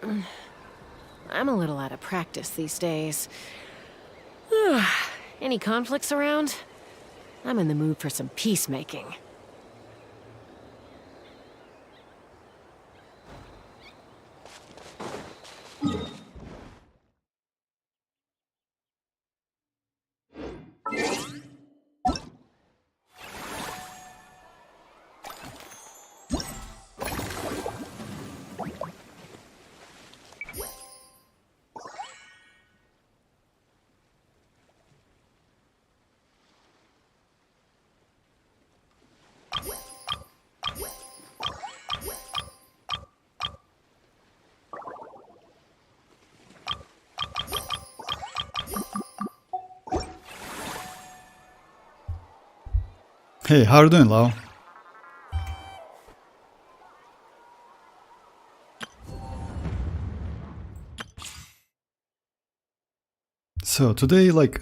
I'm a little out of practice these days. Any conflicts around? I'm in the mood for some peacemaking. Hey, how are you doing, Lau? So today, like,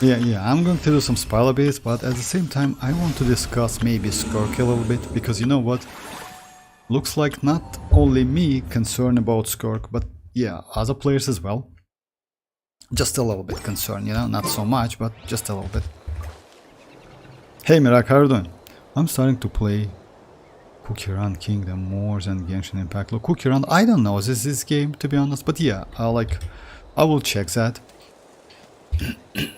yeah, I'm going to do some spoiler bits, but at the same time, I want to discuss maybe Skirk a little bit, because you know what? Looks like not only me concerned about Skirk, but yeah, other players as well. Just a little bit concerned, you know, not so much, but just a little bit. Hey Mirak, how are you doing? I'm starting to play Cookie Run Kingdom more than Genshin Impact. Look, Cookie Run, I don't know this game to be honest, but yeah, I will check that.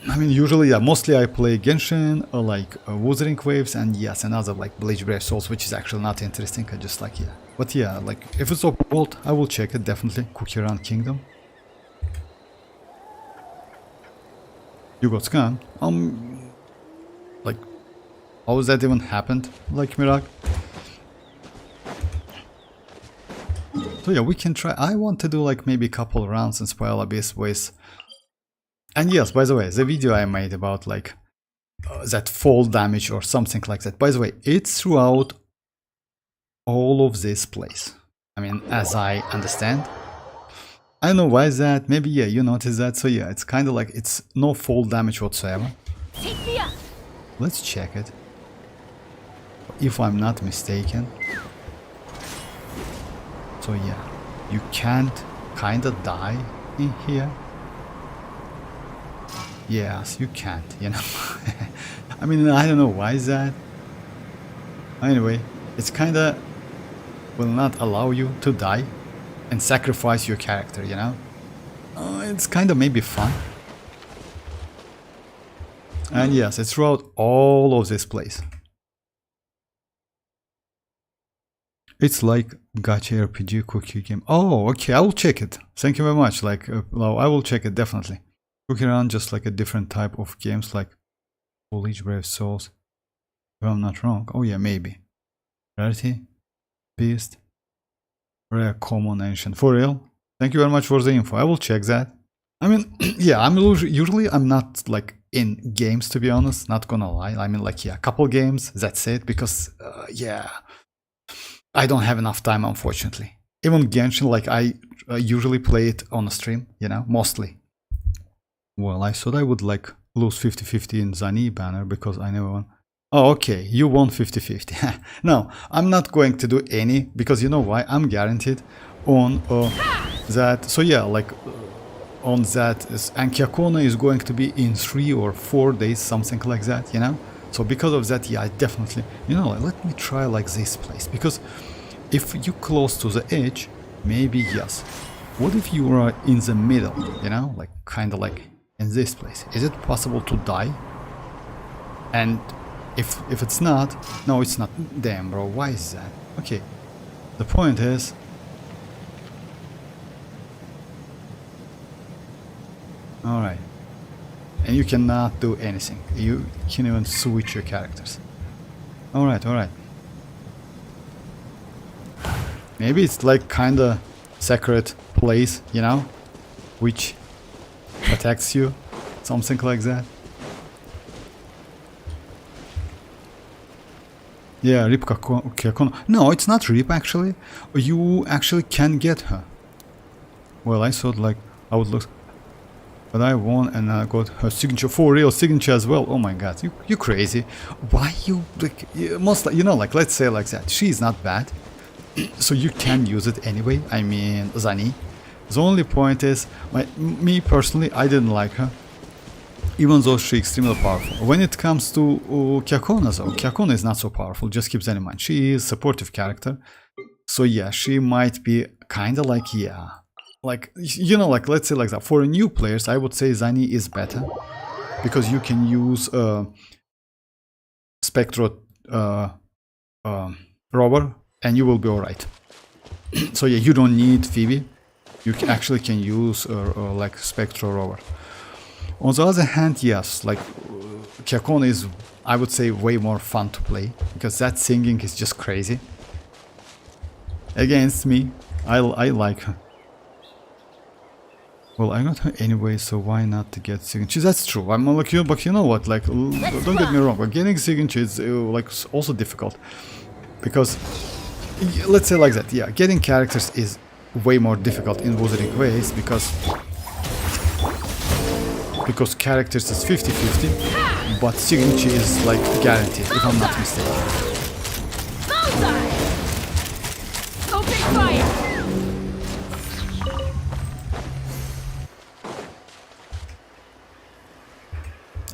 I mean, usually, yeah, mostly I play Genshin or like Wuthering Waves and yes, another like Bleach Brave Souls, which is actually not interesting. I just like, yeah. But yeah, like if it's open world, I will check it definitely. Cookie Run Kingdom. You got scammed. Like, how has that even happened? Like Mirak. So yeah, we can try. I want to do like maybe a couple rounds in Spoil Abyss with. And yes, by the way, the video I made about like that fall damage or something like that. By the way, it's throughout all of this place. I mean, as I understand. I don't know why is that. Maybe yeah, you notice that. So yeah, it's kind of like it's no fall damage whatsoever. Let's check it. If I'm not mistaken. So yeah, you can't kind of die in here. Yes, you can't, you know. I mean, I don't know why is that. Anyway, it's kind of will not allow you to die and sacrifice your character, you know. It's kind of maybe fun. And yes, it's throughout all of this place. It's like gacha RPG cookie game. Oh, okay, I will check it. Thank you very much. Like, I will check it definitely. Cookie Run, just like a different type of games, like Bleach Brave Souls. If I'm not wrong. Oh yeah, maybe. Rarity, Beast, Rare, Common, Ancient. For real? Thank you very much for the info. I will check that. I mean, yeah, I'm usually I'm not like in games to be honest. Not gonna lie. I mean, like yeah, a couple games. That's it. Because yeah. I don't have enough time, unfortunately. Even Genshin, like I usually play it on a stream, you know, mostly. Well, I thought I would like lose 50-50 in Zani banner because I never won. Oh, okay, you won 50-50. No, I'm not going to do any because you know why? I'm guaranteed on that. So yeah, like on that, Ankiakona is going to be in 3 or 4 days, something like that, you know. So because of that, yeah, I definitely, you know, let me try like this place. Because if you close to the edge, maybe yes. What if you are in the middle, you know, like kind of like in this place? Is it possible to die? And if it's not, no, it's not. Damn, bro, why is that? Okay, the point is, all right. And you cannot do anything. You can't even switch your characters. Alright, alright. Maybe it's like kinda sacred place, you know? Which protects you. Something like that. Yeah, Rip Kakona. No, it's not Rip actually. You actually can get her. Well, I thought like I would look. But I won and I got her signature, for real signature as well. Oh my god, you crazy. Why you like, most, you know, like let's say like that. She's not bad. So you can use it anyway. I mean, Zani. The only point is, me personally, I didn't like her, even though she's extremely powerful. When it comes to Kyakona though, Kyakona is not so powerful, just keep that in mind. She is a supportive character. So yeah, she might be kinda like, yeah. Like, you know, like, let's say like that. For new players, I would say Zani is better. Because you can use Spectro Rover and you will be alright. So yeah, you don't need Phoebe. You actually can use like Spectro Rover. On the other hand, yes, like Kyakona is, I would say, way more fun to play because that singing is just crazy. Against me, I like her. Well, I got her anyway, so why not to get signature? That's true. I'm like you, but you know what? Like, don't get me wrong, but getting signature is like also difficult because let's say like that. Yeah, getting characters is way more difficult in Wuthering ways because characters is 50-50, but signature is like guaranteed, if I'm not mistaken. Open fire!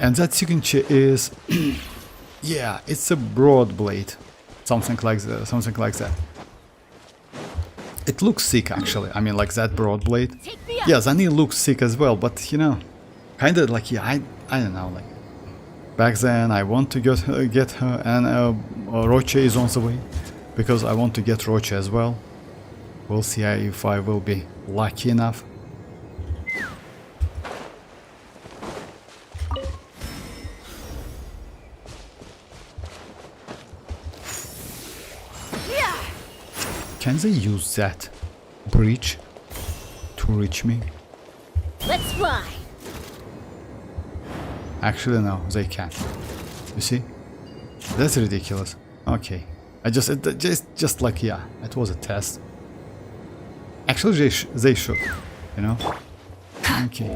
And that signature is, yeah, it's a broad blade, something like that. It looks sick actually. I mean, like that broad blade. Yeah, Zani looks sick as well, but you know, kind of like, yeah, I don't know, like back then I want to get her, and Roche is on the way because I want to get Roche as well. We'll see if I will be lucky enough. Can they use that bridge to reach me? Let's fly. Actually, no, they can't. You see? That's ridiculous. Okay, I just like, yeah, it was a test. Actually, they should, you know. Okay.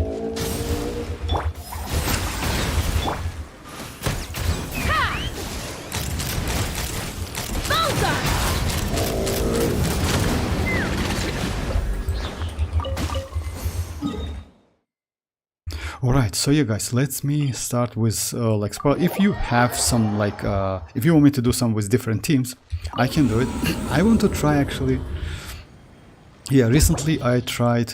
Alright, so yeah guys, let me start with like, if you have some like, if you want me to do some with different teams, I can do it. I want to try actually, yeah, recently I tried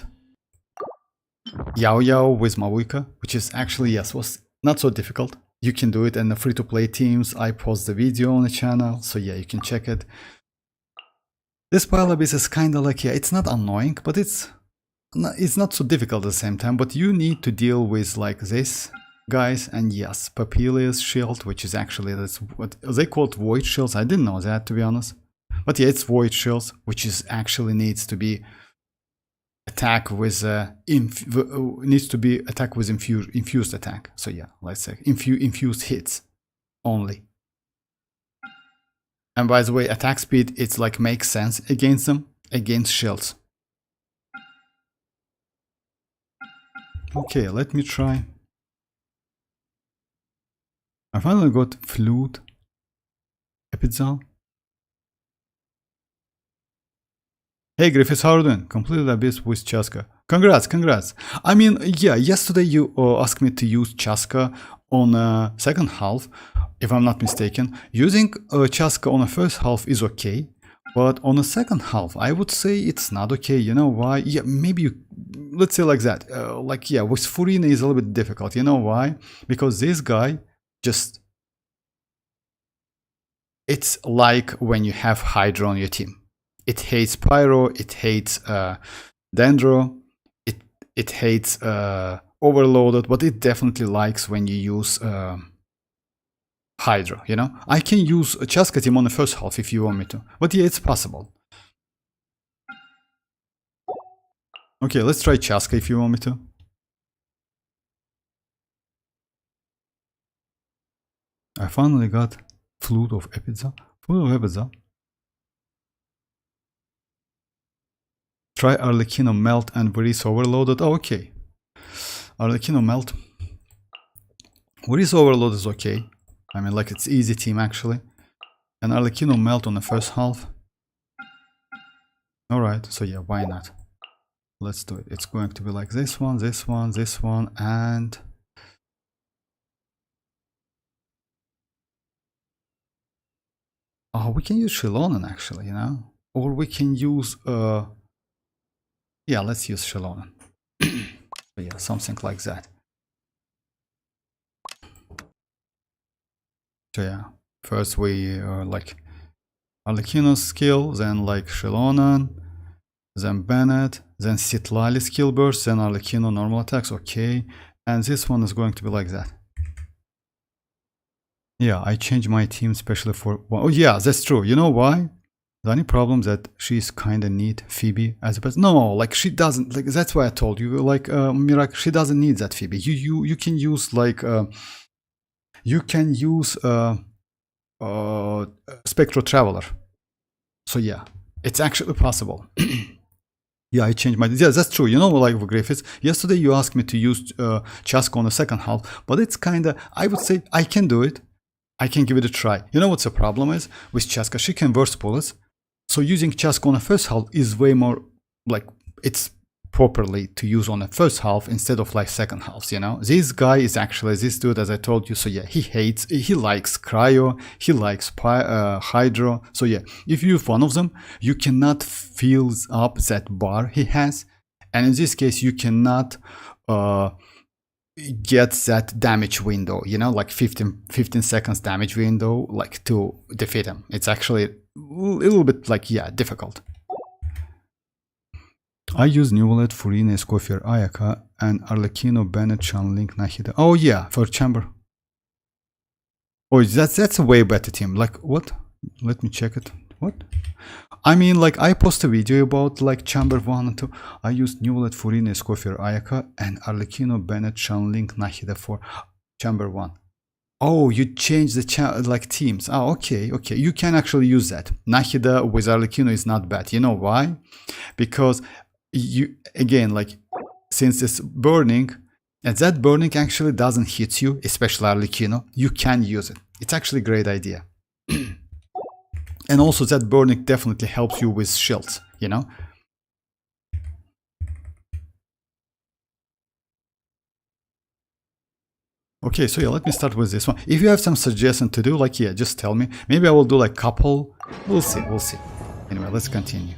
Yao Yao with Mavuika, which is actually, yes, was not so difficult. You can do it in the free-to-play teams. I post the video on the channel, so yeah, you can check it. This pile-up is kind of like, yeah, it's not annoying, but it's not so difficult at the same time, but you need to deal with like this guys, and yes, Papilla's shield, which is actually, that's what they call it, void shields. I didn't know that, to be honest, but yeah, it's void shields, which is actually needs to be attack with infused attack. So yeah, let's say infused hits only. And by the way, attack speed, it's like makes sense against them, against shields. Okay, let me try. I finally got flute, Epizal. Hey Griffiths, how are you doing? Completed Abyss with Chasca. Congrats. I mean, yeah, yesterday you asked me to use Chasca on second half, if I'm not mistaken. Using Chasca on the first half is okay, but on the second half, I would say it's not okay. You know why? Yeah, maybe you, let's say like that. Like, yeah, with Furina is a little bit difficult. You know why? Because this guy just... It's like when you have Hydra on your team. It hates Pyro, it hates Dendro, it hates Overloaded, but it definitely likes when you use Hydra, you know? I can use a Chasca team on the first half if you want me to, but yeah, it's possible. Okay, let's try Chasca if you want me to. I finally got Flute of Epizza. Flute of Epizza. Try Arlecchino Melt and Varys Overloaded. Oh, okay. Arlecchino Melt. Varys Overloaded is okay. I mean, like, it's easy team actually. And Arlecchino Melt on the first half. Alright, so yeah, why not? Let's do it. It's going to be like this one, this one, this one, and... Oh, we can use Xilonen actually, you know? Or we can use... Yeah, let's use Xilonen. So yeah, something like that. So yeah, first we like Arlecchino's skill, then like Xilonen, then Bennett, then Citlali skill burst, then Arlecchino normal attacks, okay. And this one is going to be like that. Yeah, I changed my team especially for... Oh yeah, that's true. You know why? The only problem that she's kinda need Phoebe as a person. No, like she doesn't, like that's why I told you, like Mirak, she doesn't need that Phoebe. You can use like you can use Spectro Traveler. So yeah, it's actually possible. Yeah, I changed my... Yeah, that's true. You know, like with Griffiths, yesterday you asked me to use Chasca on the second half, but it's kinda, I would say I can do it. I can give it a try. You know what's the problem is? With Chasca, she can burst bullets. So using Chasca on the first half is way more, like, it's properly to use on the first half instead of like second halves, you know? This guy is actually, this dude, as I told you, so yeah, he likes Cryo, he likes Hydro. So yeah, if you use one of them, you cannot fill up that bar he has. And in this case, you cannot get that damage window, you know, like 15 seconds damage window, like to defeat him. It's actually a little bit like, yeah, difficult. I use Neuvillette, Furina, Escoffier, Ayaka, and Arlecchino, Bennett, Shanlink, Nahida. Oh yeah, third chamber. Oh, that's a way better team. Like what? Let me check it. What? I mean, like I post a video about like chamber 1 and 2. I used Neuvillette, Furina, Escoffier, Ayaka, and Arlecchino, Bennett, Shanlink, Nahida for chamber 1. Oh, you changed the like teams. Oh, okay. You can actually use that. Nahida with Arlecchino is not bad. You know why? Because you, again, like since it's burning, and that burning actually doesn't hit you, especially Arlecchino, you can use it. It's actually a great idea. And also that burning definitely helps you with shields, you know? Okay, so yeah, let me start with this one. If you have some suggestion to do, like, yeah, just tell me. Maybe I will do like couple. We'll see. Anyway, let's continue.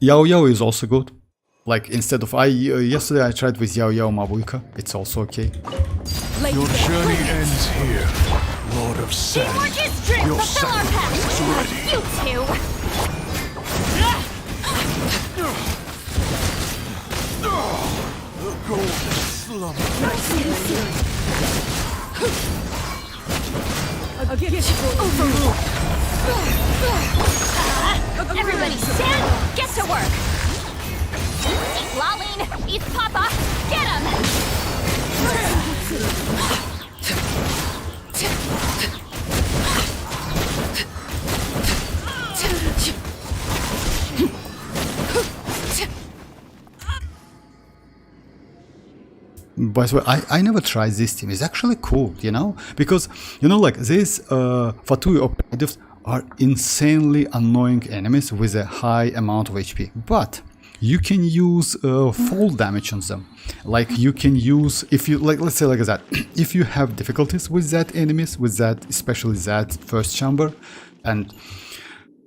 Yao is also good. Like, instead of yesterday I tried with Yao Mavuika. It's also okay. Your journey ends here, Lord of Sand. Your sacrifice is ready. You two! The golden slumber. Everybody stand! Get to work! Eat Laline! Eat Papa! Get him! By the way, I never tried this team. It's actually cool, you know? Because, you know, like these Fatui operatives are insanely annoying enemies with a high amount of HP. But you can use fall damage on them. Like you can use, if you, like, let's say like that, if you have difficulties with that enemies, with that, especially that first chamber, and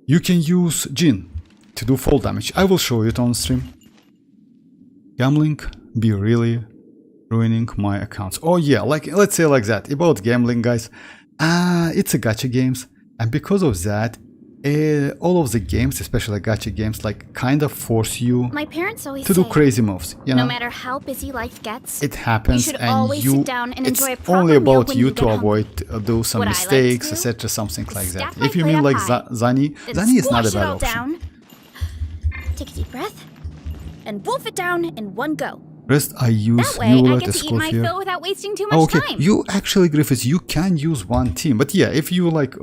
you can use Jin to do fall damage. I will show it on stream. Gambling be really ruining my accounts. Oh yeah, like let's say like that about gambling, guys. It's a gacha games, and because of that, all of the games, especially gacha games, like kind of force you My parents always to say, do crazy moves. You know, no matter how busy life gets, it happens, you should and always sit down and it's enjoy a proper only meal about when you you to get avoid do some What I like to mistakes, do etc. Something like that. stack my If you plate mean up like high, Zani, then Zani is not a squash bad it all option. down, take a deep breath, and wolf it down in one go. Rest, I use That way, I Neuvillette, get to eat my Escoffier. fill without wasting too much Oh, okay, time. you actually, Griffiths, you can use one team, but yeah, if you like,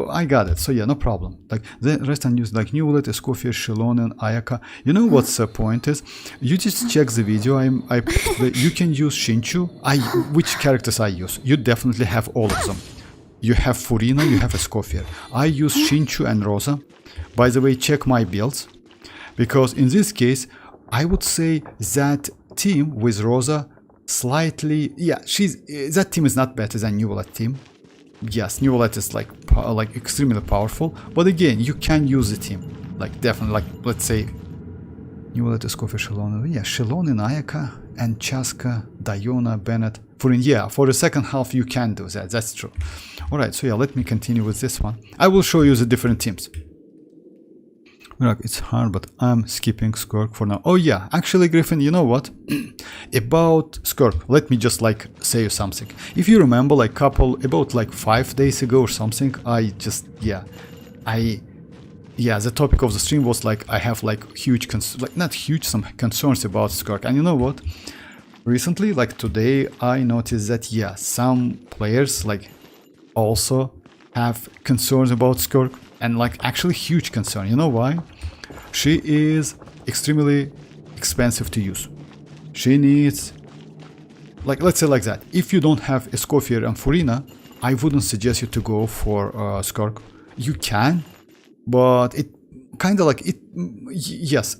I got it, so yeah, no problem. Like the rest I use like Neuvillette, Escoffier, Xilonen, Ayaka. You know what's the point is? You just check the video. You can use Shinchu. Which characters I use? You definitely have all of them. you have Furina, you have Escoffier. I use Shinchu and Rosa. By the way, check my builds, because in this case, I would say that team with Rosa slightly, yeah, that team is not better than Neuvillette team. Yes, Neuvillette is like extremely powerful, but again, you can use the team, like definitely, like let's say Neuvillette, Escoffier, Xilonen, yeah, Xilonen, Ayaka, and Chasca, Diona, Bennett. Yeah, for the second half you can do that, that's true. Alright, so yeah, let me continue with this one. I will show you the different teams. It's hard, but I'm skipping Skirk for now. Oh yeah, actually Griffin, you know what? About Skirk, let me just like say you something. If you remember, like about like 5 days ago or something, the topic of the stream was like I have like huge, some concerns about Skirk. And you know what? Recently, like today, I noticed that yeah, some players like also have concerns about Skirk, and like actually huge concern. You know why? She is extremely expensive to use. She needs, like, let's say like that. If you don't have Escoffier and Furina, I wouldn't suggest you to go for Skirk. You can, but it kind of like it. Yes,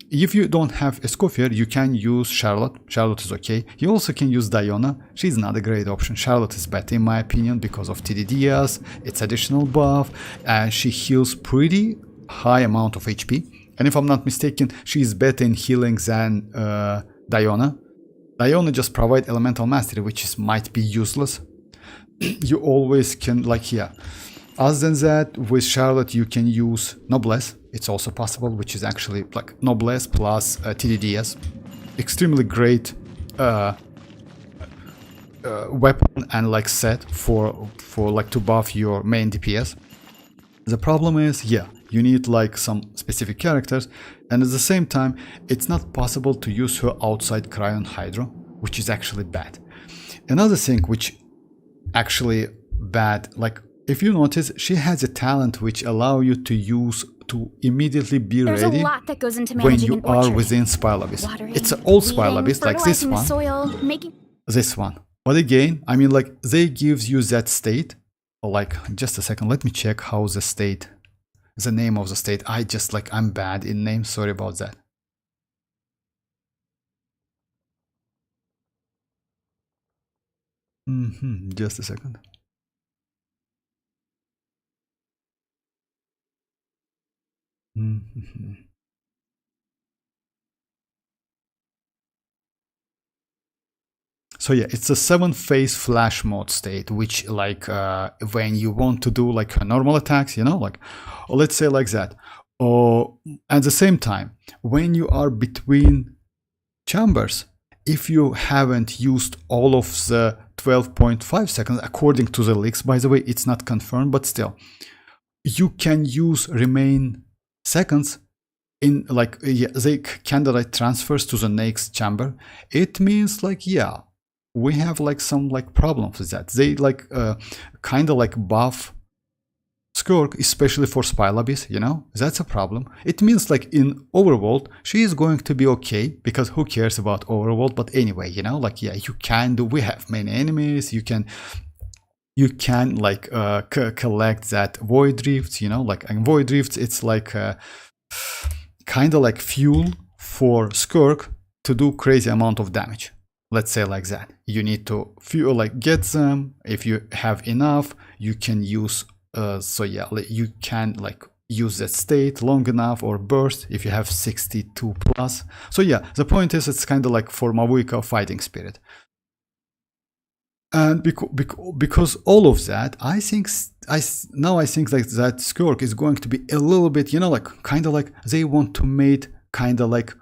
if you don't have Escoffier, you can use Charlotte. Charlotte is okay. You also can use Diona. She's not a great option. Charlotte is better in my opinion because of TDDS, its additional buff, and she heals pretty high amount of HP. And if I'm not mistaken, she's better in healing than Diona. Diona just provide elemental mastery, which might be useless. You always can, like, yeah. Other than that, with Charlotte you can use Noblesse. It's also possible, which is actually like Noblesse plus TDDS. Extremely great weapon and like set for like to buff your main DPS. The problem is, yeah, you need like some specific characters, and at the same time, it's not possible to use her outside Cryon Hydro, which is actually bad. Another thing which actually bad, like if you notice, she has a talent which allow you to use to immediately be There's ready a lot that goes into when managing you an are orchard. within Spire Abyss. Watering, It's an old Spire weeding, Abyss like this fertilizing the one. soil, making... This one. But again, I mean, like they gives you that state. Like, just a second, let me check how the state, the name of the state. I'm bad in names, sorry about that. Just a second. So yeah, it's a 7-phase flash mode state, which like when you want to do like normal attacks, you know, like, or let's say like that. Or at the same time, when you are between chambers, if you haven't used all of the 12.5 seconds, according to the leaks, by the way, it's not confirmed, but still, you can use remain seconds in like, yeah, they candidate transfers to the next chamber. It means like, yeah, we have like some like problems with that. They like kind of like buff Skirk, especially for Spire Abyss, you know, that's a problem. It means like in Overworld, she is going to be okay, because who cares about Overworld? But anyway, you know, like, yeah, you can do, we have many enemies, you can like collect that Void Drifts, you know, like, and Void Drifts, it's like kind of like fuel for Skirk to do crazy amount of damage. Let's say like that. You need to fuel, like get them. If you have enough, you can use so yeah, you can like use that state long enough, or burst if you have 62 plus. So yeah, the point is, it's kind of like for Mavuika fighting spirit. And because all of that, I think like that Skirk is going to be a little bit, you know, like kind of like they want to make kind of like,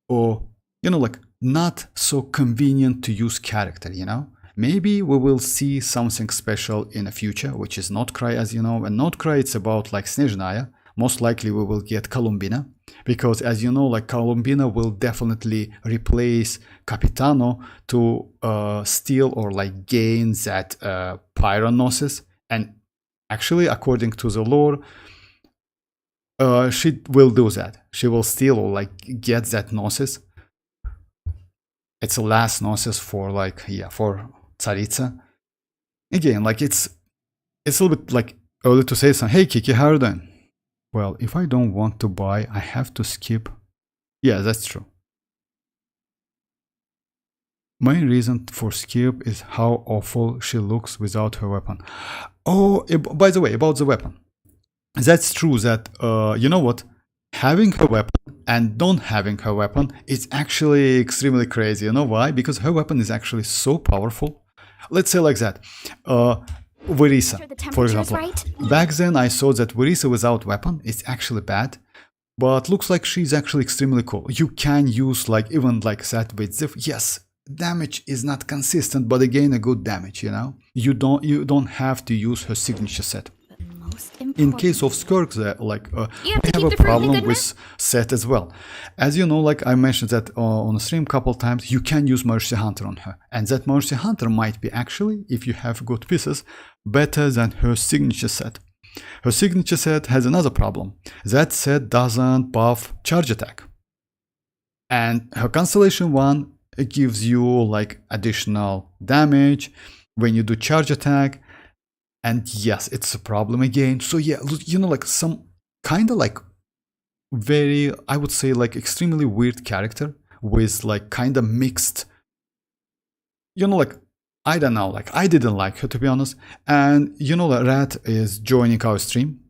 or you know, like not so convenient to use character, you know. Maybe we will see something special in the future, which is Notcry, as you know. And Notcry, it's about like Snezhnaya. Most likely we will get Columbina, because as you know, like Columbina will definitely replace Capitano to steal or like gain that Pyron Gnosis. And actually, according to the lore, she will do that. She will steal or like get that Gnosis. It's the last Gnosis for like, yeah, for Tsaritsa. Again, like it's it's a little bit like early to say something. Hey Kiki, how are you doing? Well, if I don't want to buy, I have to skip. Yeah, that's true. Main reason for skip is how awful she looks without her weapon. Oh, by the way, about the weapon. That's true that, you know what? Having her weapon and don't having her weapon is actually extremely crazy. You know why? Because her weapon is actually so powerful. Let's say like that. Verisa, for example. Right? Back then I saw that Verisa without weapon is actually bad. But looks like she's actually extremely cool. You can use like even like that with Zif. Yes, damage is not consistent, but again a good damage, you know? You don't have to use her signature set. In case of Skirk, like we have a problem with set as well. As you know, like I mentioned that on the stream a couple times, you can use Mercy Hunter on her, and that Mercy Hunter might be actually, if you have good pieces, better than her signature set. Her signature set has another problem. That set doesn't buff charge attack, and her Constellation one gives you like additional damage when you do charge attack. And yes, it's a problem again. So yeah, you know, like some kind of like very, I would say like extremely weird character with like kind of mixed, you know, like, I don't know, like I didn't like her to be honest. And you know, Rat is joining our stream.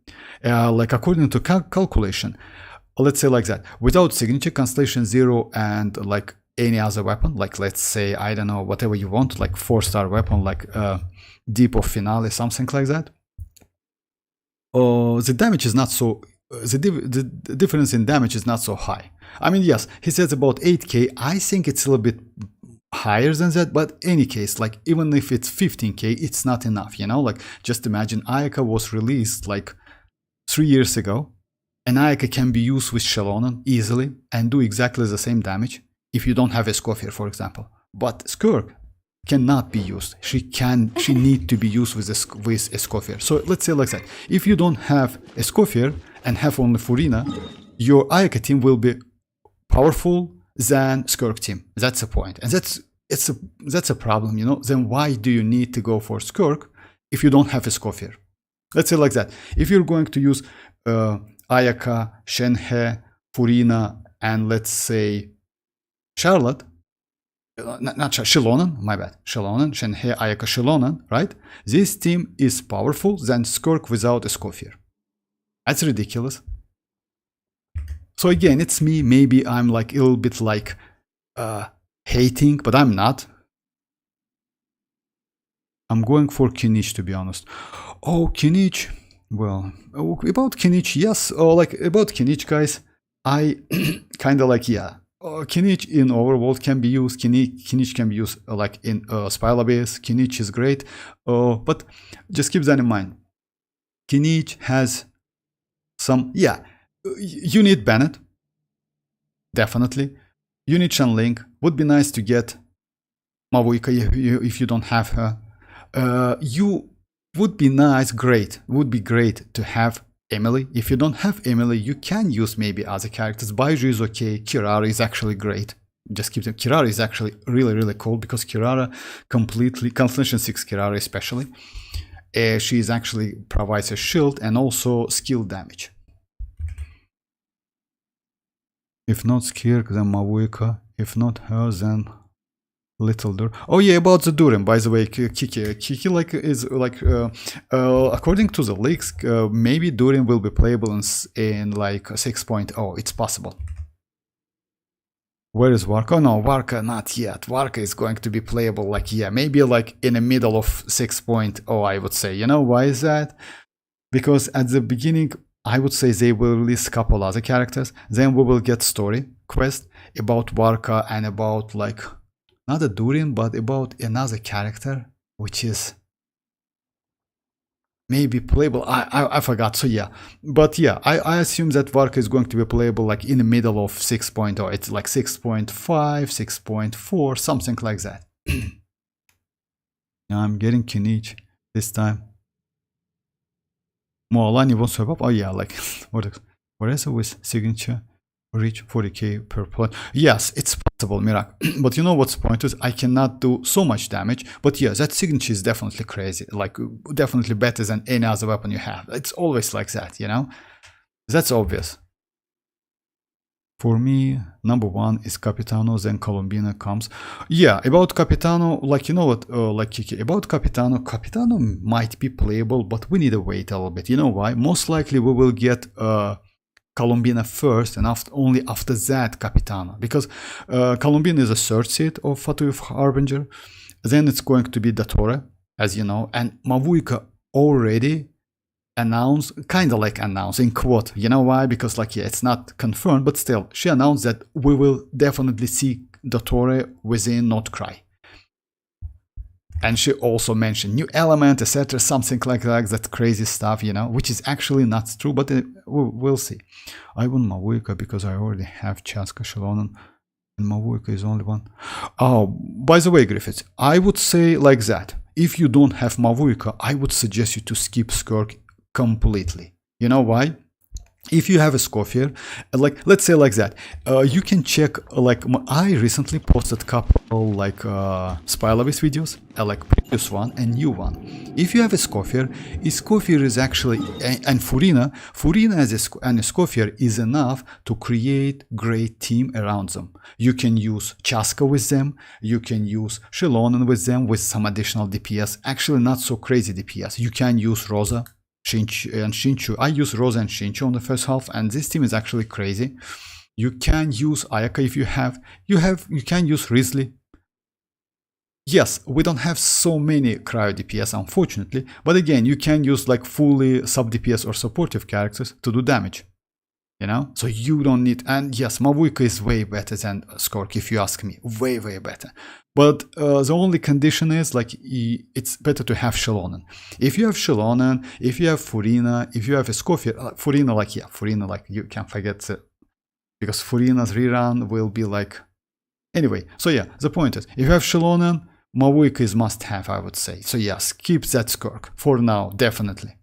Like according to calculation, let's say like that, without signature, Constellation 0 and like any other weapon, like let's say, I don't know, whatever you want, like 4-star weapon, like Deep of Finale, something like that. The damage is not so, the difference in damage is not so high. I mean, yes, he says about 8k. I think it's a little bit higher than that, but any case, like even if it's 15k, it's not enough, you know? Like just imagine Ayaka was released like 3 years ago, and Ayaka can be used with Xilonen easily and do exactly the same damage if you don't have Escoffier, for example. But Skirk cannot be used. She need to be used with Escoffier. So let's say like that. If you don't have Escoffier and have only Furina, your Ayaka team will be powerful than Skirk team. That's the point. And that's a problem, you know? Then why do you need to go for Skirk if you don't have Escoffier? Let's say like that. If you're going to use Ayaka, Shenhe, Furina, and let's say Charlotte, not Xilonen, my bad. Xilonen, Shenhe, Ayaka, Xilonen, right? This team is powerful than Skirk without Escoffier. That's ridiculous. So again, it's me. Maybe I'm like a little bit like hating, but I'm not. I'm going for Kinich to be honest. Oh, Kinich. Well, about Kinich, yes. Oh, like about Kinich, guys. I kind of like, yeah. Kinich in Overworld can be used. Kinich can be used like in Spyla base. Kinich is great, but just keep that in mind. Kinich has some, yeah. You need Bennett, definitely. You need Shanling. Would be nice to get Mavuika if you don't have her. You would be nice, would be great to have Emily. If you don't have Emily, you can use maybe other characters. Baiju is okay. Kirara is actually great. Just keep them. Kirara is actually really cool because Kirara completely, Constellation 6 Kirara especially, she is actually provides a shield and also skill damage. If not Skirk, then Mavuika. If not her, then Little Dur. Oh yeah, about the Durin, by the way, Kiki like is like according to the leaks, maybe Durin will be playable in like 6.0. It's possible. Where is Warka? Oh, no, Warka not yet. Warka is going to be playable like, yeah, maybe like in the middle of 6.0, I would say. You know why is that? Because at the beginning, I would say they will release a couple other characters. Then we will get story quest about Warka and about like not a Durin, but about another character, which is maybe playable. I forgot. So yeah, but yeah, I assume that Warka is going to be playable like in the middle of 6.0. It's like 6.5, 6.4, something like that. Now I'm getting Kinich this time. Mualani won't swap up. Oh yeah, like what is it with signature? reach 40k per point. Yes, it's possible, Mirak. But you know what's the point is? I cannot do so much damage. But yes, that signature is definitely crazy. Like, definitely better than any other weapon you have. It's always like that, you know? That's obvious. For me, number one is Capitano, then Colombina comes. Yeah, about Capitano, like, you know what, like Kiki, about Capitano might be playable, but we need to wait a little bit. You know why? Most likely we will get Colombina first, and only after that Capitano, because Colombina is a third seed of Fatu Harbinger. Then it's going to be Dattore, as you know, and Mavuika already announced, kind of like announced in quote. You know why? Because like, yeah, it's not confirmed, but still, she announced that we will definitely see Dattore within Notcry. And she also mentioned new element, etc., something like that crazy stuff, you know, which is actually not true, but we'll see. I want Mavuika because I already have Chasca, Xilonen, and Mavuika is only one. Oh, by the way, Griffiths, I would say like that. If you don't have Mavuika, I would suggest you to skip Skirk completely. You know why? If you have a Escoffier, like, let's say like that, you can check, like, I recently posted a couple, like, Spylavis videos, like previous one and new one. If you have a Escoffier is actually, and Furina as an Escoffier is enough to create great team around them. You can use Chasca with them, you can use Xilonen with them with some additional DPS, actually not so crazy DPS. You can use Rosa and Shinchu. I use Rosa and Shinchu on the first half, and this team is actually crazy. You can use Ayaka if you have. You can use Risley. Yes, we don't have so many cryo DPS, unfortunately, but again, you can use like fully sub DPS or supportive characters to do damage. You know, so you don't need. And yes, Mavuika is way better than Skirk, if you ask me, way better. But the only condition is like it's better to have Xilonen. If you have Xilonen, if you have Furina, if you have Escoffier, Furina, like you can't forget it, because Furina's rerun will be like. Anyway, so yeah, the point is, if you have Xilonen, Mavuika is must have, I would say. So yeah, skip that Skirk for now, definitely.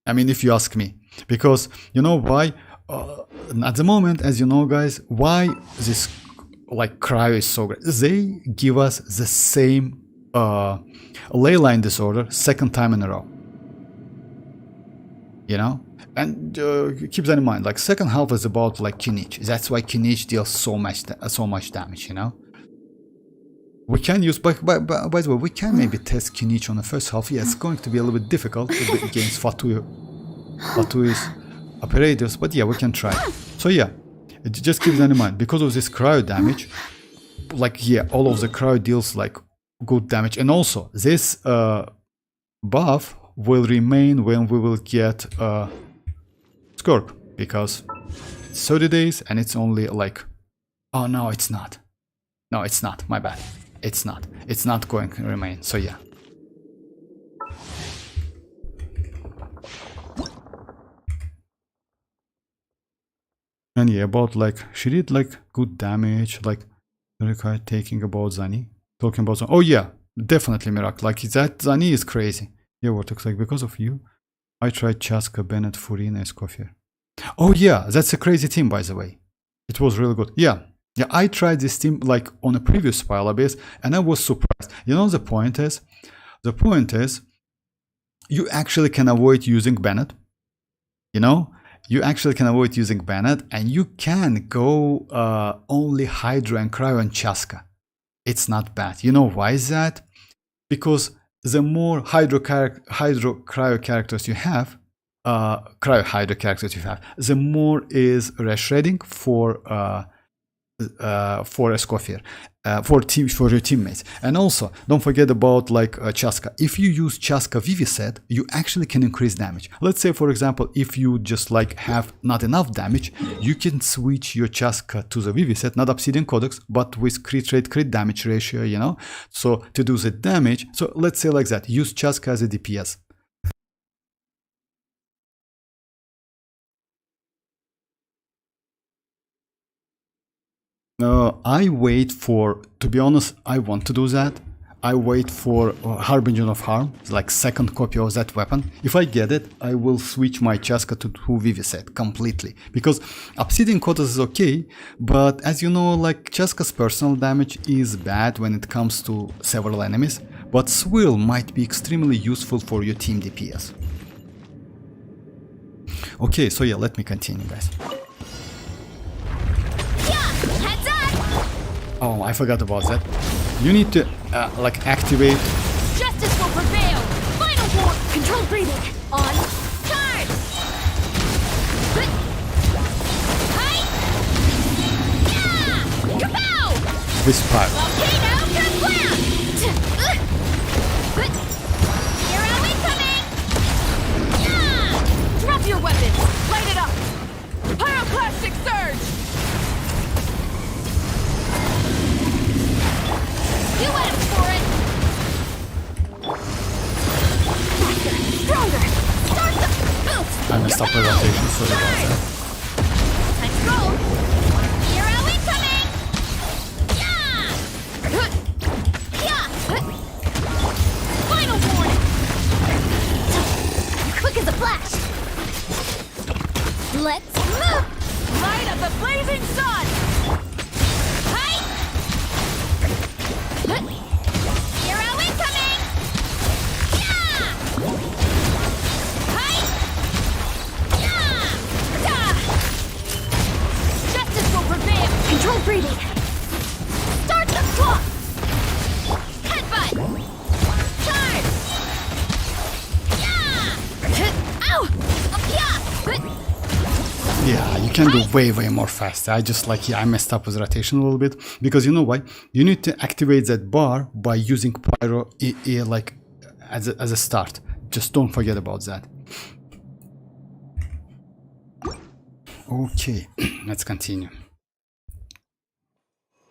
I mean, if you ask me. Because, you know why? At the moment, as you know, guys, why this like cryo is so great? They give us the same ley line disorder second time in a row. You know? And keep that in mind. Like, second half is about like kinich. That's why kinich deals so much damage, you know? We can use, by the way, we can maybe test kinich on the first half. Yeah, it's going to be a little bit difficult against Fatu's operators, but yeah, we can try. So yeah, just keep that in mind. Because of this cryo damage, like, yeah, all of the cryo deals like good damage. And also, this buff will remain when we will get Skirk, because it's 30 days and it's only like, oh no, it's not. No, it's not, my bad. It's not going to remain, so yeah. And yeah, about like, she did like good damage, like taking about Zani, talking about Zani. Oh yeah, definitely Miracle, like that Zani is crazy. Yeah, what looks like, because of you, I tried Chasca, Bennett, Furina, Escoffier. Oh yeah, that's a crazy team, by the way. It was really good. Yeah, I tried this team like on a previous Papilla base, and I was surprised. You know, the point is, you actually can avoid using Bennett. You know, you actually can avoid using Bennett, and you can go only Hydro and Cryo and Chasca. It's not bad. You know why is that? Because the more Hydro Cryo characters you have, Cryo Hydro characters you have, the more is reshredding for Escoffier, for your teammates. And also, don't forget about like Chasca. If you use Chasca Vivi set, you actually can increase damage. Let's say, for example, if you just like have not enough damage, you can switch your Chasca to the Vivi set, not Obsidian Codex, but with crit damage ratio, you know? So to do the damage, so let's say like that, use Chasca as a DPS. I wait for, to be honest, I want to do that. I wait for Harbinger of Harm, like second copy of that weapon. If I get it, I will switch my chasca to WuWa set completely. Because Obsidian Codes is okay, but as you know, like chasca's personal damage is bad when it comes to several enemies. But Swill might be extremely useful for your team DPS. Okay, so yeah, let me continue, guys. Heads up! Oh, I forgot about that. You need to, like, activate... Justice will prevail! Final war! Controlled breathing! On! Charge! Hi! Yeah! Kapow! this part. Volcano kaplam! Hero incoming! Yeah! Drop your weapons! Light it up! Pyroclastic surge! You asked for it! Faster! Stronger! Start the boost! I messed up the rotation, sorry about that. Time to go! Hero incoming! Yeah! Yeah! Final warning! Quick as a flash! Let's move! Light of the blazing sun! Hi! Hero incoming! Yeah! Hi! Yeah! Da! Justice will prevail! Control breathing! Start the clock! Headbutt! Charge! Yeah! Ow! Yeah! Yeah, you can do way more faster. I just like, yeah, I messed up with rotation a little bit. Because you know why? You need to activate that bar by using pyro like as a start. Just don't forget about that. Okay, let's continue.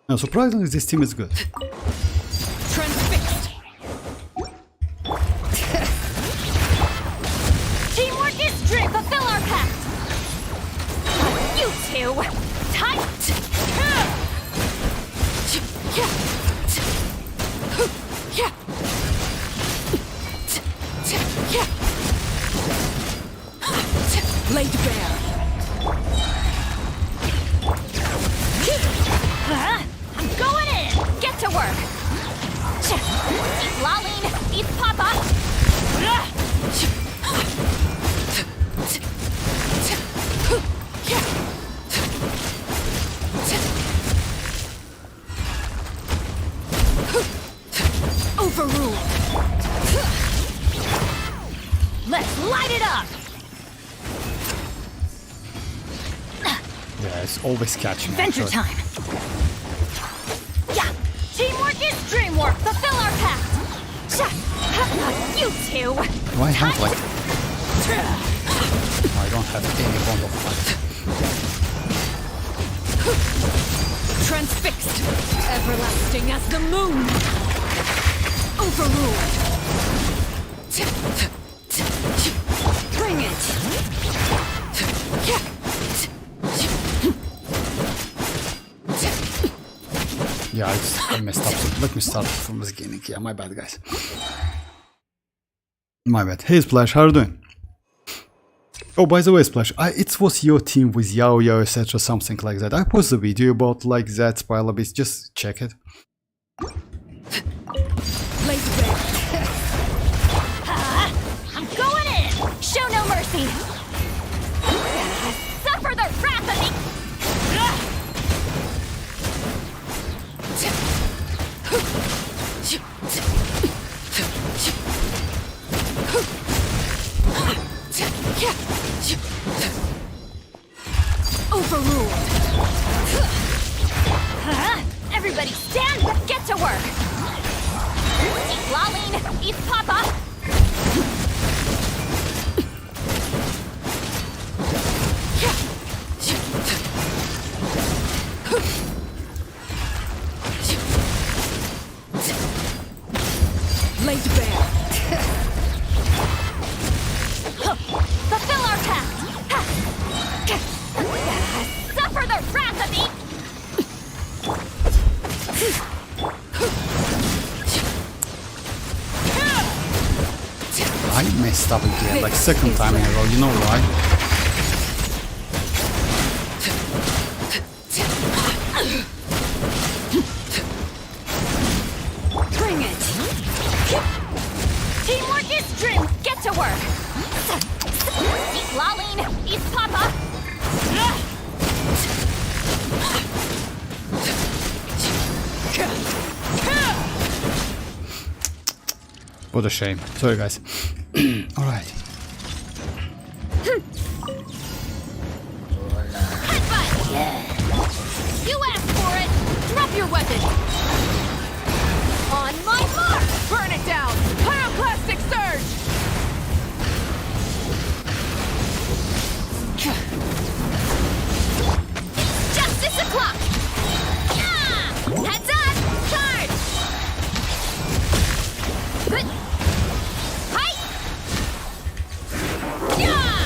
Now, surprisingly, this team is good. Transfixed! Teamwork is strength! Fulfill our pact! You two! Tight! Laid bare! I'm going in! Get to work! Eat Xilonen! Eat Papa! Overruled! Let's light it up! Yeah, it's always catching. Adventure time! Yeah! Teamwork is dreamwork! Fulfill our pact! You two! Do I have like... I don't have any bond of light. Transfixed! Everlasting as the moon! Overruled! Bring it! Yeah, I messed up. So let me start from the beginning. Yeah, my bad, guys. My bad. Hey, Splash, how are you doing? Oh, by the way, Splash, it was your team with Yao, etc., something like that. I posted a video about like that spiral base. Just check it. I'm going in! Show no mercy! Suffer the wrath of me! Overruled! Everybody stand! Get to work! Eat Xilonen! Eat Papa! Laid bare! Fulfill our pact! Suffer the wrath of me! messed up again, like second time in a row, you know why? Bring it! Teamwork is dream! Get to work! Eat Xilonen! Eat Papa! What a shame. Sorry guys. Alright. Headbutt! You asked for it! Drop your weapon! On my mark! Burn it down! Pyroclastic surge! It's justice o'clock! Yeah! Heads up! Charge! Good! Hi! Yeah!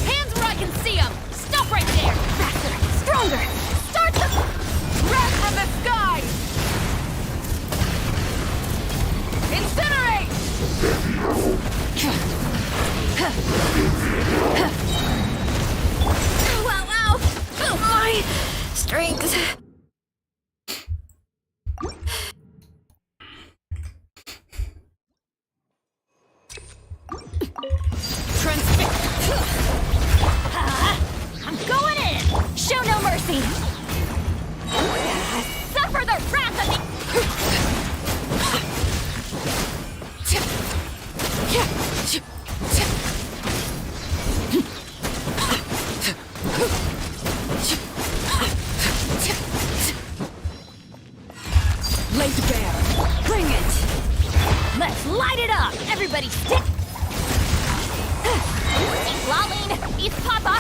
Hands where I can see them! Stop right there! Faster! Stronger! Start the... Wrath from the sky! Incinerate! Wow, wow! Oh, my strength! I'm going in! Show no mercy! Suffer the wrath of the... Laid bare! Bring it! Let's light it up! Everybody stick! Eat Xilonen! Eat Papa!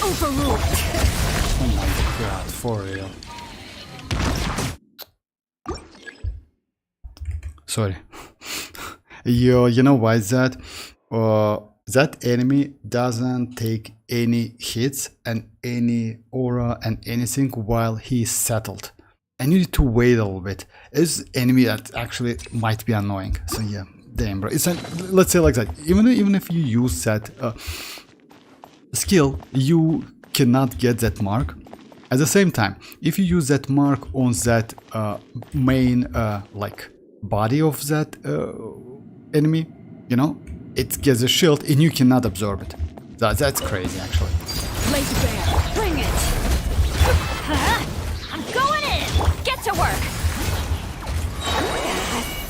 Overruled! Oh my god, for real. Sorry. You know why is that? That enemy doesn't take any hits and any aura and anything while he's settled. And you need to wait a little bit. It's enemy that actually might be annoying. So yeah, damn bro. It's let's say like that. Even if you use that skill, you cannot get that mark. At the same time, if you use that mark on that main like body of that enemy, you know, it gets a shield and you cannot absorb it. That's crazy actually. Laid bare, bring it! I'm going in! Get to work!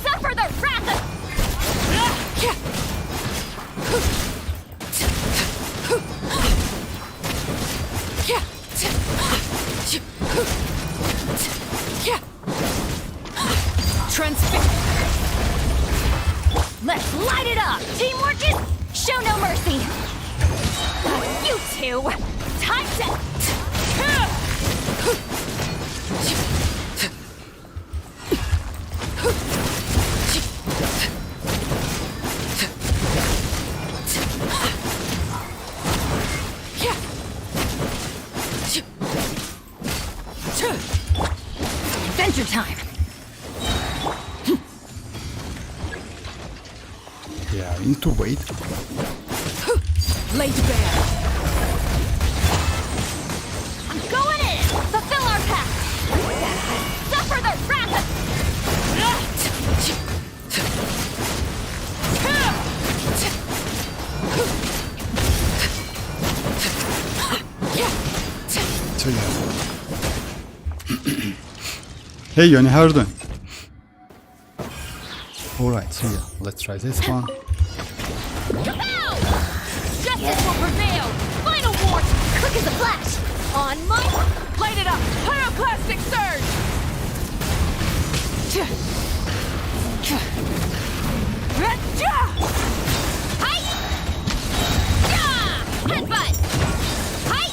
Suffer the wrath of... Transfix. Let's light it up! Teamwork is... Show no mercy! You two! Time to... Adventure time! Yeah, we need to wait. Laid bare. I'm going in! Fulfill our pact! Suffer the wrath of... So yeah. Hey Yoni, how are you doing? Alright, so yeah, let's try this one. Kapow! Justice will prevail! Final war! Quick as a flash! On my... Light it up! Pyroclastic surge! Hi! Headbutt! Hi!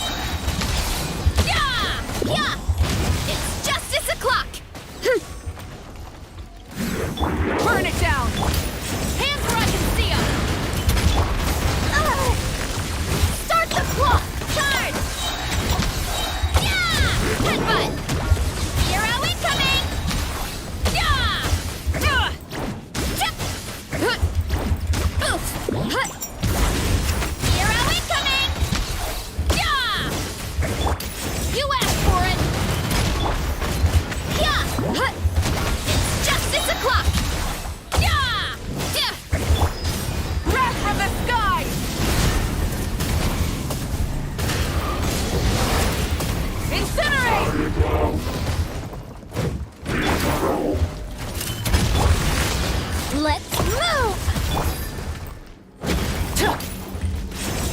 Yeah! It's justice o'clock! Yeah! Yeah! Wrath from the sky! Incinerate! Let's move!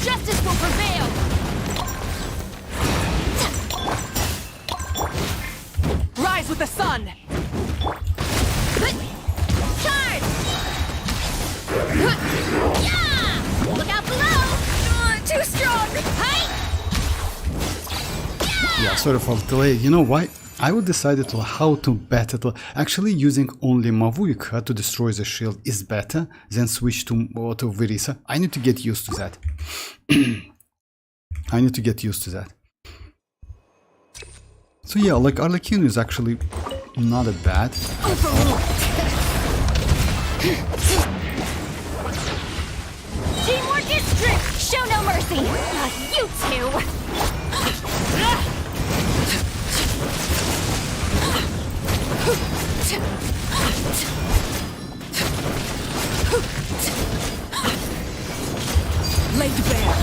Justice will prevail! Rise with the sun! Charge! Yeah! Look out below! Too strong! Hi! Yeah, sorry for the delay. You know why? I would decided to how to battle. Actually, using only Mavuika to destroy the shield is better than switch to Virisa. I need to get used to that. I need to get used to that. So yeah, like Arlecchino is actually not that bad. Teamwork is strict! Show no mercy! You two! Laid bare!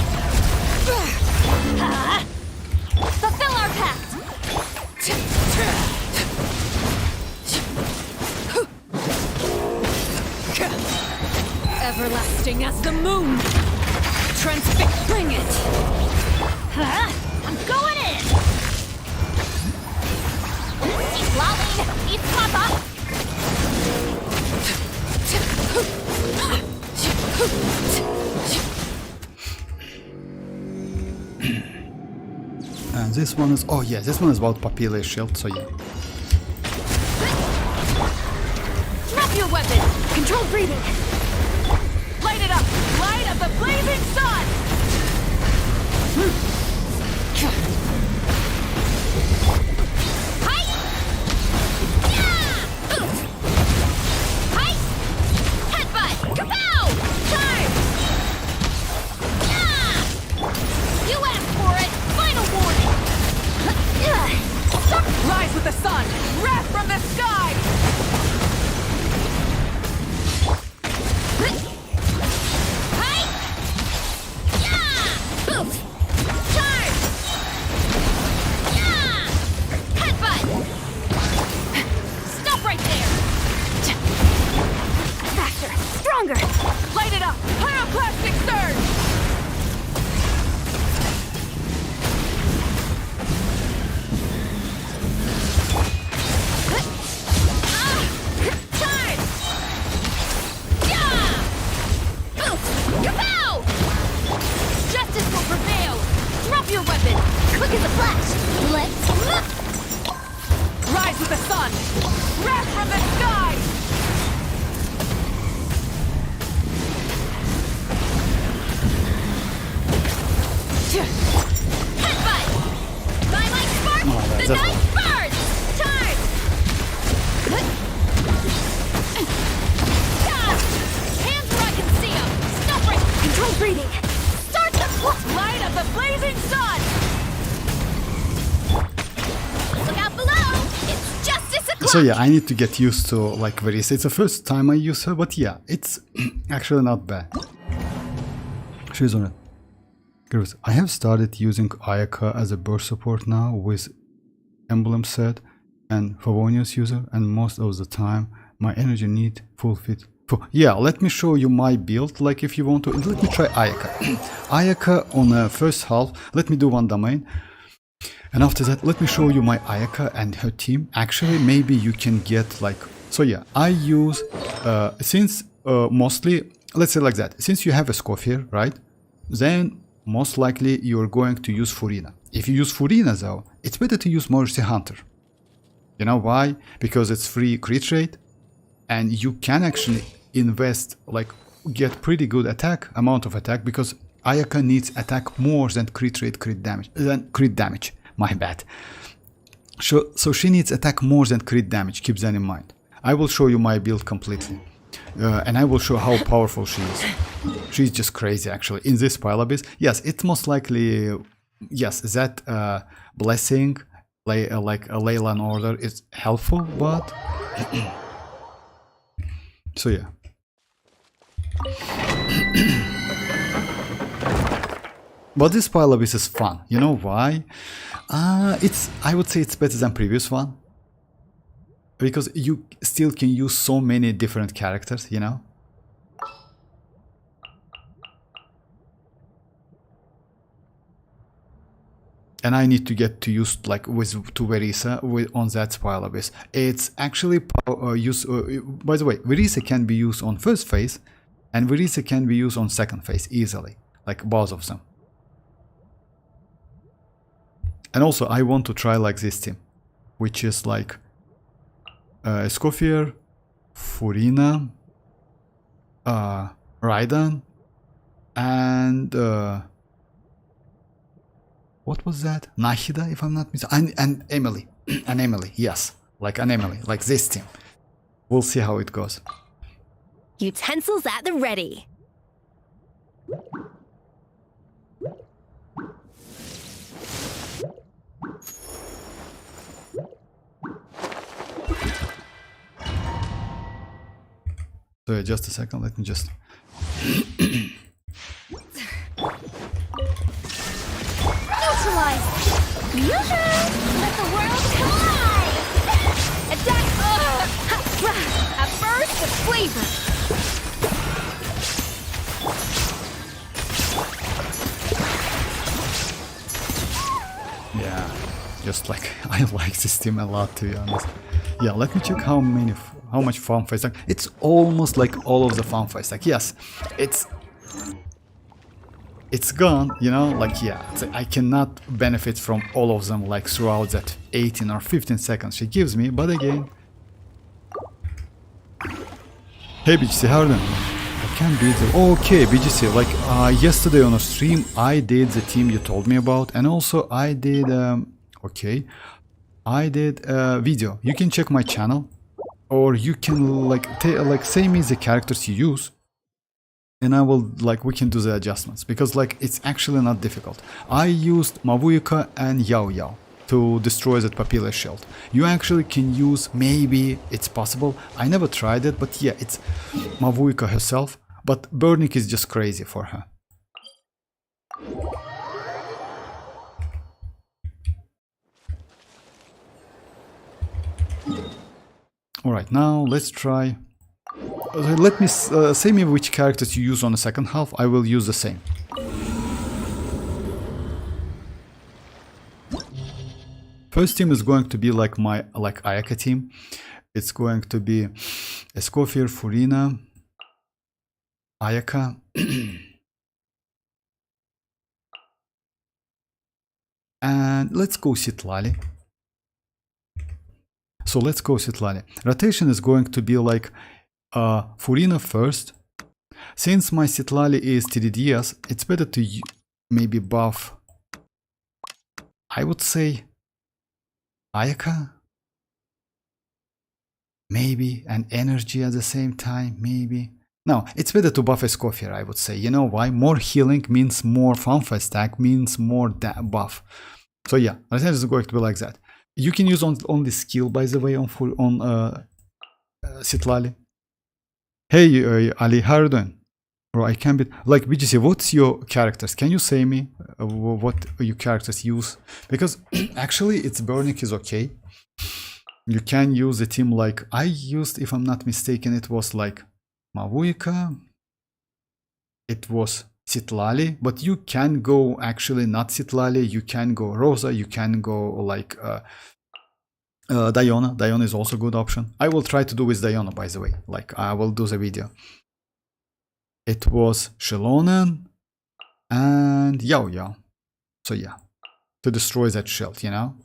Fulfill our pact! Everlasting as the moon! Transfix, bring it! I'm going in! Citlali, eat papa! And this one is, oh yeah, this one is about Papilla's shield, so yeah. Drop your weapon! Control breathing! Light it up! Light of the blazing sun! Hi! Yeah! Oof! Hi! Headbutt! Kapow! Charge! Yeah! You asked for it! Final warning! Rise with the sun! Wrath from the sky! Hi! Yeah! Oof! Charge! Yeah! Headbutt! Stop right there! Faster! Stronger! Light it up! Pyroclastic surge! Your weapon! Quick as a flash! Let's move! Rise with the sun! Wrath from the sky! Headbutt! By my spark, the night burns! Charge! Hands where I can see them! Stop right! Control breathing! Start the light of the blazing sun! Look out below! It's justice o'clock! So yeah, I need to get used to like Virisa. It's the first time I use her, but yeah, it's actually not bad. She's on it. Gross. I have started using Ayaka as a burst support now with emblem set and Favonius user, and most of the time my energy need full fit. Yeah, let me show you my build, like if you want to. Let me try Ayaka. Ayaka on the first half, let me do one domain. And after that, let me show you my Ayaka and her team. Actually, maybe you can get like... So yeah, I use, since mostly, let's say like that. Since you have a Escoffier, right? Then most likely you're going to use Furina. If you use Furina though, it's better to use Mercy Hunter. You know why? Because it's free crit rate. And you can actually invest, like, get pretty good amount of attack, because Ayaka needs attack more than crit rate, crit damage. My bad. So she needs attack more than crit damage, keep that in mind. I will show you my build completely. And I will show how powerful she is. She's just crazy actually. In this pile abyss, yes, it's most likely, yes, that blessing like a Leyland order is helpful, but so yeah. But this pile abyss is fun. You know why? I would say it's better than previous one, because you still can use so many different characters, you know. And I need to get to use like with to Verisa on that pile abyss. It's actually by the way, Verisa can be used on first phase, and Verisa can be used on second phase easily, like both of them. And also I want to try like this team, which is like Escoffier, Furina, Raiden, and what was that? Nahida, if I'm not mistaken, and Emily, and Emily, yes, like an Emily, like this team. We'll see how it goes. Utensils at the ready. So yeah, just a second, let me just... Neutralize! Let the world collide! Attack! A burst of flavor! Yeah, just like, I like this team a lot, to be honest. Yeah, let me check how much farm phase stack. It's almost like all of the farm phase stack. Yes, it's gone, you know, like, yeah, I cannot benefit from all of them like throughout that 18 or 15 seconds she gives me, but again. Hey BGC, how are you doing? I can't beat them. Okay, BGC, like yesterday on a stream I did the team you told me about, and also I did okay, I did a video. You can check my channel, or you can like say me the characters you use, and I will we can do the adjustments, because like it's actually not difficult. I used Mavuika and Yao Yao to destroy that Papilla shield. You actually can use, maybe it's possible, I never tried it, but yeah, it's Mavuika herself, but burning is just crazy for her. Alright, now let's try. Let me say me which characters you use on the second half. I will use the same. First team is going to be like my Ayaka team. It's going to be Escoffier, Furina, Ayaka, and let's go Citlali. So let's go Citlali. Rotation is going to be like Furina first. Since my Citlali is TDDS, it's better to maybe buff, I would say, Ayaka? Maybe, and energy at the same time, maybe. No, it's better to buff Escoffier, I would say. You know why? More healing means more fanfa stack, means more buff. So yeah, rotation is going to be like that. You can use only skill, by the way, on Citlali. Hey Ali, how are you doing? Bro, I can't be like BGC. What's your characters? Can you say me what your characters use? Because actually, its burning is okay. You can use a team like I used, if I'm not mistaken. It was like Mavuika. It was Citlali, but you can go actually not Citlali. You can go Rosa. You can go like Diona. Diona is also a good option. I will try to do with Diona, by the way. Like I will do the video. It was Xilonen and Yao Yao. So yeah, to destroy that shield, you know.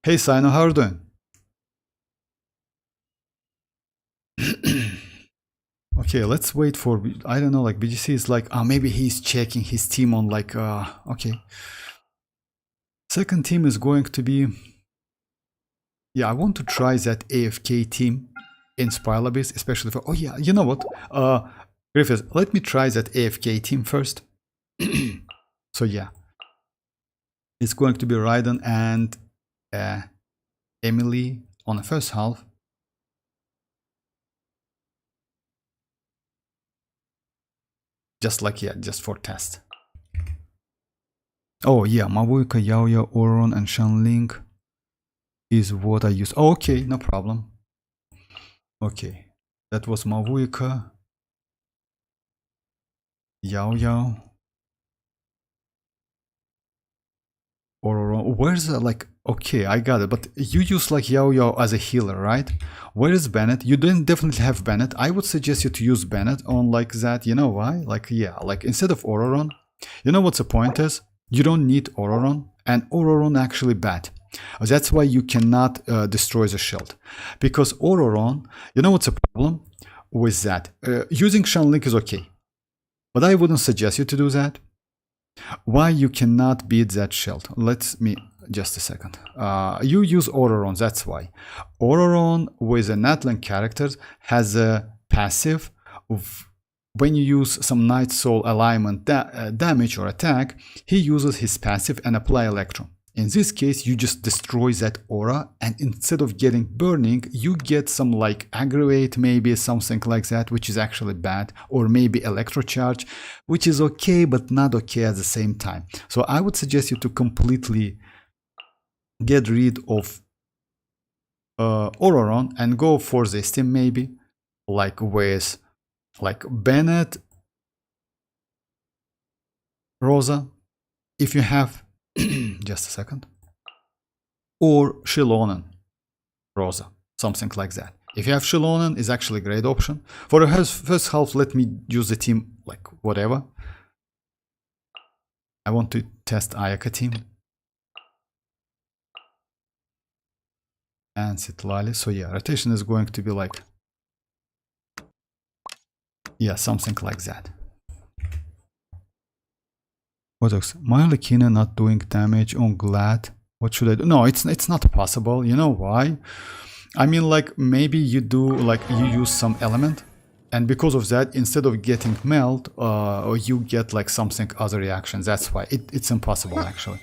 Hey Sino, how are you doing? Okay, let's wait for, I don't know, like BGC is like, maybe he's checking his team on like, okay. Second team is going to be, yeah, I want to try that AFK team in Spiral Abyss, especially for, oh yeah, you know what, Griffiths, let me try that AFK team first. So yeah, It's going to be Raiden and Emily on the first half. Just like, yeah, just for test. Oh yeah, Mavuika, Yaoya, Ororon, and Shanling is what I use. Oh, okay, no problem. Okay, that was Mavuika, Yaoya, Ororon. Where's the, like, okay, I got it. But you use like Yaoya as a healer, right? Where is Bennett? You didn't definitely have Bennett. I would suggest you to use Bennett on like that. You know why? Like, yeah, like instead of Ororon, you know what's the point is? You don't need Ororon, and Ororon actually bad. That's why you cannot destroy the shield. Because Ororon, you know what's the problem with that? Using Shanling is okay. But I wouldn't suggest you to do that. Why you cannot beat that shield? Let me, just a second. You use Ororon, that's why. Ororon with a natlan characters has a passive of when you use some Night Soul alignment damage or attack, he uses his passive and apply Electro. In this case, you just destroy that aura, and instead of getting burning, you get some like aggravate, maybe something like that, which is actually bad, or maybe Electro Charge, which is okay, but not okay at the same time. So I would suggest you to completely get rid of Ororon and go for this team maybe, like with like Bennett, Rosa, if you have, just a second, or Xilonen, Rosa, something like that. If you have Xilonen, is actually a great option. For the first half, let me use the team like whatever. I want to test Ayaka team. And Citlali. So yeah, rotation is going to be like, yeah, something like that. What else? Mihoyo not doing damage on Glad. What should I do? No, it's not possible. You know why? I mean, like maybe you do like you use some element, and because of that, instead of getting melt, you get like something other reactions. That's why it's impossible actually.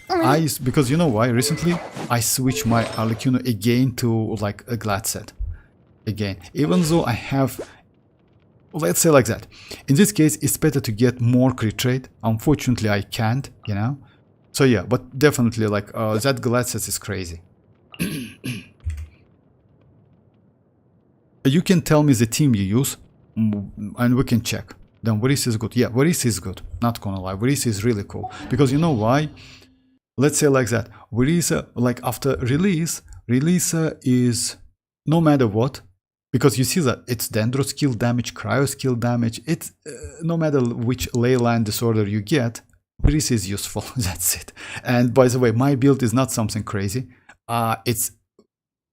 Because you know why? Recently I switched my Arlecchino again to like a Glad set again, even though I have. Let's say like that. In this case, it's better to get more crit rate. Unfortunately, I can't, you know. So yeah, but definitely like that Glad set is crazy. You can tell me the team you use, and we can check. Then Varys is good. Yeah, Varys is good. Not gonna lie, Varys is really cool. Because you know why? Let's say like that. Varys, like after release is no matter what. Because you see that it's Dendro skill damage, Cryo skill damage, it's no matter which leyline disorder you get, Varys is useful, that's it. And by the way, my build is not something crazy. It's,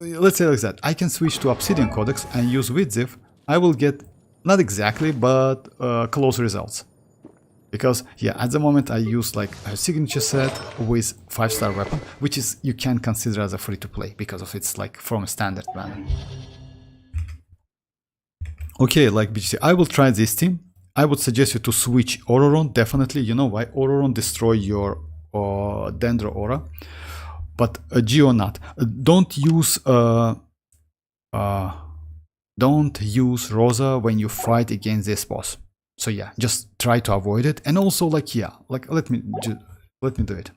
let's say like that, I can switch to Obsidian Codex and use Widzif. I will get, not exactly, but close results. Because, yeah, at the moment I use like a signature set with 5-star weapon, which is, you can consider as a free-to-play, because of it's like from a standard banner. Okay, like BGC, I will try this team. I would suggest you to switch Ororon, definitely. You know why? Ororon destroy your Dendro aura, but Geo not. Don't use Rosa when you fight against this boss. So yeah, just try to avoid it. And also, like, yeah, like let me do it.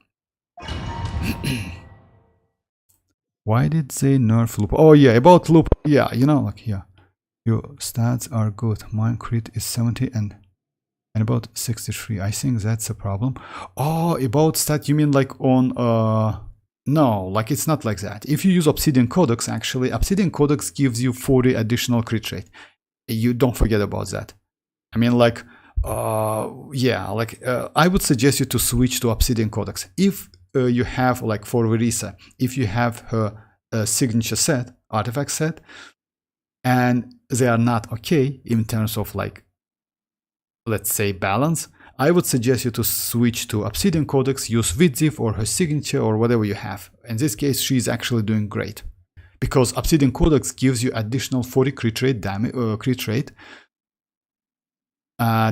Why did they nerf loop? Oh yeah, about loop. Yeah, you know, like yeah. Your stats are good. Mine crit is 70 and about 63. I think that's a problem. Oh, about stat, you mean like on no, like it's not like that. If you use Obsidian Codex, actually, Obsidian Codex gives you 40 additional crit rate. You don't forget about that. I mean, like yeah, like I would suggest you to switch to Obsidian Codex. If you have, like for Verisa, if you have her signature set, artifact set, and they are not okay in terms of like, let's say, balance, I would suggest you to switch to Obsidian Codex, use Widzif or her signature or whatever you have. In this case, she's actually doing great. Because Obsidian Codex gives you additional 40 crit rate damage,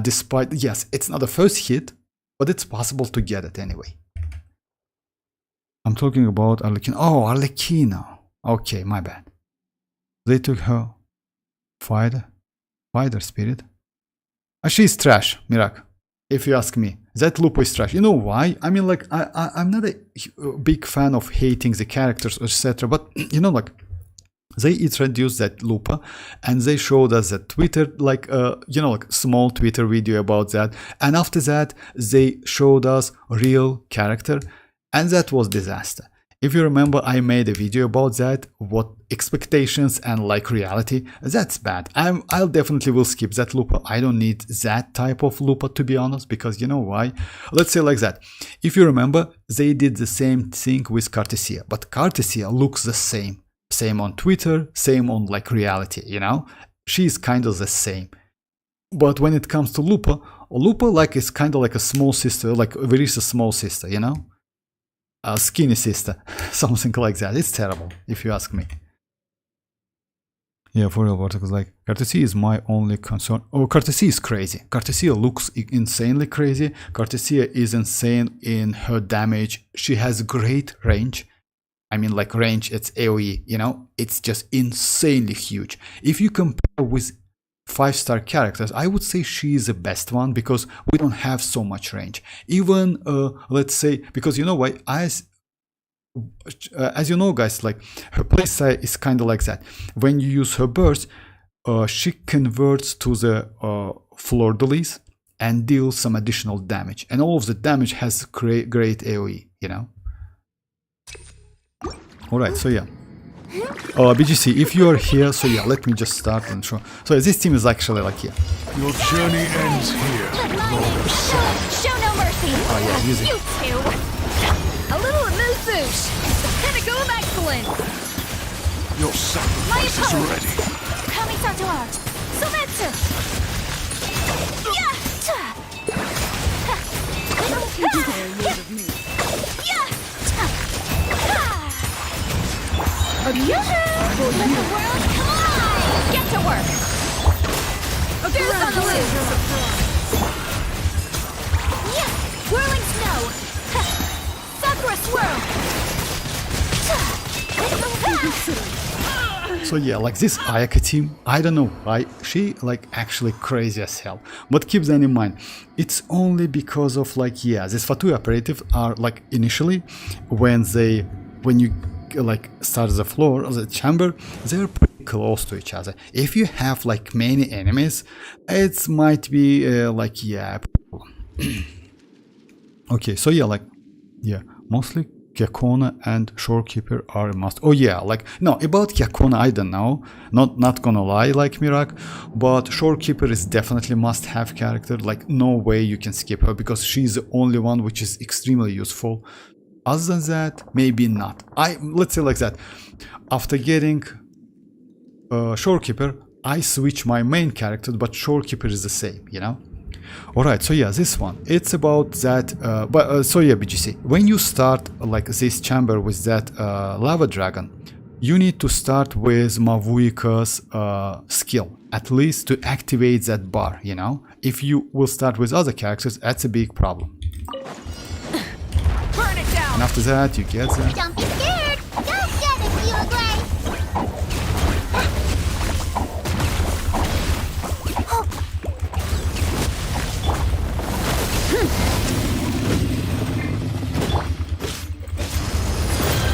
despite, yes, it's not the first hit, but it's possible to get it anyway. I'm talking about Arlecchino. Oh, Arlecchino. Okay, my bad. They took her fighter spirit. She's trash, Mirak. If you ask me, that Lupo is trash. You know why? I mean, like, I'm not a big fan of hating the characters, etc. But you know, like, they introduced that Lupa and they showed us that Twitter, like, you know, like small Twitter video about that. And after that, they showed us real character, and that was disaster. If you remember, I made a video about that, what expectations and like reality. That's bad. I'll definitely will skip that Lupa. I don't need that type of Lupa, to be honest, because you know why? Let's say like that. If you remember, they did the same thing with Cartesia, but Cartesia looks the same. Same on Twitter, same on like reality, you know? She's kind of the same. But when it comes to Lupa like is kind of like a small sister, like a very small sister, you know? A skinny sister, something like that. It's terrible, if you ask me. Yeah, for real, Vortex, like, Cartesia is my only concern. Oh, Cartesia is crazy. Cartesia looks insanely crazy. Cartesia is insane in her damage. She has great range. I mean, like, range, it's AoE, you know? It's just insanely huge. If you compare with 5-star characters, I would say she is the best one because we don't have so much range. Even, let's say, because you know why? As you know, guys, like, her playstyle is kind of like that. When you use her burst, she converts to the Fleur de Lis and deals some additional damage. And all of the damage has great AoE, you know? Alright, so yeah. BGC, if you are here, so yeah, let me just start and show. So this team is actually like here. Your journey ends here, Lord of Sand. Show no mercy. Oh yeah, use it. You two. A little amuse-bouche. The pinnacle of excellence. Your sacrifice is ready. Kami Satoar. Sometsu. Yeah. Let the world collide! Get to work! There's on the loose! Yeah! Whirling snow! Sakura swirl! So yeah, like this Ayaka team, I don't know why, she like actually crazy as hell. But keep that in mind, it's only because of like, yeah, these Fatui operatives are like initially, when you like start the floor of the chamber, they're pretty close to each other. If you have like many enemies, it might be like, yeah. Okay, so yeah, like, yeah, mostly Kyakona and Shorekeeper are a must. Oh yeah, like, no, about Kyakona I don't know, not gonna lie, like Mirak, but Shorekeeper is definitely must-have character. Like, no way you can skip her because she's the only one which is extremely useful. Other than that, maybe not. Let's say like that. After getting Shorekeeper, I switch my main character, but Shorekeeper is the same, you know? Alright, so yeah, this one, it's about that, so yeah, BGC, when you start like this chamber with that lava dragon, you need to start with Mavuika's skill, at least to activate that bar, you know? If you will start with other characters, that's a big problem. And after that, you get that. Don't be scared! Don't get it, you agree!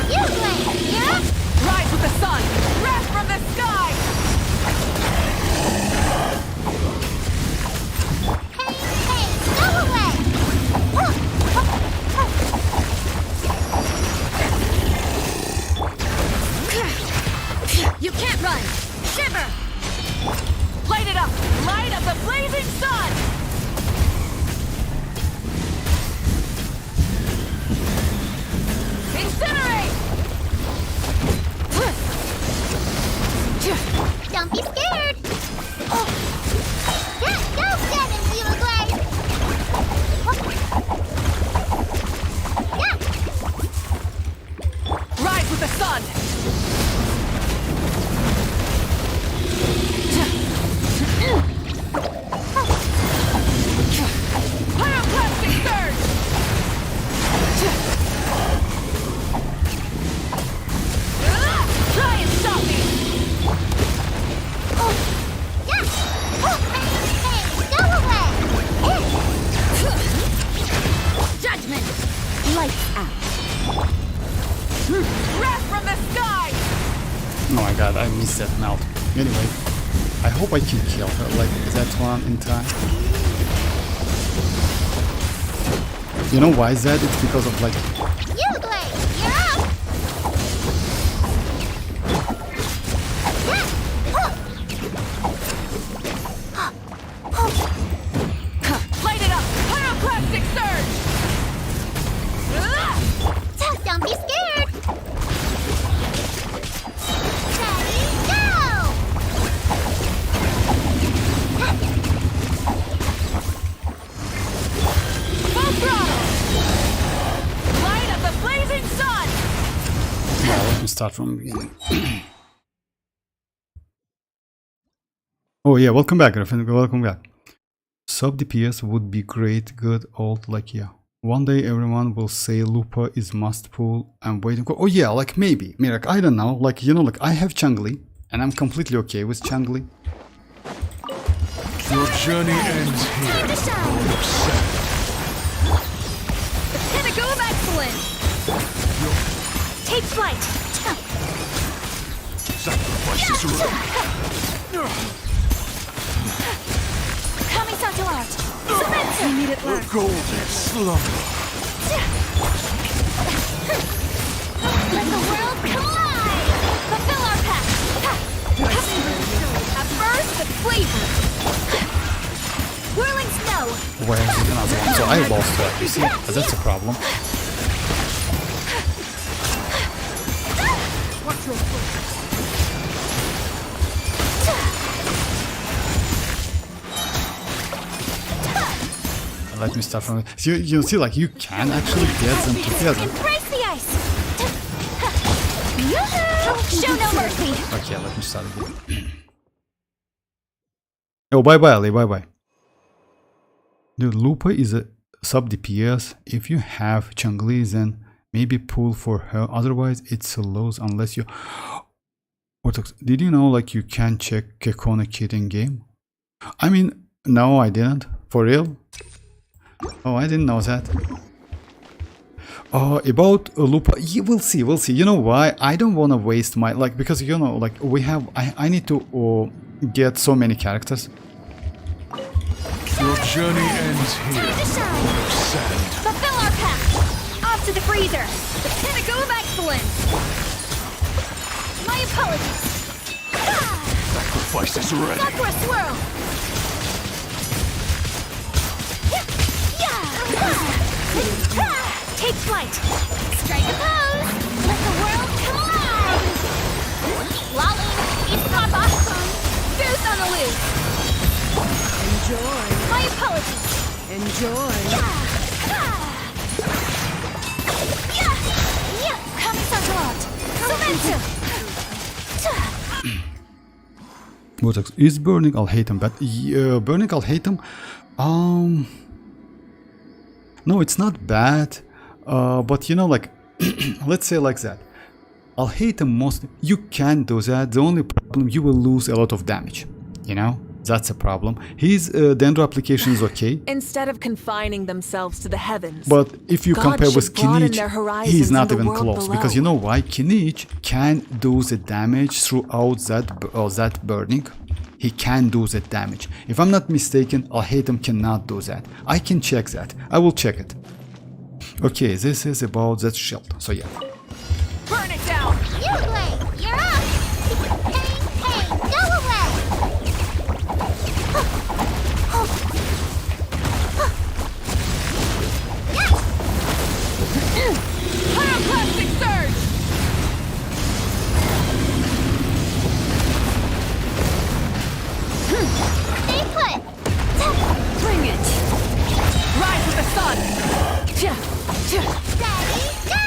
You play, yeah? Rise with the sun! Wrath from the sky! Hey, go away! You can't run! Shiver! Light it up! Light of the blazing sun! Incinerate! Don't be scared! Go get him, Zero Glaze! Rise with the sun! Oh my god, I missed that melt. Anyway, I hope I can kill her like that one in time. You know why is that? It's because of like... You, Blade, you're up! Light it up! Pyroclastic surge! Don't be scared! Ready, go! Full throttle! Light of the blazing sun! Now let me start from the beginning. Oh yeah, welcome back, Griffin. Welcome back. Sub DPS would be great, good old like yeah. One day everyone will say Lupa is must pull. I'm waiting for. Oh yeah, like maybe. Like I don't know. Like you know, like I have Changli, and I'm completely okay with Changli. Your journey ends here, Lord of Sand. The pinnacle of excellence! Take flight! Sacrifices are Coming to art! We need it last. golden slumber. Let the world collide! Fulfill our pact! A burst of flavor! Whirling snow! Where's another one? So I lost that. You see, that's a problem. Watch your foot! Let me start from. So you see, like you can actually get them together. Embrace the ice! Show no mercy! Okay, let me start again. Oh, bye bye, Ali, bye bye. Dude, Lupa is a sub DPS. If you have Changli, then maybe pull for her. Otherwise, it's a loss unless you. Ortox, did you know like you can check Kekona kit in game? I mean, no, I didn't. For real? Oh, I didn't know that. About Lupa, yeah, we'll see, we'll see. You know why? I don't want to waste my, like, because, you know, like, we have, I need to get so many characters. Your journey ends here, Lord of Sand. Fulfill our pact! Off to the freezer! The pinnacle of excellence! My apologies! Sacrifices ready. Sakura swirl! Take flight! Strike a pose! Let the world collide! Lolly, it's not awesome! Goose on the loose! Enjoy. My apologies! Enjoy. Coming Santalat! Vortex is burning, I'll hate him, but burning, I'll hate him. No, it's not bad, but you know, like, let's say like that. I'll hate him most. You can do that. The only problem, you will lose a lot of damage. You know, that's a problem. His Dendro application is okay. Instead of confining themselves to the heavens, But if you God compare with should broaden Kinich, their horizons he's not in the even world close. below. Because you know why? Kinich can do the damage throughout that burning. He can do that damage. If I'm not mistaken, I'll hate him cannot do that. I can check that. I will check it. Okay, this is about that shield. So yeah. Burn it down! You, Blade, you're up! Pain, pain, go away! Pyroclastic surge! Stay put! Bring it! Rise with the sun! Ready, go!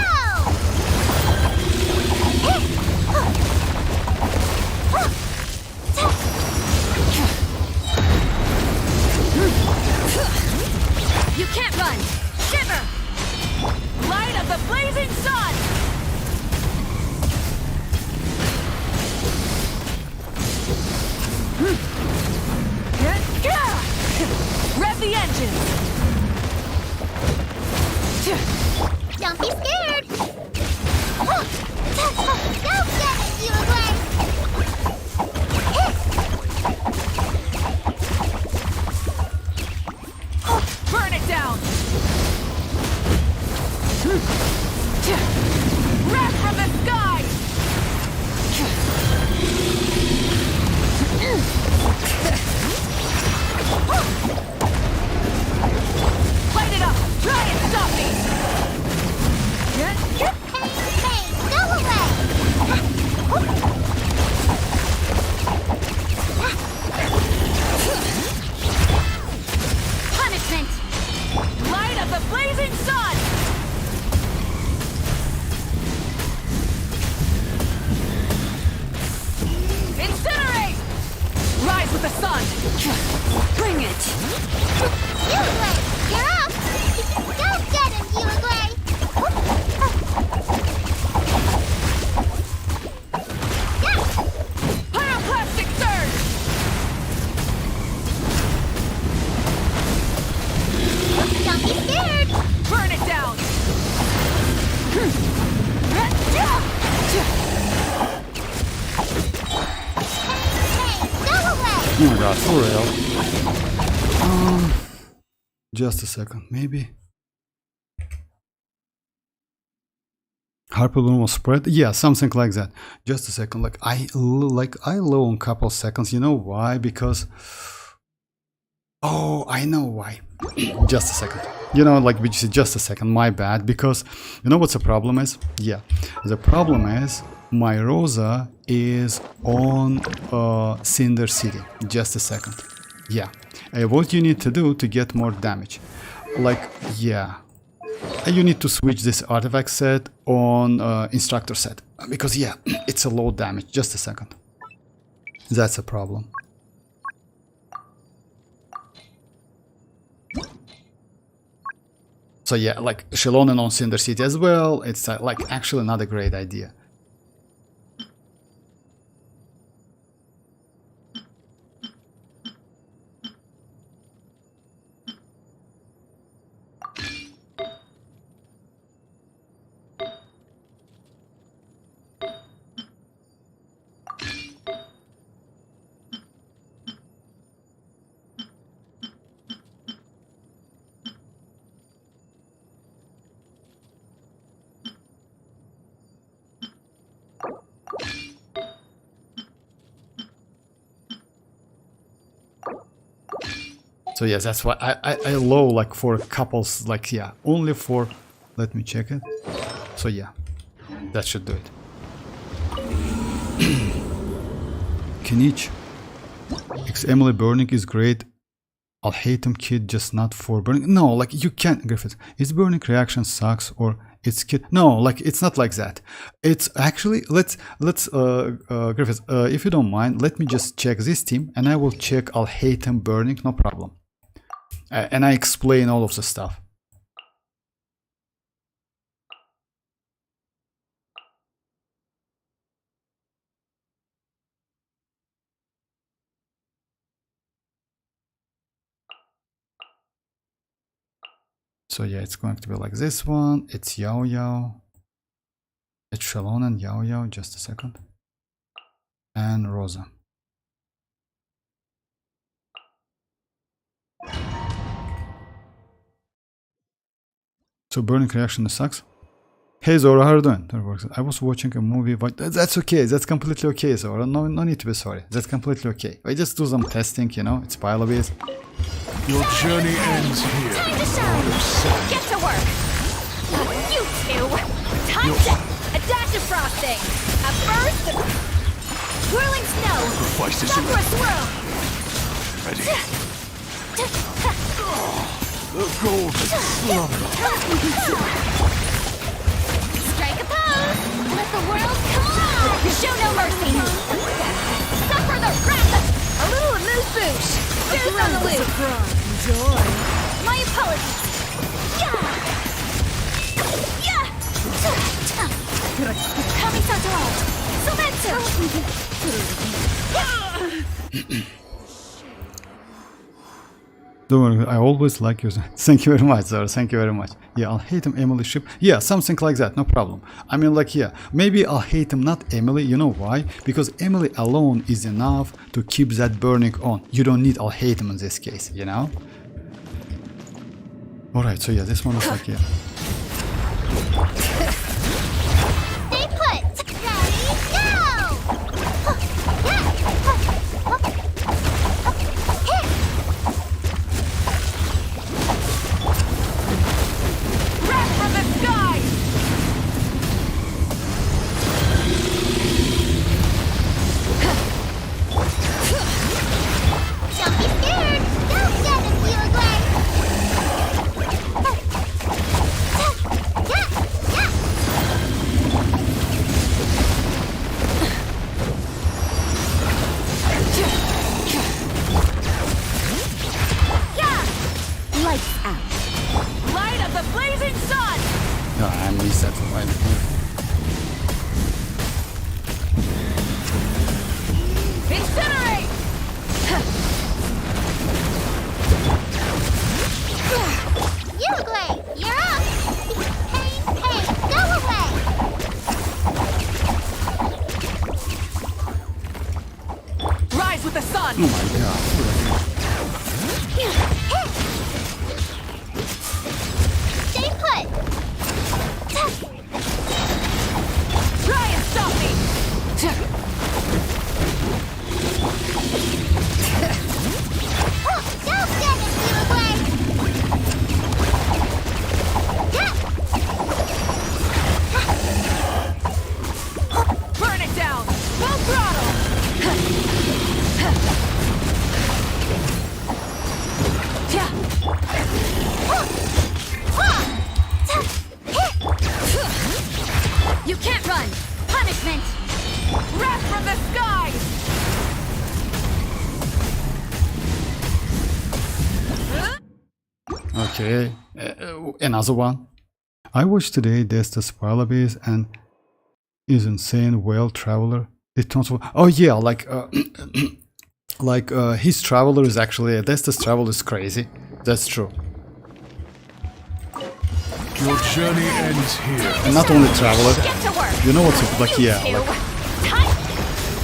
Bring it! Uruguay, you're up! Go get him, Uruguay! Pyroclastic surge! Don't be scared! Burn it down! Hey, go away! Oh my god, for real. Just a second, maybe. Harper normal spread? Yeah, something like that. Just a second. I low on couple seconds. You know why? Because oh, I know why. Just a second. You know, like we just a second. My bad. Because you know what's the problem is? Yeah, the problem is my Rosa is on Cinder City. Just a second. Yeah. What you need to do to get more damage? Like, yeah. You need to switch this artifact set on instructor set. Because, yeah, it's a low damage. Just a second. That's a problem. So, yeah, like Xilonen on Cinder City as well. It's like actually not a great idea. So yes, that's why I low like for couples, like yeah, only for, let me check it. So yeah, that should do it. Kinich. Emily burning is great. I'll hate him kid, just not for burning. No, like you can't, Griffith. Is burning reaction sucks or it's kid? No, like it's not like that. It's actually let's Griffith, if you don't mind, let me just check this team and I will check I'll hate him burning, no problem. And I explain all of the stuff. So yeah, it's going to be like this one. It's Yao Yao. It's Xilonen, Yao Yao, just a second. And Rosa. So burning reaction sucks. Hey Zora, how are you doing? That works. I was watching a movie, but that's okay. That's completely okay, Zora. No need to be sorry. That's completely okay. I just do some testing, you know. It's pile-a-base. Your journey ends here. Time to shine! Get to work! You two! Time to... A dash of frosting! A burst of... Whirling snow! Sacrifice is Stop for a swirl! ready. The golden slumber. Strike a pose! Let the world come on! Show no mercy! Suffer the wrath of... A little amuse-bouche! Booze on the loose! Enjoy. My apologies! Yeah! Yeah! Kami-sato! Sometsu! Don't worry, I always like you. Thank you very much, Zara. Thank you very much. Yeah, I'll hate him, Emily ship. Yeah, something like that, no problem. I mean, like, yeah, maybe I'll hate him, not Emily. You know why? Because Emily alone is enough to keep that burning on. You don't need I'll hate him in this case, you know? Alright, so yeah, this one is like, yeah. Stay put! Ready, go! Wrath from the sky! Don't be scared! Go get him, Uruguay! sun! Oh my god. Stay put. Try and stop me! Don't stand in the way. Burn it down! Full throttle! You can't run. Punishment. Wrath from the skies! Okay, another one. I watched today there's the spoiler base and is insane whale traveler. It turns out, oh yeah, like his traveler is actually Destus traveler is crazy. That's true. Your journey ends here. And not only traveler, Get to work. you know what's like, yeah, like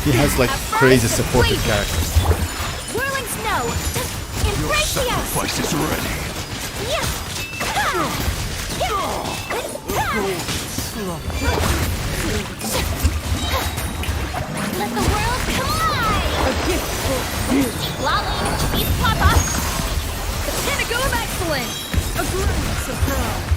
he has like crazy supportive characters. Whirling snow. Embrace the ice. Sacrifice is ready. Yeah. Let the world collide. A gift for you! Lolly, eat Papa. The pinnacle of excellence! A great surprise!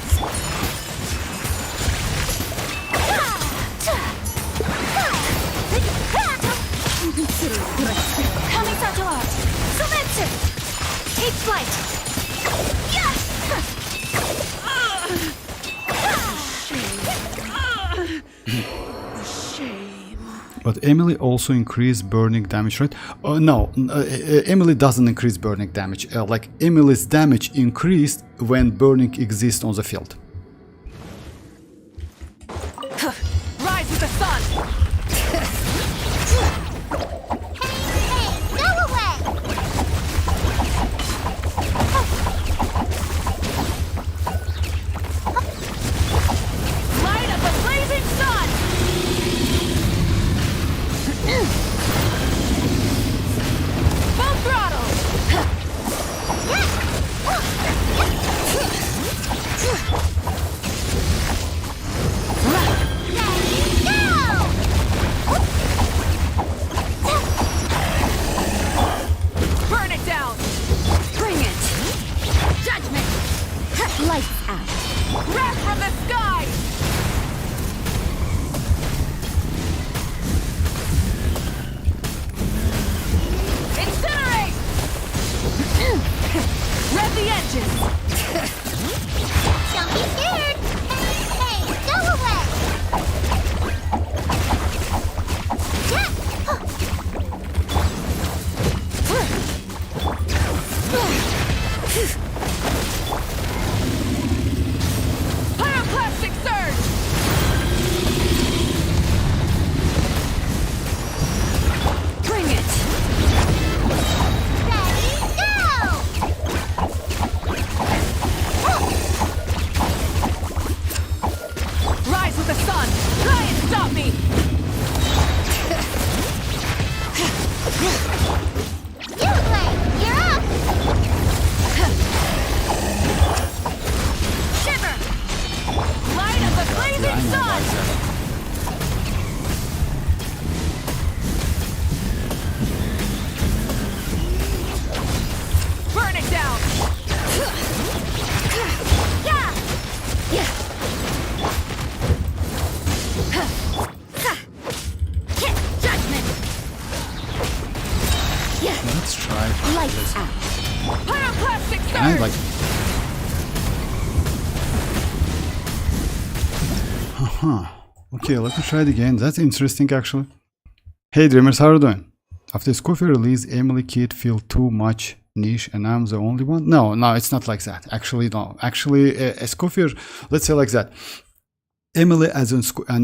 Consider it blessed. Coming to art. Sylvester. Take flight. Yeah. Shame. But Emily also increased burning damage, right? No, Emily doesn't increase burning damage. Like Emily's damage increased when burning exists on the field. Rise with the sun! Hey, go away. Light of the blazing sun! Full throttle! Burn it down! Bring it. Judgment. Lights out. Wrath from the skies! Incinerate! Rev the engines! Don't be scared. Hey, go away. Yeah. Pyroclastic surge! Bring it. Ready, go. Rise with the sun! Try and stop me! You play. You're up. Shiver! Light of the blazing sun! Burn it down! Yeah. Yeah. Judgment. Yeah. Let's try. Lights out. Pyroclastic I surge! like. Okay, let me try it again. That's interesting actually. Hey dreamers, how are you doing? After Escoffier release, Emily Kid feel too much niche and I'm the only one? No, it's not like that. Actually, no. Actually, Escoffier, let's say like that. Emily and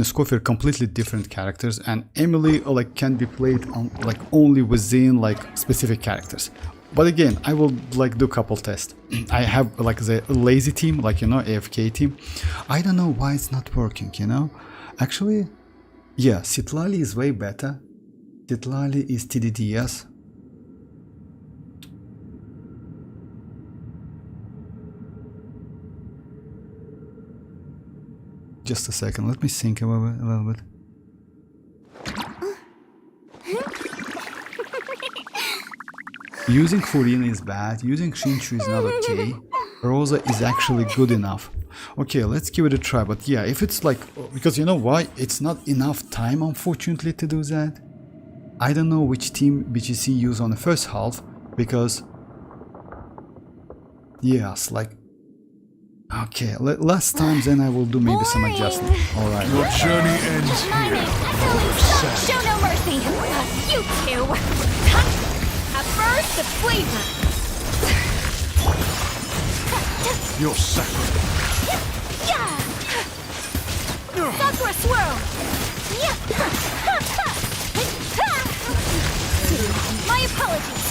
Escoffier completely different characters, and Emily like can be played on like only within like specific characters. But again, I will like do a couple tests. I have like the lazy team, like you know, AFK team. I don't know why it's not working, you know. Actually, yeah, Citlali is way better. Citlali is TDDS. Just a second, let me think about it a little bit. Using Furina is bad, using Shinchu is not okay. Rosa is actually good enough. Okay, let's give it a try, but yeah, if it's like... Because you know why? It's not enough time, unfortunately, to do that. I don't know which team BGC used on the first half, because... Yes, like... Okay, last time then I will do maybe some adjustment. Alright. Your journey ends here. Show no mercy. You two. At first, the flavor. Your sacrifice. Sakura swirl. My apologies.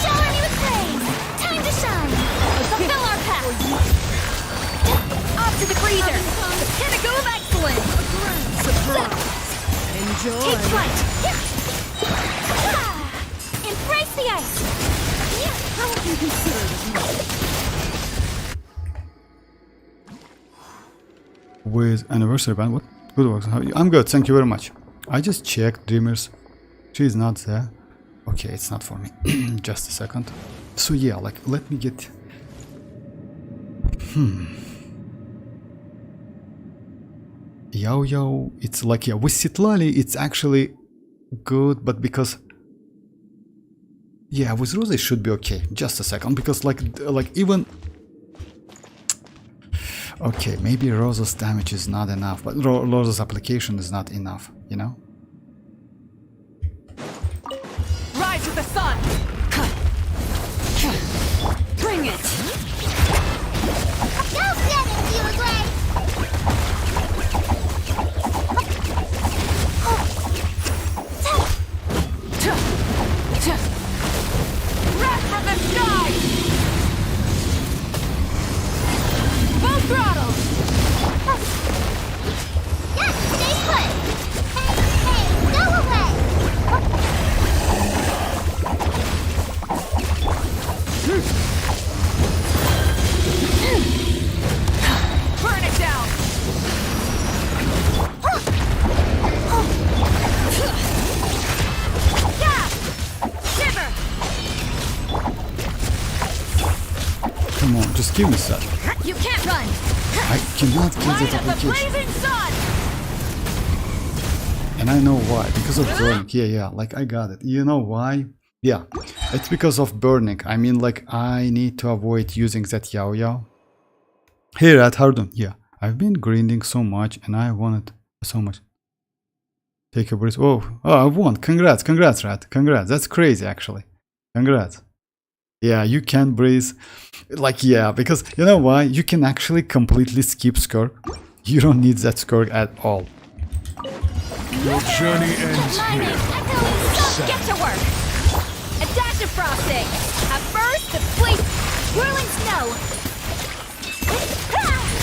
Shower me with praise. Time to shine. Fulfill our path. Off to the freezer. The pinnacle of excellence. Enjoy. Take flight. Embrace the ice. How would you consider With anniversary band, what? Good work. How are you? I'm good, thank you very much. I just checked Dreamers. She's not there. Okay, it's not for me. Just a second. So yeah, like, let me get... Yao, it's like, yeah, with Citlali, it's actually good, but because... Yeah, with Rosa it should be okay. Just a second, because like even... Okay, maybe Rosa's damage is not enough, but Rosa's application is not enough, you know? Rise with the sun. Bring it. Go get it, you away. Wrath from the sky. Full throttle. Yes, stay put. Hey, go away. Burn it down. Yeah. Shiver. Come on, just give me that. You can't run. I cannot kill Light that up the application. blazing sun. And I know why, because of burning. Yeah, like I got it. You know why? Yeah, it's because of burning. I mean, like, I need to avoid using that Yao. Hey, Rat, Hardon. Yeah, I've been grinding so much and I wanted so much. Take a breath. Oh, I won. Congrats, Rat. Congrats. That's crazy, actually. Congrats. Yeah, you can breathe. Like, yeah, because you know why? You can actually completely skip Skirk. You don't need that Skirk at all. Your journey ends here. Get to work. A dash of frosting. At first, the fleet. Whirling snow.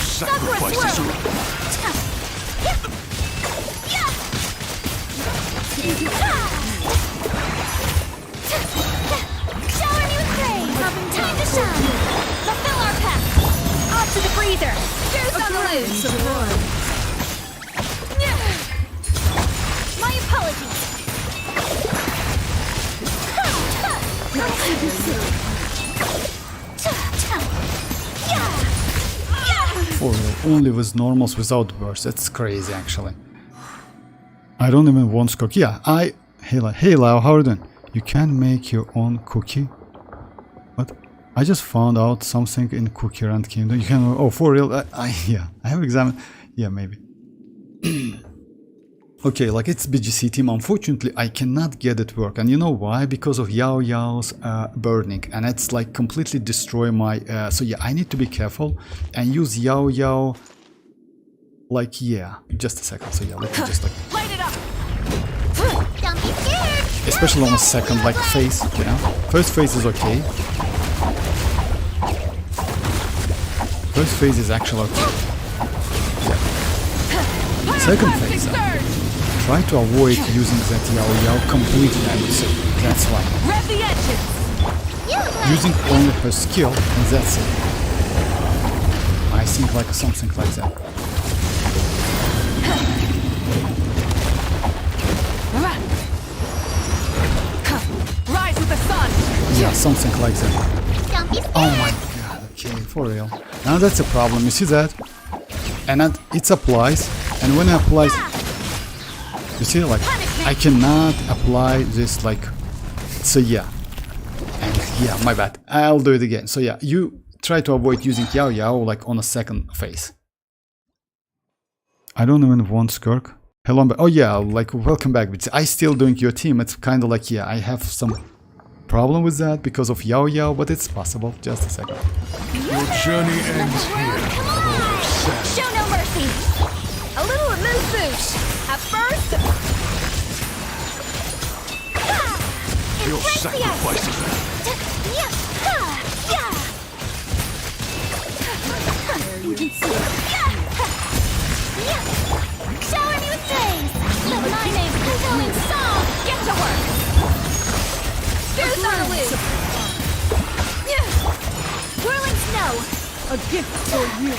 Sakura Sacrifices swirl. Shower me with praise. Time to shine. Fulfill our path. Off to the freezer. Juice on the loose. My apologies. For real, only with normals without burst. That's crazy, actually. I don't even want Skirk. Yeah, Hey Lau, how are you doing? You can make your own cookie. What? I just found out something in Cookie Run Kingdom. You can. Oh, for real? Yeah, I have examined. Yeah, maybe. Okay, like it's BGC team. Unfortunately, I cannot get it work, and you know why? Because of Yao's burning, and it's like completely destroy my. So yeah, I need to be careful and use Yao. Like, yeah, just a second. So yeah, let me just like. Light it up. Don't be scared. Especially on the second like phase, you know. First phase is okay. First phase is actually okay. Yeah. Second phase, try to avoid using that Yao completely, I would say. That's why. Rev the engine. Using only her skill, and that's it. I think like something like that. Rise with the sun. Yeah, something like that. Don't be scared. Oh my god, okay, for real. Now that's a problem, you see that? And it applies, and when it applies, you see, like, I cannot apply this, like, so yeah. And yeah, my bad, I'll do it again. So yeah, you try to avoid using Yao Yao, like, on a second phase. I don't even want Skirk. Hello, oh yeah, like, welcome back. But I still doing your team, it's kind of like, yeah, I have some problem with that because of Yao Yao, but it's possible. Just a second. Your journey ends here. Show no mercy. A little amuse-bouche. At first, Your Embrace the ice. sacrifices. Yeah. Yeah. Yeah. Shower me with flames. Let my name echo in song. get to work. Goose on a loose. Whirling snow. A gift for you.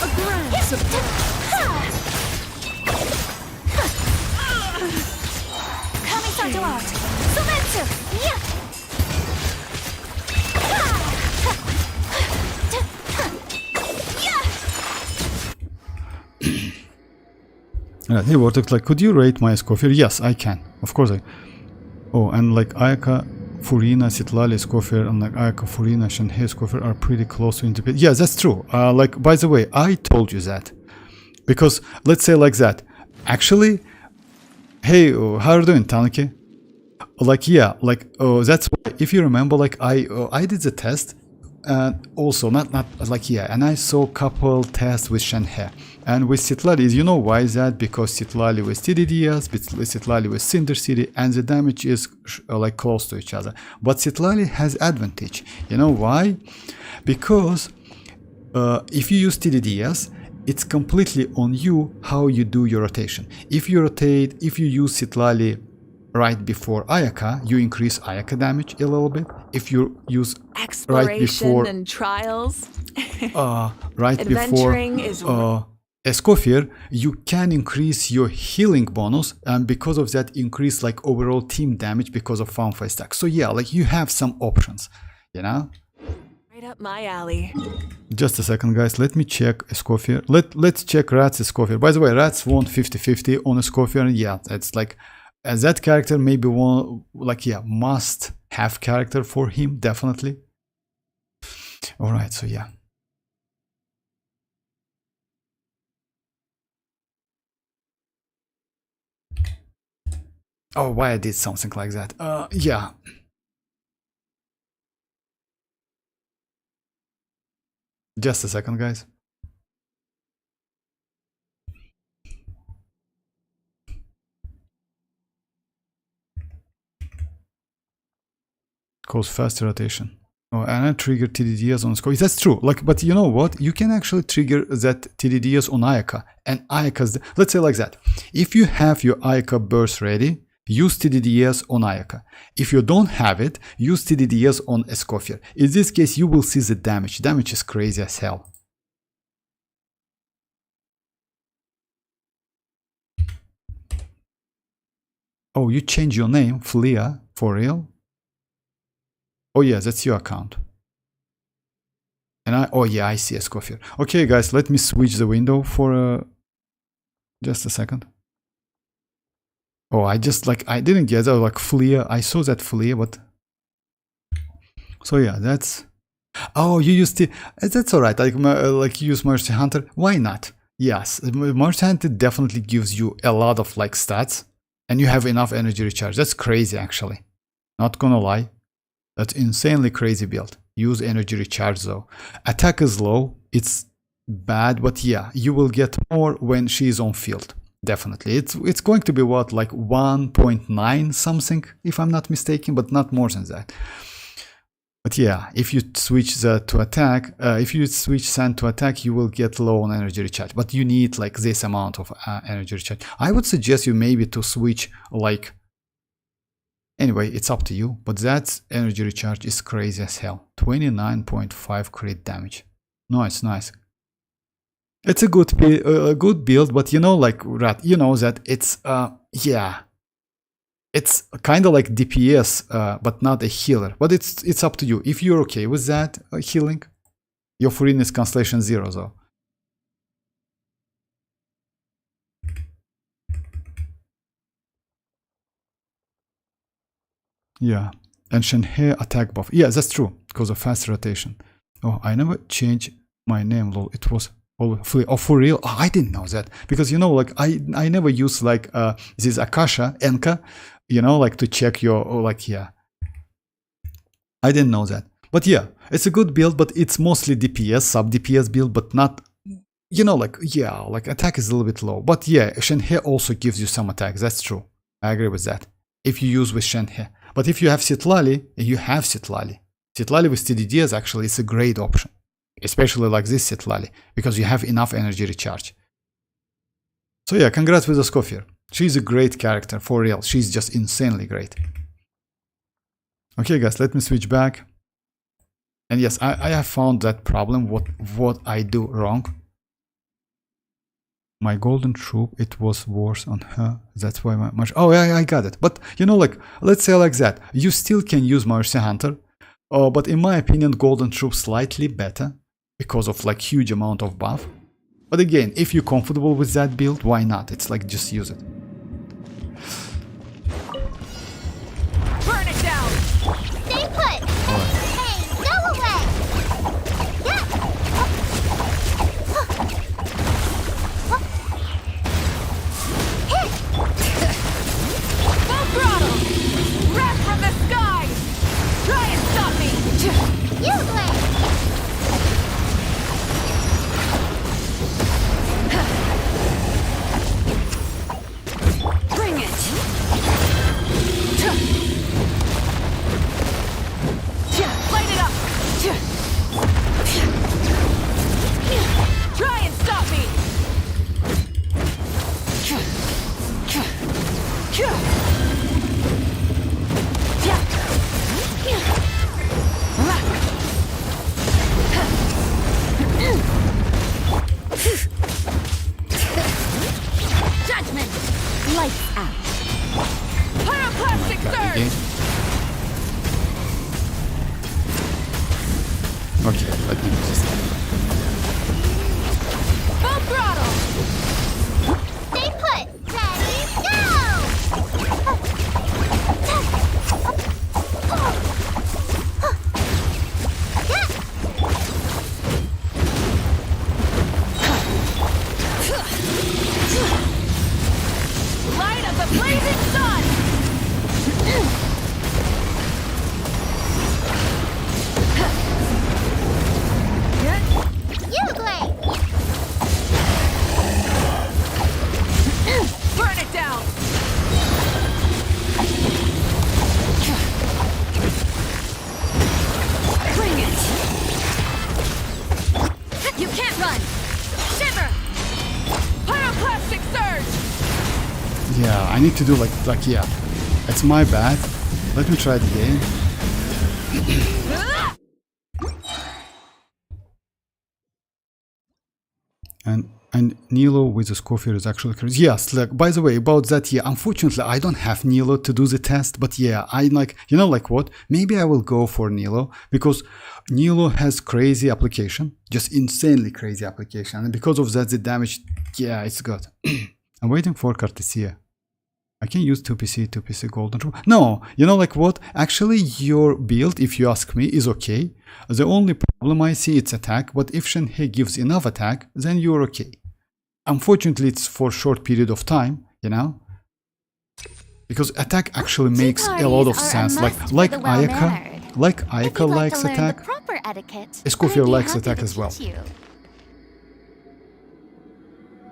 A grand surprise. Coming Santo out. Silencer. Yeah. Hey, Vortex, like, could you rate my Escoffier? Yes, I can. Of course I. Oh, and like Ayaka, Furina, Citlali, Escoffier, and like Ayaka, Furina, Shenhe, Escoffier are pretty close to interpret. Yeah, that's true. Like, by the way, I told you that. Because, let's say like that. Actually, hey, how are you doing, Tanuki? Like, yeah, like, that's why, if you remember, like, I did the test. And also, not like, yeah, and I saw couple tests with Shenhe. And with Citlali, you know why is that? Because Citlali with TDDS, Citlali with Cinder City, and the damage is like close to each other. But Citlali has advantage. You know why? Because if you use TDDS, it's completely on you how you do your rotation. If you use Citlali right before Ayaka, you increase Ayaka damage a little bit. If you use right before and trials. right Adventuring before is Escoffier, you can increase your healing bonus, and because of that increase like overall team damage because of farm phase stack. So yeah, like you have some options, you know. right up my alley. Just a second, guys, let me check Escoffier. Let's check Rat's Escoffier. By the way, Rat's won 50-50 on Escoffier, and yeah, it's like as that character maybe one, like, yeah, must have character for him, definitely. All right, so yeah. Oh, why I did something like that? Yeah. Just a second, guys. Cause faster rotation. Oh, and I trigger TDDS on Scope. That's true. Like, but you know what? You can actually trigger that TDDS on Ayaka. And Ayaka's, let's say like that. If you have your Ayaka burst ready, use TDDS on Ayaka. If you don't have it, use TDDS on Escoffier. In this case, you will see the damage. Damage is crazy as hell. Oh, you change your name, Flea, for real? Oh yeah, that's your account. And oh yeah, I see Escoffier. Okay, guys, let me switch the window for just a second. Oh, I didn't get that, like Flea. I saw that Flea, but so yeah, that's. Oh, you used the. That's all right. Like you use Mercy Hunter. Why not? Yes, Mercy Hunter definitely gives you a lot of like stats, and you have enough energy recharge. That's crazy, actually. Not gonna lie. That's insanely crazy build. Use energy recharge though. Attack is low. It's bad, but yeah, you will get more when she is on field. Definitely. It's going to be what, like 1.9 something, if I'm not mistaken, but not more than that. But yeah, if you switch that to attack, if you switch Sand to attack, you will get low on energy recharge. But you need like this amount of energy recharge. I would suggest you maybe to switch like. Anyway, it's up to you, but that energy recharge is crazy as hell. 29.5 crit damage. Nice, nice. It's a good build, but you know, like Rat, you know that it's yeah, it's kind of like DPS, but not a healer. But it's up to you. If you're okay with that healing, your Furin is Constellation 0 though. Yeah, and Shenhe attack buff. Yeah, that's true because of fast rotation. Oh, I never changed my name. Lol, it was for real. Oh, I didn't know that because you know, like I never use like this Akasha Enka, you know, like to check your like yeah. I didn't know that, but yeah, it's a good build, but it's mostly DPS, sub DPS build, but not. You know, like yeah, like attack is a little bit low, but yeah, Shenhe also gives you some attacks. That's true. I agree with that. If you use with Shenhe. But if you have Citlali, you have Citlali. Citlali with TDDs actually is a great option. Especially like this Citlali, because you have enough energy recharge. So yeah, congrats with Escoffier. She's a great character, for real. She's just insanely great. Okay guys, let me switch back. And yes, I have found that problem, what I do wrong. My golden troop, it was worse on her. That's why my much. Oh, yeah, I got it. But you know, like let's say like that. You still can use Mercy Hunter, but in my opinion, golden troop slightly better because of like huge amount of buff. But again, if you're comfortable with that build, why not? It's like just use it. Burn it down. Stay put. Hey, go away. Yeah. Full throttle. Wrath from the sky. Try and stop me. You play. Bring it. Light it up. Try and stop me. Judgment. Lights out. Pyroclastic surge. Okay, let me do this. Full throttle. Stay put. Ready, go. Light of the blazing sun. You play. Burn it down. Bring it. You can't run. Shiver. Pyroclastic surge. Yeah, I need to do like yeah. It's my bad. Let me try it again. And Nilo with the Escoffier is actually crazy. Yes, like by the way, about that, yeah, unfortunately I don't have Nilo to do the test, but yeah, I like, you know, like what? Maybe I will go for Nilo because Nilo has crazy application, just insanely crazy application, and because of that the damage, yeah, it's good. I'm waiting for Cartesia. I can use 2PC golden troop. No, you know like what? Actually, your build, if you ask me, is okay. The only problem I see it's attack, but if Shenhe gives enough attack, then you're okay. Unfortunately, it's for short period of time, you know? Because attack actually makes a lot of sense. Like Ayaka likes attack. Escoffier likes attack as well.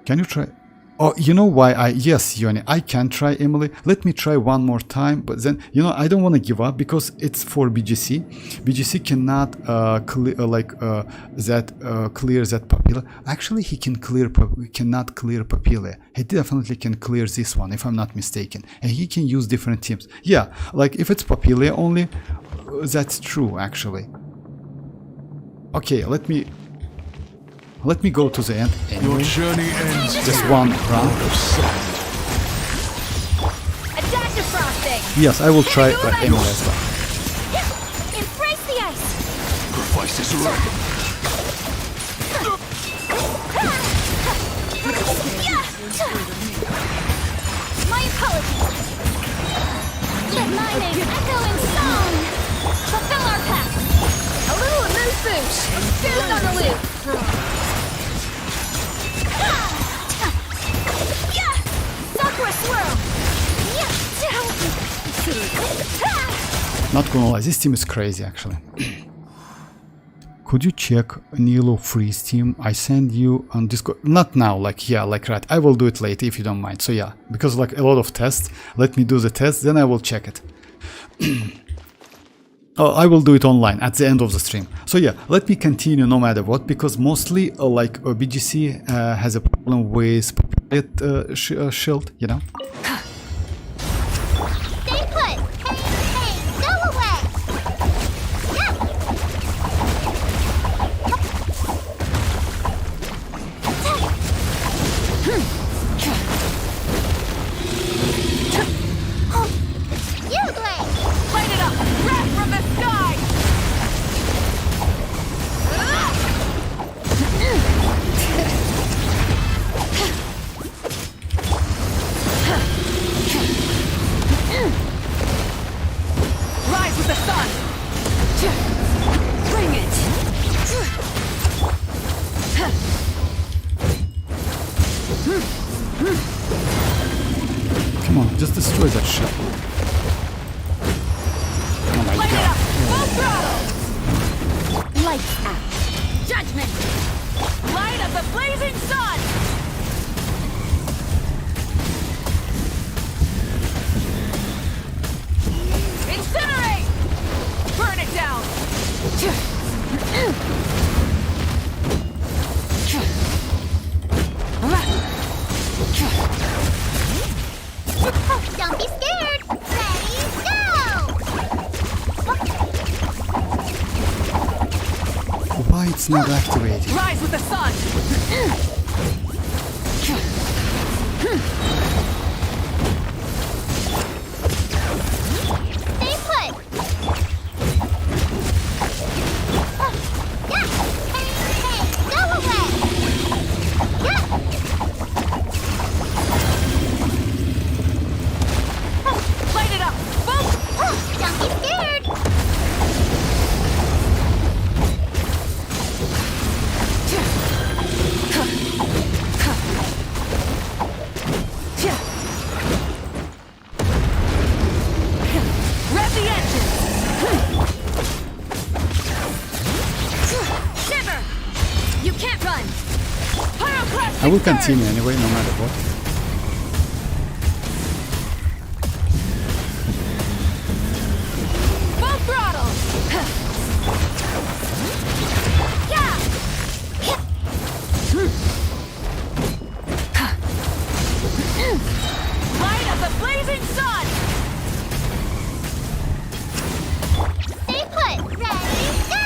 Can you try? Oh, you know why yes, Yoni, I can try Emily. Let me try one more time, but then, you know, I don't want to give up because it's for BGC. BGC cannot clear that Papilla. Actually, he cannot clear Papilla. He definitely can clear this one, if I'm not mistaken. And he can use different teams. Yeah, like if it's Papilla only, that's true, actually. Okay, let me Let me go to the end Your anyway. journey ends Just here, one Lord round. of Sand. A dash of frosting. Yes, I will try Emily as well. Embrace the ice. Sacrifice is ready. My apologies. Let my name echo in song. Fulfill our path. A little amuse bouche. Soon on the loop. Sakura swirl. Not gonna lie, this team is crazy actually. Could you check Nilo freeze team? I send you on Discord. Not now, like yeah, like right. I will do it later if you don't mind. So yeah, because like a lot of tests. Let me do the test, then I will check it. Oh, I will do it online at the end of the stream. So yeah, let me continue no matter what, because mostly like BGC has a problem with shield, you know. Stay put. Hey, go away. You play. Light it up. Wrath from the sky. Rise with the sun. Bring it. Come on, just destroy that shit. Oh my Light it god. up. Full throttle. Lights out. Judgment. Light of the blazing sun. Incinerate. Burn it down. Don't be scared. Ready, go. Why it's not activated? Rise with the sun. Stay put. Hey, go away. Light it up. Boom. Don't be scared. Rev the engine. Shiver. You can't run. Pyroclastic I will surge. continue anyway, no matter what. Full throttle. Light of the blazing sun. Stay put. Ready, go.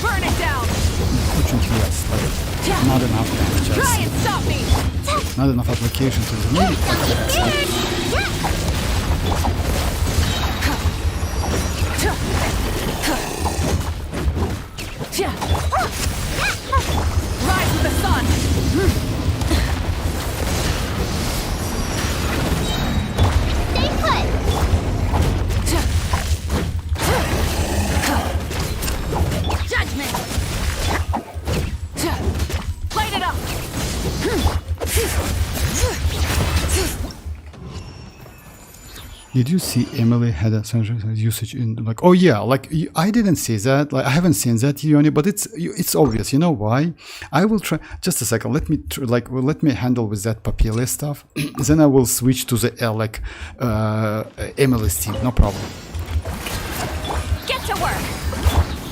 Burn it down. Unfortunately, yes, like, not enough damage. Try and stop me. Not enough application to the maybe. Rise with the sun. Stay put. Judgment. Light it up. Did you see Emily had a central usage in like? Oh yeah, like I didn't see that. Like I haven't seen that, Yoni, but it's obvious. You know why? I will try. Just a second. Let me let me handle with that Papilla stuff. Then I will switch to the Emily's team. No problem. Get to work.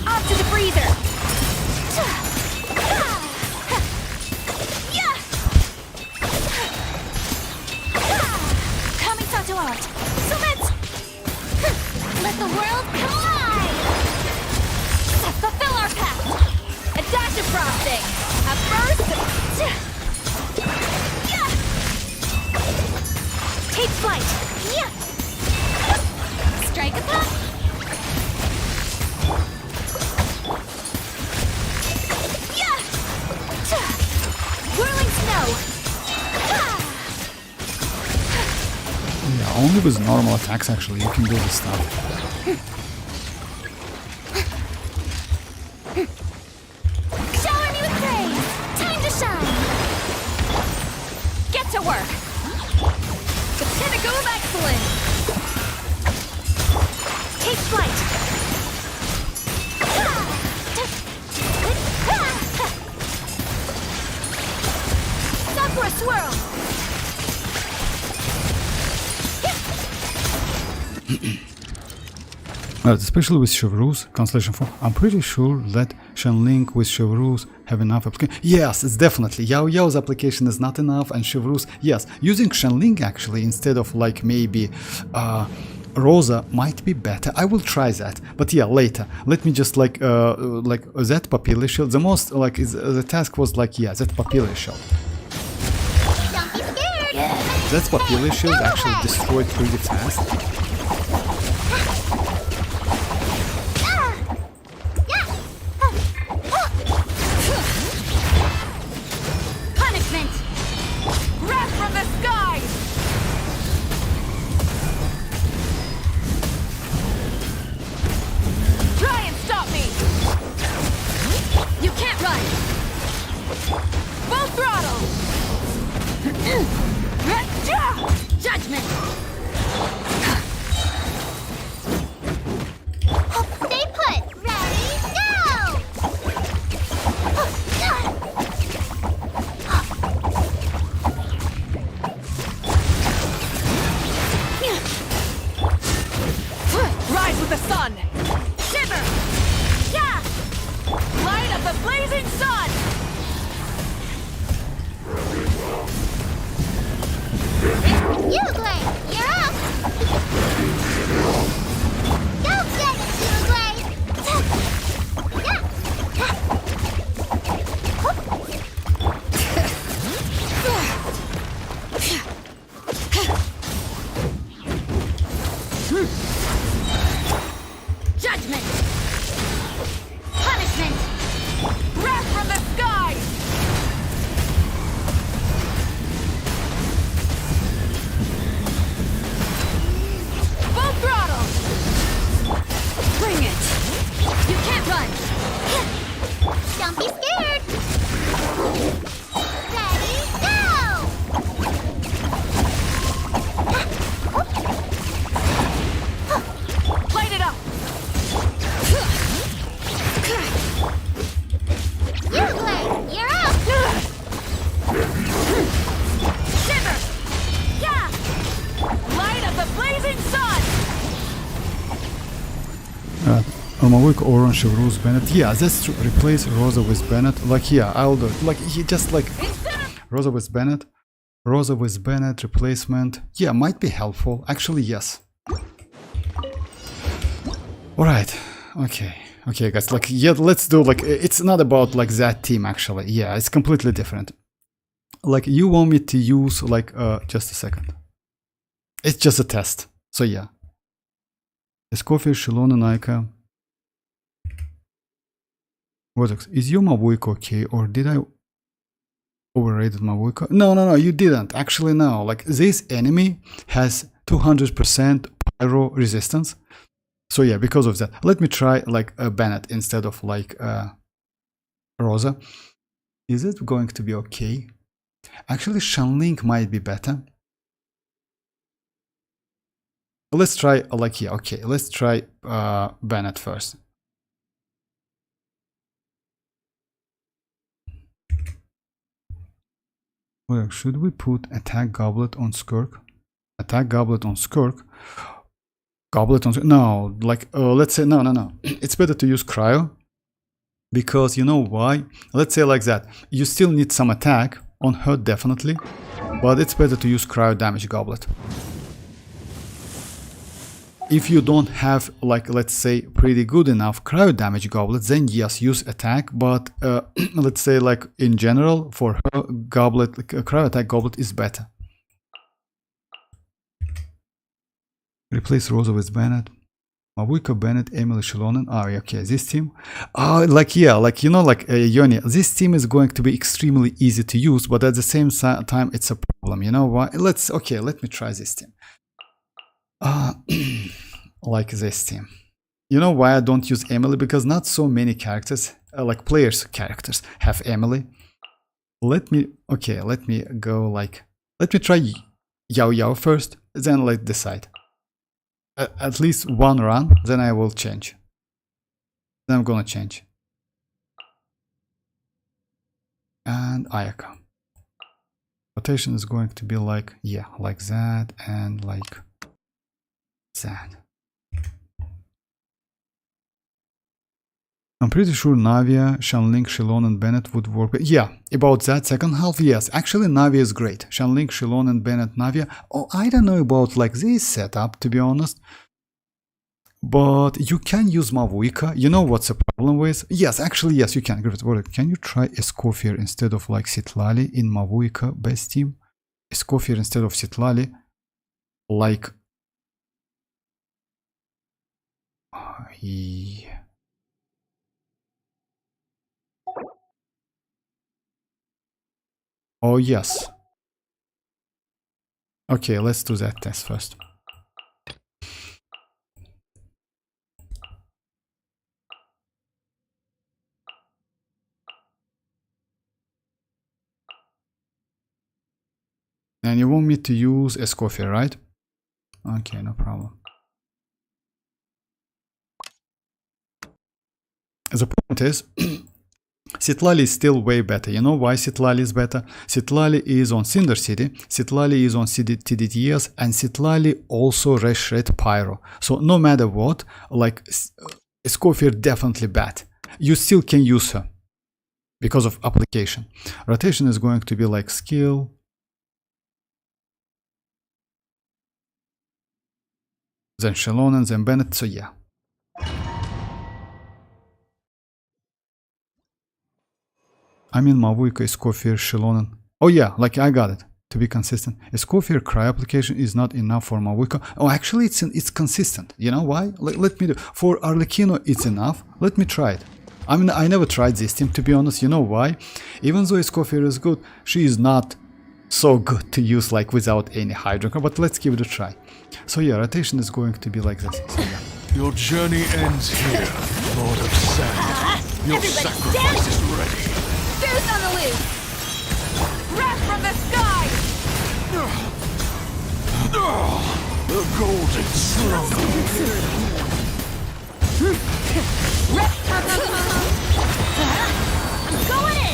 Off to the breather. Coming to art. So let's let the world dash of frosting. At first, Take flight. Yeah. Strike a pop. Yeah. Whirling snow. Yeah, only with normal attacks actually you can do this stuff. Shower me with praise. Time to shine. get to work. The pinnacle of excellence. Take flight. Stop for a swirl. Especially with Chevreuse, Constellation 4, I'm pretty sure that Shenlink with Chevreuse have enough application. Yes, it's definitely. Yao Yao's application is not enough, and Chevreuse, yes. Using Shenlink actually instead of like maybe Rosa might be better. I will try that, but yeah, later. Let me just like that Papilla shield. The most like the task was like yeah, that Papilla shield. Don't be scared. That Papilla shield actually destroyed pretty fast. Punishment. Wrath from the sky. Try and stop me. You can't run. Full throttle. Judgment. Stay put. Ready, go. Rise with the sun. Shiver. Yeah. Light of the blazing sun. You, Blade. You're up. Go get it, you, Blade. Judgment. Punishment. Wrath from the sky. Full throttle. Bring it. You can't run. Don't be scared. Ready, go. Light it up. You, Blade. You're up. Shiver. Yeah. Light of the blazing sun. Mavuika, ororon, Chevreuse, Bennett. Yeah, that's true. Replace Rosa with Bennett. Like, yeah, I'll do it. Like, he just like Rosa with Bennett. Rosa with Bennett replacement. Yeah, might be helpful. Actually, yes. Alright. Okay. Okay, guys. Like, yeah, let's do like, it's not about like that team actually. Yeah, it's completely different. Like, you want me to use like, just a second. It's just a test. So, yeah. Escoffier, Xilonen, Ika. Vortex, is your Mavuika okay, or did I overrated Mavuika? No, you didn't. Actually, no. Like, this enemy has 200% pyro resistance. So yeah, because of that. Let me try like a Bennett instead of like Rosa. Is it going to be okay? Actually, Shenlink might be better. Let's try like, yeah, okay. Let's try Bennett first. Well, should we put attack goblet on Skirk? Attack goblet on Skirk? Goblet on Skirk? No, like, let's say, no. It's better to use cryo. Because you know why? Let's say like that. You still need some attack on her, definitely. But it's better to use cryo damage goblet. if you don't have, like, let's say, pretty good enough cryo damage goblets, then yes, use attack. But let's say, like, in general, for her, goblet, like, a cryo attack goblet is better. Replace Rosa with Bennett. Mavuika, Bennett, Emily, Xilonen. Oh, okay, this team. Oh, like, yeah, like, you know, like, Yoni, this team is going to be extremely easy to use, but at the same time, it's a problem. You know why? Okay, let me try this team. Like this team. You know why I don't use Emily? Because not so many characters, like players' characters, have Emily. Let me go, like, let me try Yao Yao first, then let's decide. At least one run, then I will change. Then I'm gonna change. And Ayaka. Rotation is going to be like, yeah, like that and like that. I'm pretty sure Navia, Shanling, Xilonen, Bennett would work. Yeah, about that second half, yes. Actually, Navia is great. Shanling, Xilonen, Bennett, Navia. Oh, I don't know about like this setup, to be honest. But you can use Mavuika. You know what's the problem with? Yes, actually, yes, you can. Can you try Escoffier instead of like Citlali in Mavuika best team? Escoffier instead of Citlali. Like... yeah. Oh, yes. Okay, let's do that test first. And you want me to use Escoffier, right? Okay, no problem. The point is, Citlali is still way better. You know why Citlali is better? Citlali is on Cinder City, Citlali is on TDTS, and Citlali also Reshred Pyro. So no matter what, like, Escoffier definitely bad. You still can use her because of application. Rotation is going to be like skill. Then Xilonen, then Bennett, so yeah. I mean Mavuika, Escoffier, Xilonen. Oh yeah, like I got it. To be consistent. Escoffier cry application is not enough for Mavuika. Oh, actually it's consistent. You know why? Let me do. For Arlecchino it's enough. Let me try it. I mean, I never tried this team, to be honest. You know why? Even though Escoffier is good, she is not so good to use like without any Hydro. But let's give it a try. So yeah, rotation is going to be like this. So, yeah. Your journey ends here, Lord of Sand. Your sacrifice is ready. Zeus on the loose! Wrath from the sky! The golden slumber. I'm going in!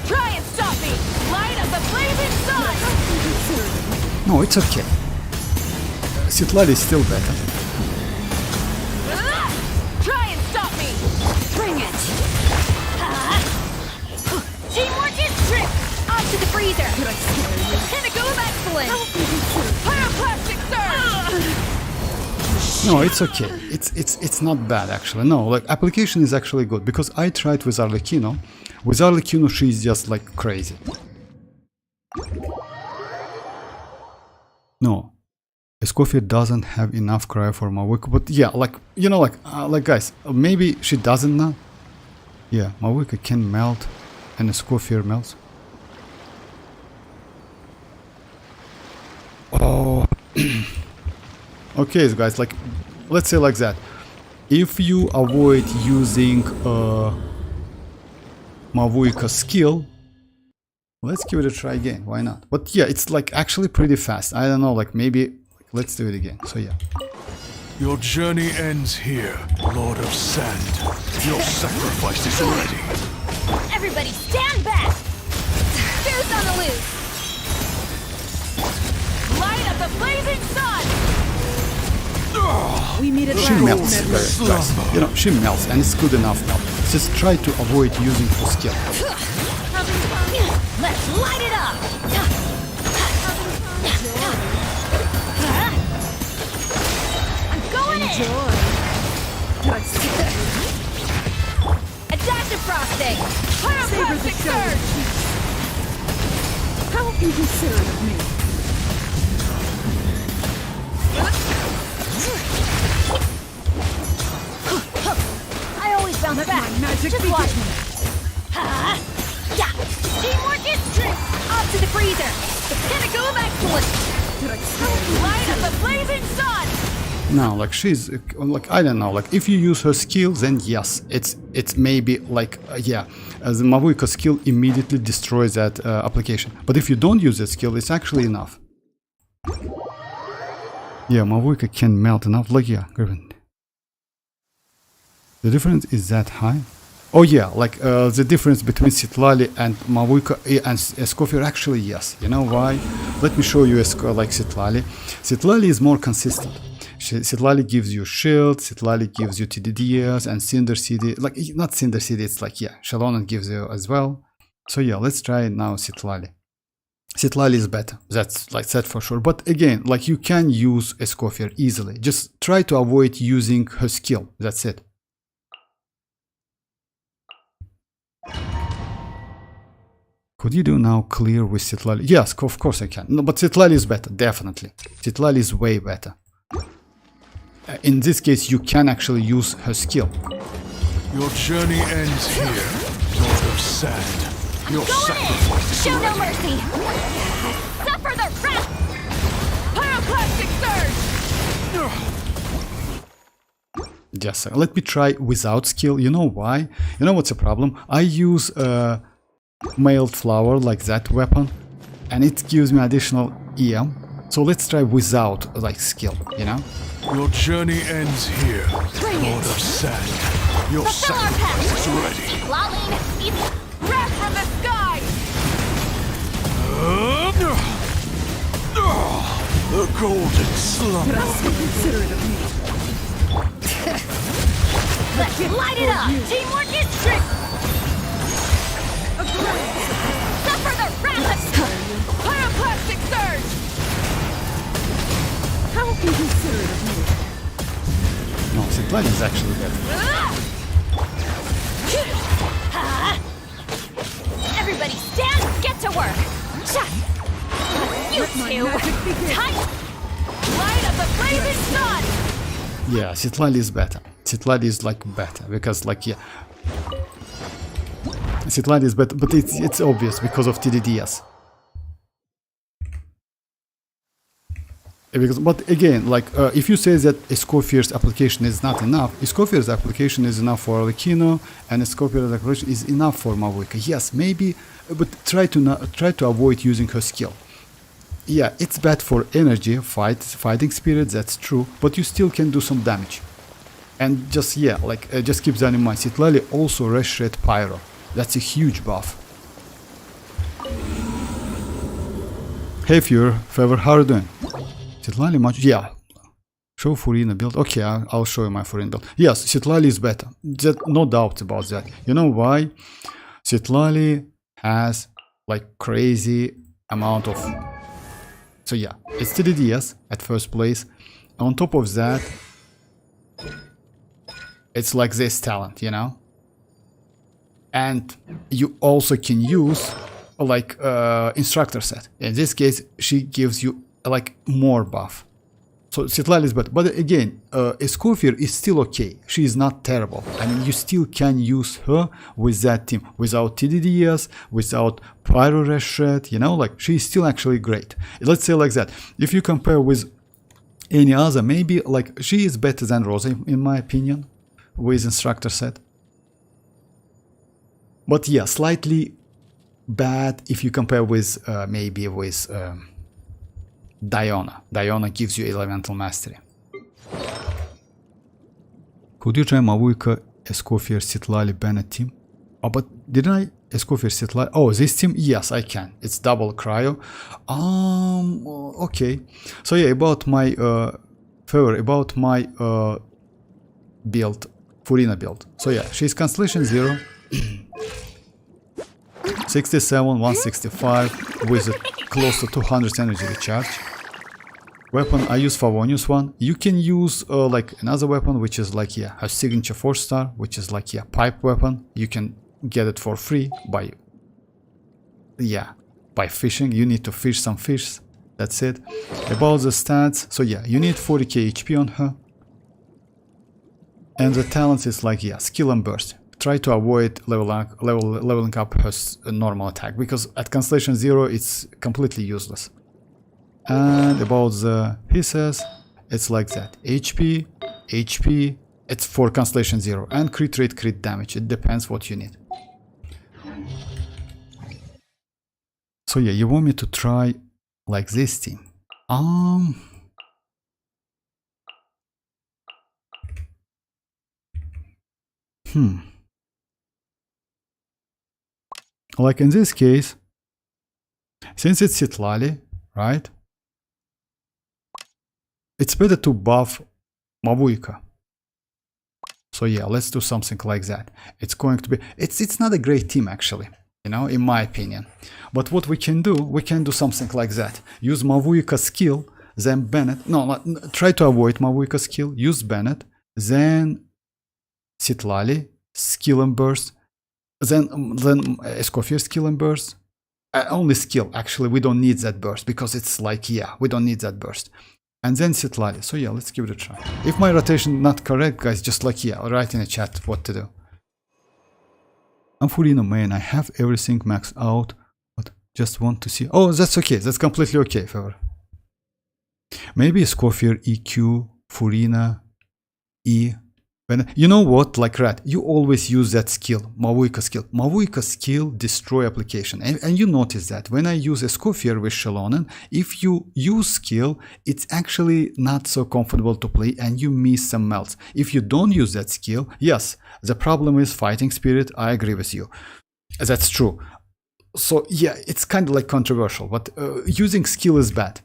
Try and stop me! Light of the blazing sun! No, it's okay. Citlali is still better. Try and stop me! Bring it! Teamwork is trick! Off to the freezer! Pinnacle of excellence! Pyroclastic surge! No, it's okay. It's not bad actually. No, like application is actually good because I tried with Arlecchino. With Arlecchino, she's just like crazy. No, Escoffier doesn't have enough cryo for Mavuika, but yeah, like you know, like guys, maybe she doesn't now. Yeah, Mavuika can melt, and Escoffier melts. Oh. Okay, guys, like, let's say like that. If you avoid using Mavuika skill, let's give it a try again. Why not? But yeah, it's like actually pretty fast. I don't know, like maybe let's do it again. So yeah. Your journey ends here, Lord of Sand. Your sacrifice is ready. Everybody stand back! Zeus on the loose! Light of the blazing sun! We meet at She melts, guys. You know, she melts, and it's good enough now. Just try to avoid using full skill. Let's light it up! Adaptive frosting! Pyroclastic surge! How inconsiderate of me. I always bounce back. magic Just begins. watch me. Ha! Yeah! Teamwork is trick! Up to the freezer! The pinnacle of excellence! Light up the blazing sun! Now, like she's like I don't know, like if you use her skill, then yes, it's maybe like yeah, as the Mavuika skill immediately destroys that application. But if you don't use that skill, it's actually enough. Yeah, Mavuika can melt enough. Like yeah, Griffin. The difference is that high. Oh yeah, like the difference between Citlali and Mavuika and Escoffier, actually yes. You know why? Let me show you like Citlali. Citlali is more consistent. Citlali gives you shield, Citlali gives you TDDs, and Cinder City, like not Cinder City, it's like yeah, Xilonen gives you as well. So yeah, let's try now Citlali. Citlali is better, that's like that for sure. But again, like you can use Escoffier easily. Just try to avoid using her skill. That's it. Could you do now clear with Citlali? Yes, of course I can. No, but Citlali is better, definitely. Citlali is way better. In this case, you can actually use her skill. Your journey ends here, Lord of Sand. Your sacrifice is Show no ready. mercy! Suffer the wrath! Pyroclastic surge! Just let me try without skill. You know why? You know what's the problem? I use mailed flower like that weapon, and it gives me additional EM. So let's try without like skill, you know? Your journey ends here, Lord of Sand. Your Fulfill our sacrifice pact. is ready. Lumine, eat wrath from the sky! The golden slumber. Considerate of me. Let's light it up! Teamwork is trick! Suffer the wrath of Pyroclastic surge! How inconsiderate of me. No, Citlali is actually better. Everybody stand, get to work! You two! Tight! Light of the blazing sun! Yeah, Citlali is better. Citlali is like better because like yeah, Citlali is better, but it's obvious because of TDDs. Because, but again, like if you say that Escoffier's application is not enough, Escoffier's application is enough for Alecchino, and Escoffier's application is enough for Mavuika. Yes, maybe, but try to avoid using her skill. Yeah, it's bad for energy, fighting spirit. That's true, but you still can do some damage. And just yeah, like just keep that in mind. Citlali also Reshred Pyro. That's a huge buff. Hey Fuhrer, Favor, how are you doing? Citlali much? Yeah. Show Furina build. Okay, I'll show you my Furina build. Yes, Citlali is better. No doubt about that. You know why? Citlali has like crazy amount of. So yeah, it's TDDs at first place. On top of that, it's like this talent, you know? And you also can use like instructor set. In this case, she gives you like more buff. So Citlali is better. But again, Escoffier is still okay. She is not terrible. I mean, you still can use her with that team. Without TDDs, without Pyro Reshred, you know, like she is still actually great. Let's say like that. If you compare with any other, maybe like she is better than Rosa in my opinion, with instructor set. But yeah, slightly bad if you compare with maybe with Diona. Diona gives you elemental mastery. Could you try Mavuika, Escoffier, Citlali, Bennett team? Oh, but didn't I Escoffier, Citlali? Oh, this team? Yes, I can. It's double cryo. Okay. So yeah, about my favor, about my build, Furina build. So yeah, she's Constellation 0. 67, 165 with a close to 200 energy recharge. weapon, I use Favonius one. You can use like another weapon, which is like, yeah, her signature 4-star, which is like, yeah, pipe weapon. You can get it for free by, yeah, by fishing. You need to fish some fish. That's it. About the stats, so yeah, you need 40k HP on her. And the talents is like, yeah, skill and burst. Try to avoid leveling up her normal attack, because at Constellation 0 it's completely useless. And about the pieces, it's like that. HP, it's for Constellation 0. And crit rate, crit damage. It depends what you need. So yeah, you want me to try like this team. Like in this case, since it's Citlali, right? It's better to buff Mavuika. So yeah, let's do something like that. It's going to be, it's not a great team actually, you know, in my opinion. But what we can do something like that. Use Mavuika skill, then Bennett. No, try to avoid Mavuika skill. Use Bennett, then Citlali, skill and burst, then Escoffier skill and burst. Only skill, actually, we don't need that burst, because it's like, yeah, we don't need that burst. And then Citlali. So yeah, let's give it a try. If my rotation not correct, guys, just like, yeah, write in the chat what to do. I'm fully no main. I have everything maxed out, but just want to see. Oh, that's okay. That's completely okay, favor. Maybe Escoffier, EQ, Furina, E. You know what, like Rat, you always use that skill, Mavuika skill. Mavuika skill destroy application. And you notice that when I use Escoffier with Xilonen, if you use skill, it's actually not so comfortable to play and you miss some melts. If you don't use that skill, yes, the problem is fighting spirit, I agree with you. That's true. So yeah, it's kind of like controversial, but using skill is bad.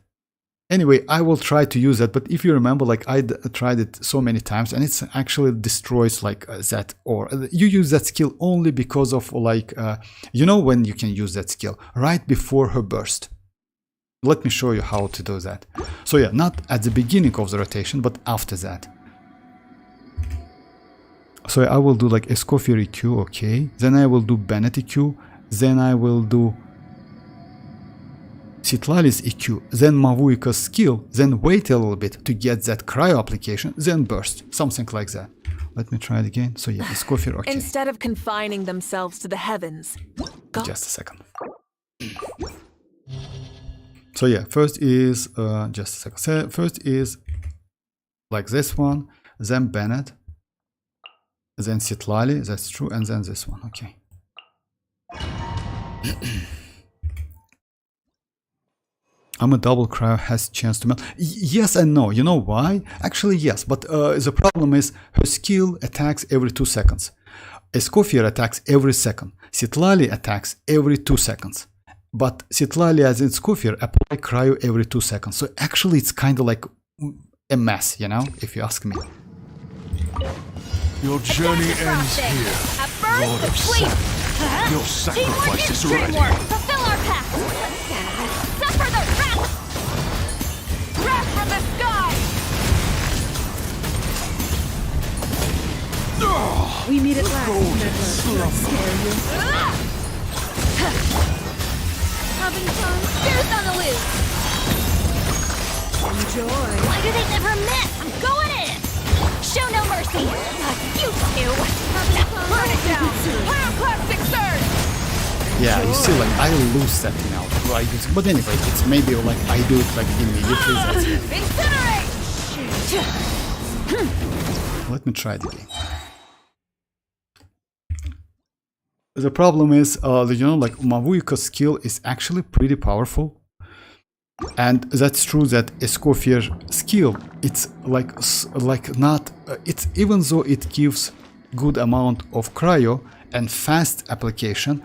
Anyway, I will try to use that, but if you remember, like I tried it so many times and it's actually destroys like that, or you use that skill only because of like, you know when you can use that skill? Right before her burst. Let me show you how to do that. So yeah, not at the beginning of the rotation, but after that. So I will do like Escoffier EQ, okay. Then I will do Bennett EQ. Then I will do Citlali's EQ, then Mavuika's skill, then wait a little bit to get that cryo application, then burst, something like that. Let me try it again. So yeah, Escoffier, okay. Instead of confining themselves to the heavens. Just a second. So yeah, first is, just a second. So first is like this one, then Bennett, then Citlali, that's true, and then this one, okay. I'm a double cryo has chance to melt. Yes and no. You know why? Actually, yes. But the problem is her skill attacks every 2 seconds. Escoffier attacks every second. Citlali attacks every 2 seconds. But Citlali as in Escoffier apply cryo every 2 seconds. So actually it's kind of like a mess, you know, if you ask me. Your journey ends here, Lord of Sleep. Your sacrifice is ready. Fulfill our pact. Suffer the wrath. Wrath from the sky! We meet at last, Neuvillette. Not scare you. Having fun. Here's on the loose. Enjoy. Why do they never miss? I'm going in. Show no mercy. Not you two. Having fun. Burn it down! Pyroclastic surge! Yeah, you see, like I lose that now, right? But anyway, it's maybe like I do it like immediately. That's it. Incinerate! Let me try it again. The problem is, you know, like Mavuika's skill is actually pretty powerful, and that's true that Escoffier skill, it's like not, it's even though it gives good amount of cryo and fast application.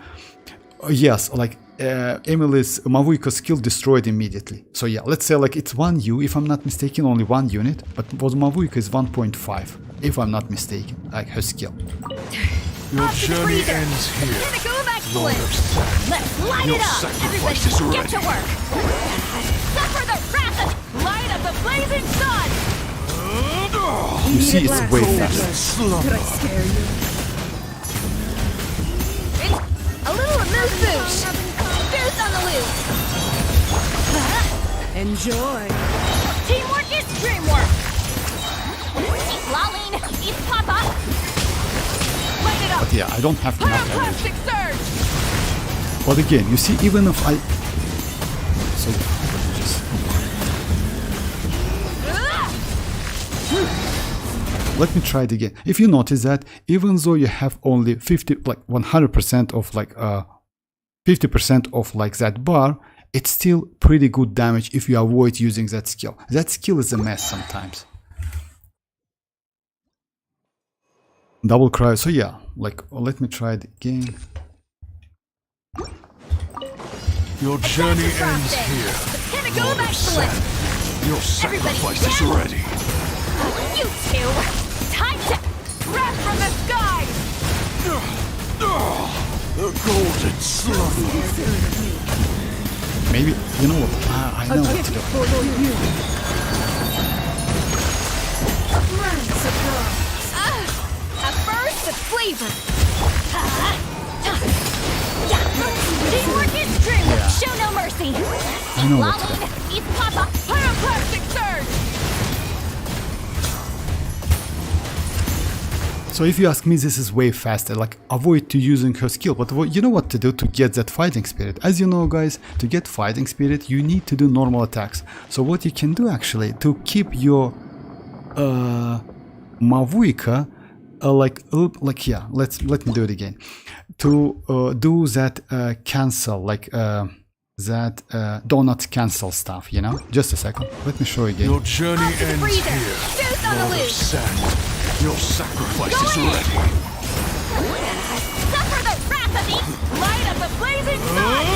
Yes, like Emily's Mavuika skill destroyed immediately. So yeah, let's say like it's 1 U, if I'm not mistaken, only 1 unit, but what Mavuika is 1.5, if I'm not mistaken, like her skill. Your journey ends here, Lord of Sand. Let's light Your it up. sacrifice Everybody is get ready. to work. Suffer the wrath of Light up the blazing sun! You see, it's way faster. Did I scare you? A little amuse bouche! Boost on the loose! Enjoy. Teamwork is dreamwork! Citlali, eat Papa! Light it up! But yeah, I don't have enough energy. Pyroclastic surge! But again, you see, even if I... So, just... Let me try it again. If you notice that, even though you have only 100% of 50% of like that bar, it's still pretty good damage if you avoid using that skill. That skill is a mess sometimes. Double cry. So yeah, like let me try it again. Your journey ends here. Lord of Sand. Your sacrifice is ready. You two! Time to wrath from the sky! The golden slumber. Maybe, you know what? I know what to do. At first, the flavor. Teamwork is dreamwork. Yeah. Show no mercy. I know what to do. Eat Papa. Pyroclastic surge. So if you ask me, this is way faster, like avoid to using her skill, but you know what to do to get that fighting spirit. As you know guys, to get fighting spirit you need to do normal attacks. So what you can do actually to keep your Mavuika yeah, let me do it again. To do that cancel, like that donut cancel stuff, you know? Just a second, let me show you again. Your journey ends here. Lord of Sand. Your sacrifice is ready. Suffer the wrath of the light of the blazing sun!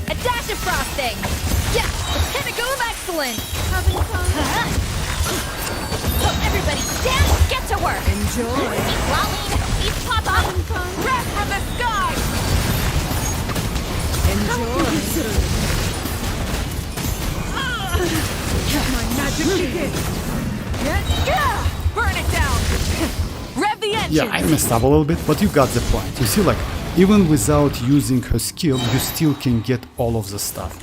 A dash of frosting! Yes! The pinnacle of excellence! Having fun? So everybody stand, get to work! Enjoy. Eat Lolly, eat Papa! Wrath from the sky! Enjoy. My magic begin. Burn it down! Rev the engine! Yeah, I messed up a little bit, but you got the point. You see, like, even without using her skill, you still can get all of the stuff.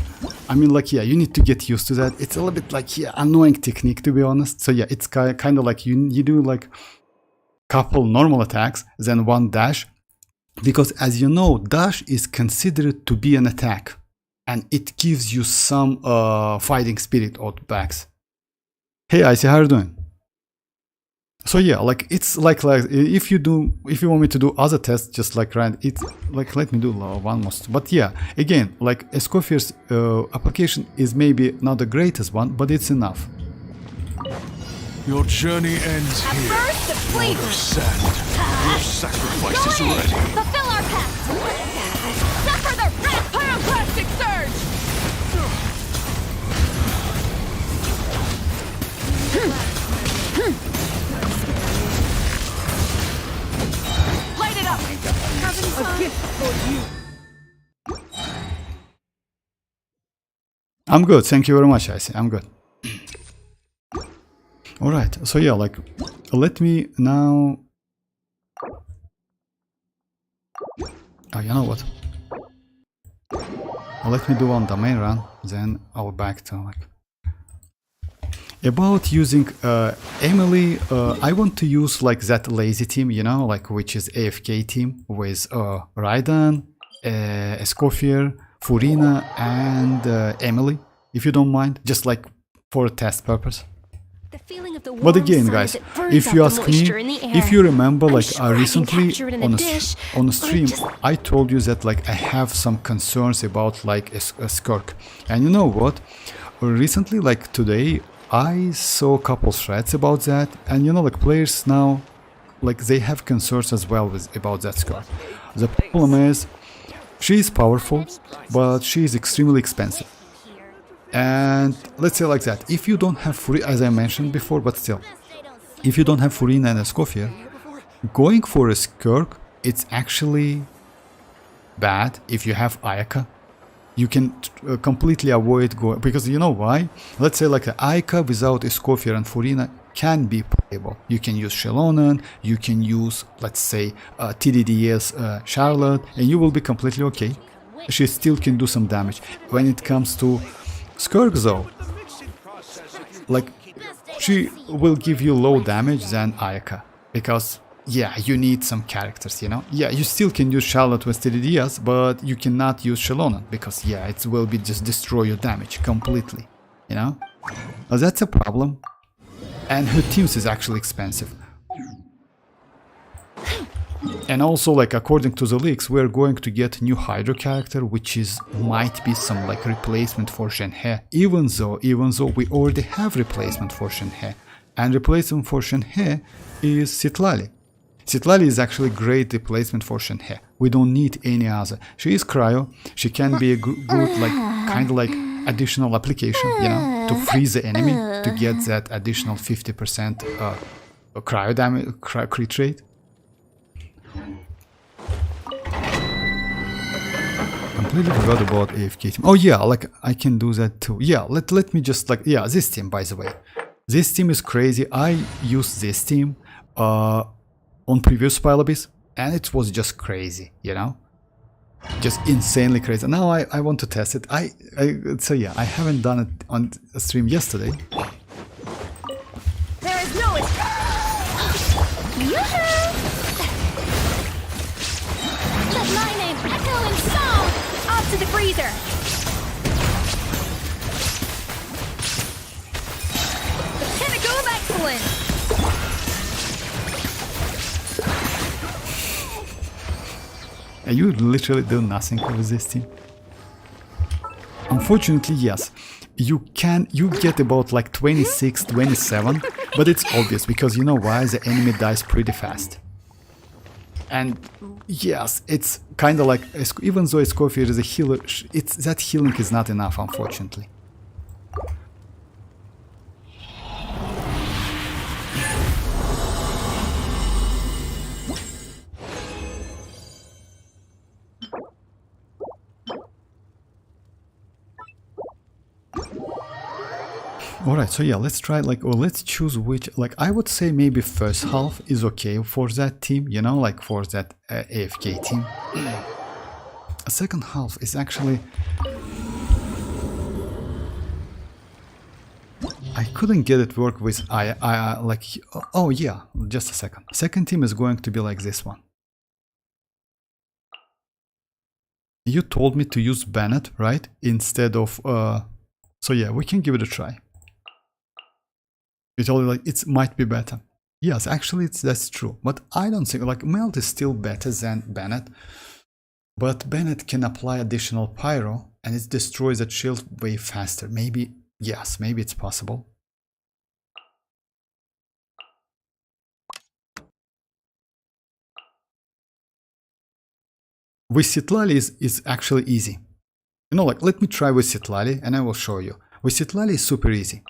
I mean, like, yeah, you need to get used to that. It's a little bit like, yeah, annoying technique, to be honest. So yeah, it's kind of like you do like couple normal attacks, then one dash. Because as you know, dash is considered to be an attack. And it gives you some fighting spirit out backs. Hey, Icy, how are you doing? So yeah, like it's like if you want me to do other tests, just like it's like let me do one more. But yeah, again, like Escoffier's application is maybe not the greatest one, but it's enough. Your journey ends At here. first, the Lord flavor! of Sand. Your sacrifice is ready. Fulfill our pact! Suffer the wrath! Pyroclastic surge! Light it up! Having fun? A gift for you. I'm good, thank you very much, Icy. I'm good. Alright, so yeah, like, let me now... Oh, you know what? Let me do one domain run, then I'll back to, like... About using Emily, I want to use, like, that lazy team, you know, like, which is AFK team, with Raiden, Escoffier, Furina, and Emily, if you don't mind, just, like, for a test purpose. The feeling of the But warm again, sun guys, as it burns if out you the ask me, moisture in the air. if you remember, I'm like sure I can recently capture it in on a a dish, on a or stream, just- I told you that like I have some concerns about like a Skirk, and you know what? Recently, like today, I saw a couple threads about that, and you know, like players now, like they have concerns as well about that Skirk. The problem is, she is powerful, but she is extremely expensive. And let's say like that, if you don't have Furina, as I mentioned before, but still, if you don't have Furina and Escoffier, going for a Skirk, it's actually bad if you have Ayaka. You can completely avoid going, because you know why? Let's say like an Ayaka without Escoffier and Furina can be playable. You can use Xilonen, you can use, let's say, TDDS Charlotte, and you will be completely okay. She still can do some damage. When it comes to Skirk though, like, she will give you low damage than Ayaka, because yeah, you need some characters, you know. Yeah, you still can use Charlotte with TDDS, but you cannot use Xilonen, because yeah, it will be just destroy your damage completely, you know. That's a problem. And her teams is actually expensive. And also, like, according to the leaks, we're going to get new Hydro character, which is might be some like replacement for Shenhe, even though we already have replacement for Shenhe. And replacement for Shenhe is Citlali. Citlali is actually great replacement for Shenhe. We don't need any other. She is cryo. She can be a good like kind of like additional application, you know, to freeze the enemy to get that additional 50% cryo damage, crit rate. Completely forgot about AFK team. Oh yeah, like I can do that too. Yeah, let me just like, yeah, this team, by the way. This team is crazy. I used this team on previous Pylobis, and it was just crazy, you know? Just insanely crazy. Now I want to test it. So yeah, I haven't done it on a stream yesterday. There is no Let my name echo in song! Off to the freezer! The pinnacle of excellence! And you literally do nothing with this team. Unfortunately, yes, you get about like 26, 27, but it's obvious because you know why? The enemy dies pretty fast. And yes, it's kind of like, even though Escoffier is a healer, that healing is not enough, unfortunately. Alright, so yeah, let's try like, or let's choose which, like I would say maybe first half is okay for that team, you know, like for that AFK team. A second half is actually... I couldn't get it work with like, oh yeah, just a second. Second team is going to be like this one. You told me to use Bennett, right? Instead of, so yeah, we can give it a try. You told me like it might be better. Yes, actually that's true. But I don't think, like Melt is still better than Bennett. But Bennett can apply additional pyro and it destroys that shield way faster. Maybe, yes, maybe it's possible. With Citlali is actually easy. You know, like let me try with Citlali and I will show you. With Citlali is super easy.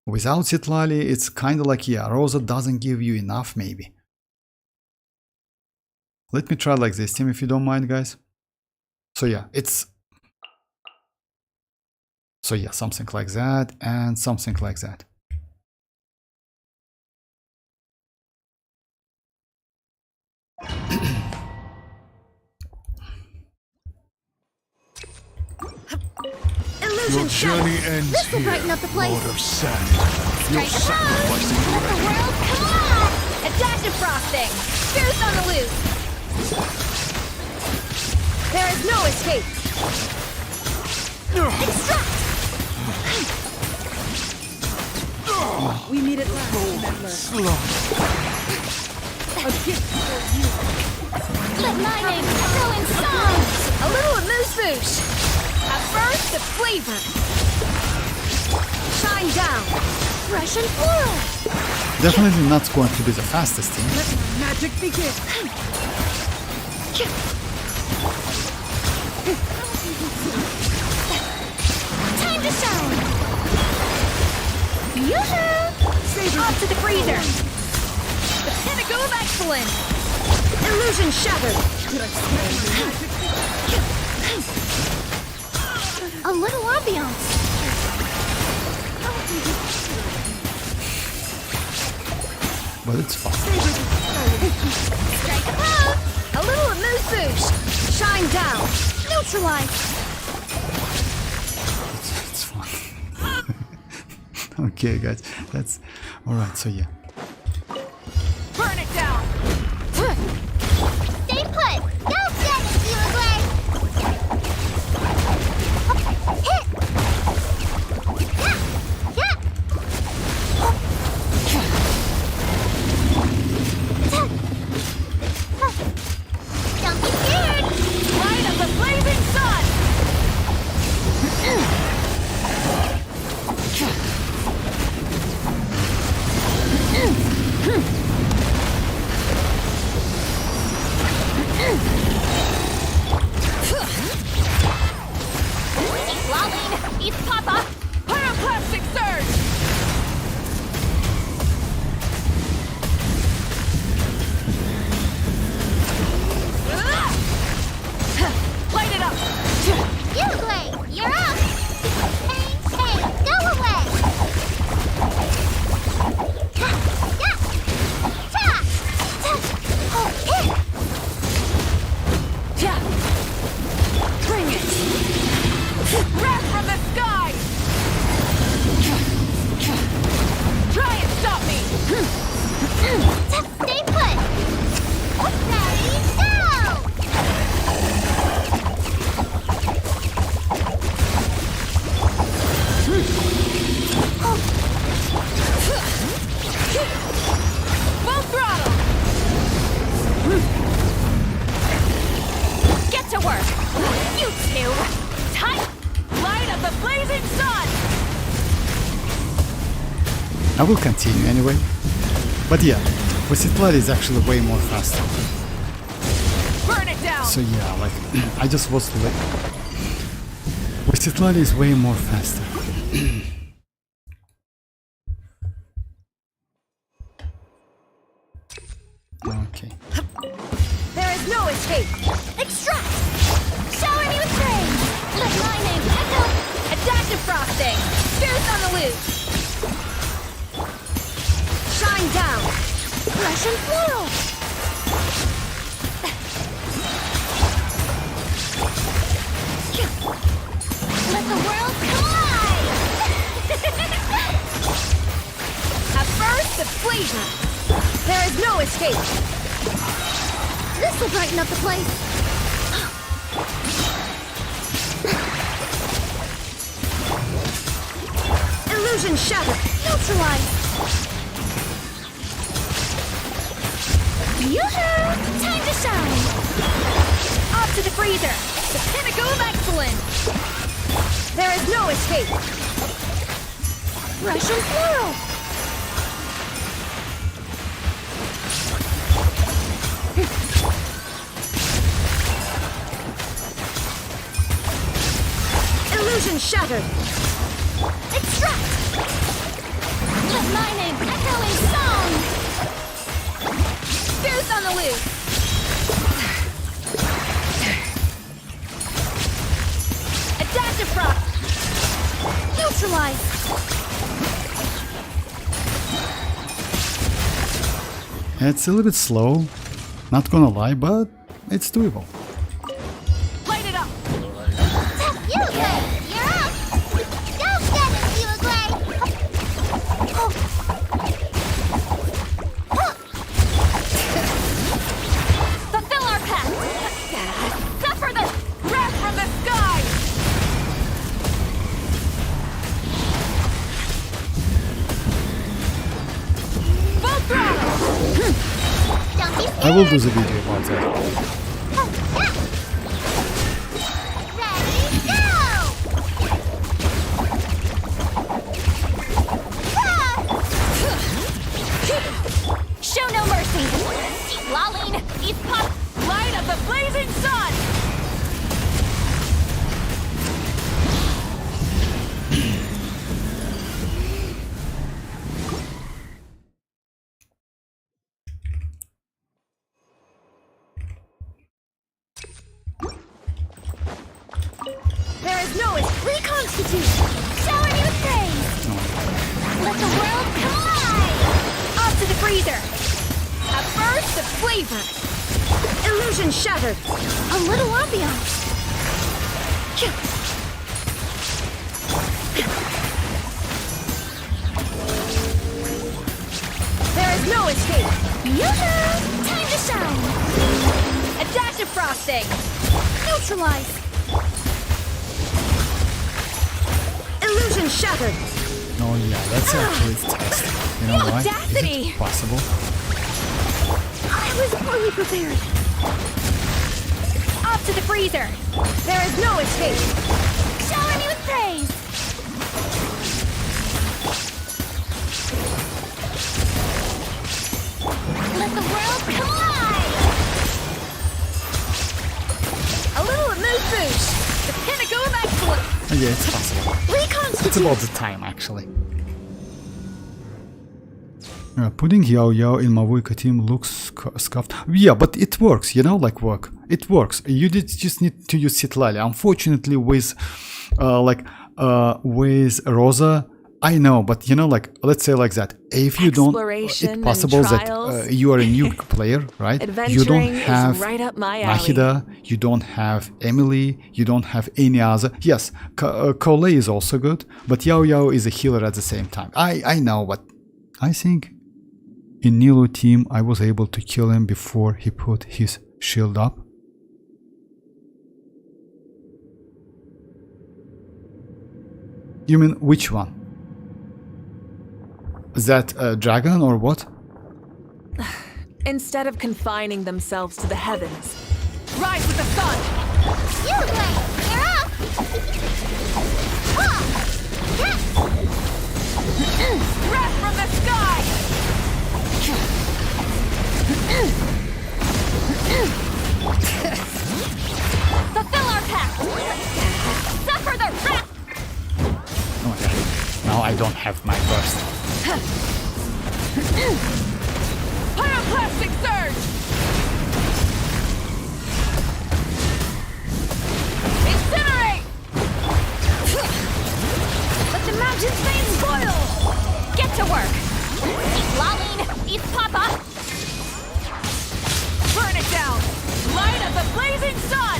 Without Citlali, it's kind of like, yeah, Rosa doesn't give you enough, maybe. Let me try like this team, if you don't mind, guys. So yeah, it's... So yeah, something like that, and something like that. Your journey ends This will here, brighten up the place. Lord of Sand. Your Strike a sacrifice pose! Let the world come on! A dash of frosting! Fierce on the loose! There is no escape! Extract! We meet at last, Natlan. A gift for you. Let my name echo in song! A little amuse-bouche! A burst of flavor! Shine down! Fresh and floral! Definitely not going to be the fastest team. Let my magic begin. Time to shine! Yoo-hoo! Off to the freezer! The pinnacle of excellence! Illusion shattered! A little ambiance. But it's fun. Strike a pose! A little amuse boost! Shine down! Neutralize! It's fun. Okay, guys, that's all right. So yeah, Burn it down! Stay put! Don't get it, you away! Hit! Yeah! Don't be scared! Light of the blazing sun! Citlali, eat Papa! Pyroclastic surge! Light it up! Uglay, you're up! Hey, go away! Ha! Ya! Ta! Ta! Oh, hit! Yeah. Bring it! Wrath from the sky! Try and stop me! Stay put! Ready, go! Full throttle! Get to work! You two! Tight! Light of the blazing sun! I will continue anyway. But yeah, Citlali is actually way more faster. Burn it down! So yeah, like I just was like, Citlali is way more faster. Okay. There is no escape! Extract! Shower me with praise! Let my name echo! Adaptive frosting! Fierce on the loose! Shine down! Russian floral! Let the world collide! A burst of pleasure! There is no escape! This will brighten up the place! Illusion shattered! Neutralize! Yoo-hoo! Time to shine! Off to the freezer! The pinnacle of excellence! There is no escape! Russian floral! Illusion shattered! Extract! Let my name echo in song! Fierce on the loose! Adaptive frost! Neutralize! It's a little bit slow, not gonna lie, but it's doable. Light it up! Uglay, you're up! Don't get it, Uglay! Fulfill our pact! Suffer the wrath from the sky! Full throttle! Don't be scared! I will do the video about that. Ready, go! Show no mercy! Citlali, eat pop! Light of the blazing sun! is no reconstitute. Shower me with praise. Let the world collide. Off to the freezer. A burst of flavor. Illusion shattered. A little ambiance. There is no escape. Yoo-hoo! Time to shine. A dash of frosting. Neutralize. Illusion shattered. Oh yeah, that's actually testing. You know why? Is audacity! it possible? I was fully prepared. Off to the freezer. There is no escape. Shower me with praise. Let the world collide. A little mood boost. The pinnacle of excellence. Oh, yeah, it's possible. Reconstitute. It's about the time actually. Putting Yao Yao in Mavuika team looks scuffed. Yeah, but it works, you know, like work. It works. You just need to use Citlali. Unfortunately, with with Rosa, I know, but you know, like let's say like that. If you don't, it's possible that you are a new player, right? You don't have right up my alley. Mahida, you don't have Emily, you don't have any other. Yes, Cole is also good, but Yao Yao is a healer at the same time. I know, but I think in Nilo team I was able to kill him before he put his shield up. You mean which one? That dragon or what? Instead of confining themselves to the heavens, Rise with the sun. Xilonen, you're up. Ha! Yes. Breath from the sky. Fulfill our pact. Suffer the wrath. Oh yeah. Now I don't have my burst. Pyroclastic surge. Incinerate. Let the mountain's veins boil. Get to work. Eat Laline, eat Papa. Burn it down. Light of the blazing sun.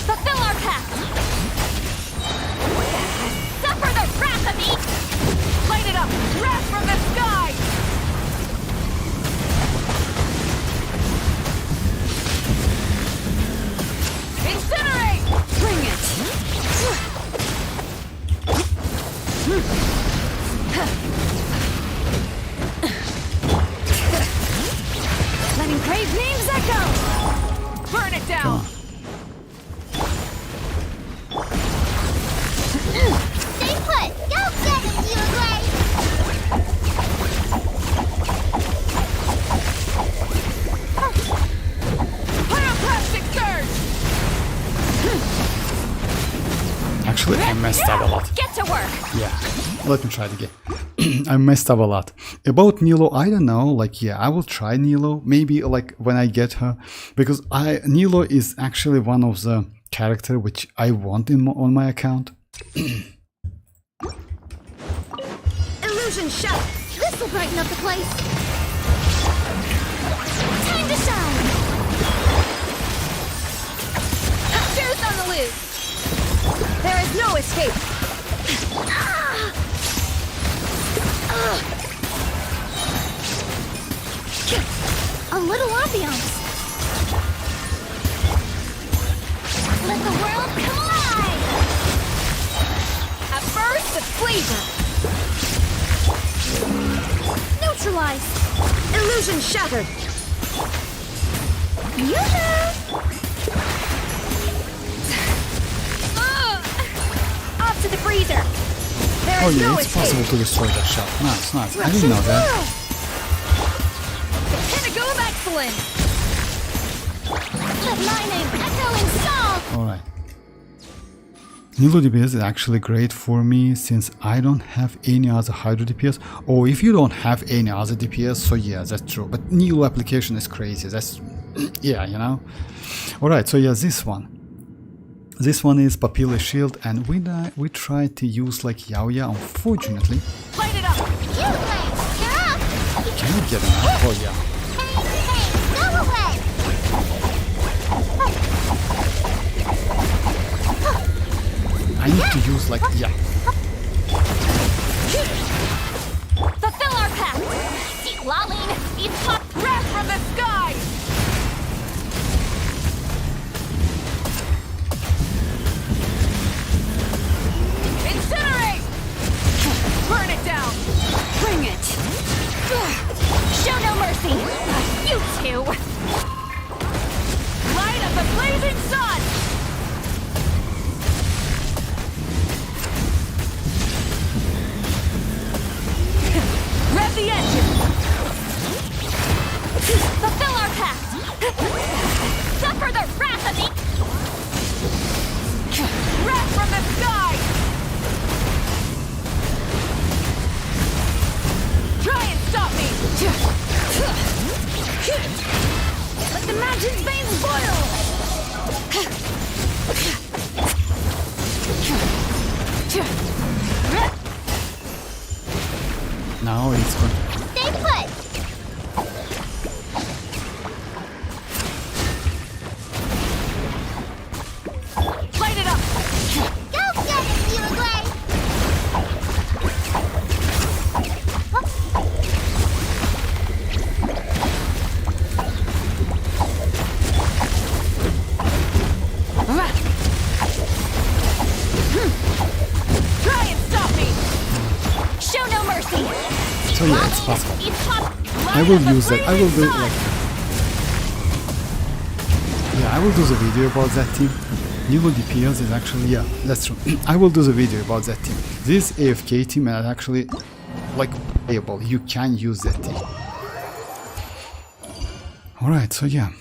Fulfill our pact. Suffer the wrath of each. Light it up. Wrath from the sky. Incinerate. Bring it. Letting crave names echo. Burn it down. Stay put. Go get it, you great. Pyroclastic surge. Actually, I messed up a lot. Get to work. Yeah, let me try it again. I messed up a lot. About Nilo, I don't know. Like, yeah, I will try Nilo. Maybe like when I get her, because Nilo is actually one of the character which I want on my account. Illusion shut. This'll brighten up the place. Time to shine. Shoes on the loose. There is no escape. A little ambiance. Let the world collide. A burst of flavor. Neutralize. Illusion shattered. Yoo-hoo! Off to the freezer. There Oh is yeah, no it's escape. possible to destroy that shot. Nice, nice. I didn't know that. The pinnacle of excellence. Let my name echo in song. Alright. Nilo DPS is actually great for me since I don't have any other Hydro DPS. Or if you don't have any other DPS, so yeah, that's true. But Nilo application is crazy. That's yeah, you know. Alright, so yeah, this one. This one is Papilla shield, and we tried to use like Yaoya, unfortunately. Light it up! Can you get enough? Oh yeah. I need to use like, yeah. Fulfill our pact! Citlali, eat pop Wrath from the sky! Incinerate! Burn it down! Bring it! Show no mercy! You two! Light of the blazing sun! Rev the engine! Fulfill our pact! Suffer the wrath of the... Wrath from the sky! Try and stop me! Let the mountain's veins boil! Now it's going. Stay put! Light it up! Go get it, Uruguay! Try and stop me! Show no mercy! So yeah, it's possible. Eat pop... I will use that. I will do like. Yeah, I will do the video about that team. Nilo DPS is actually, yeah, that's true. I will do the video about that team. This AFK team is actually like playable. You can use that team. Alright, so yeah.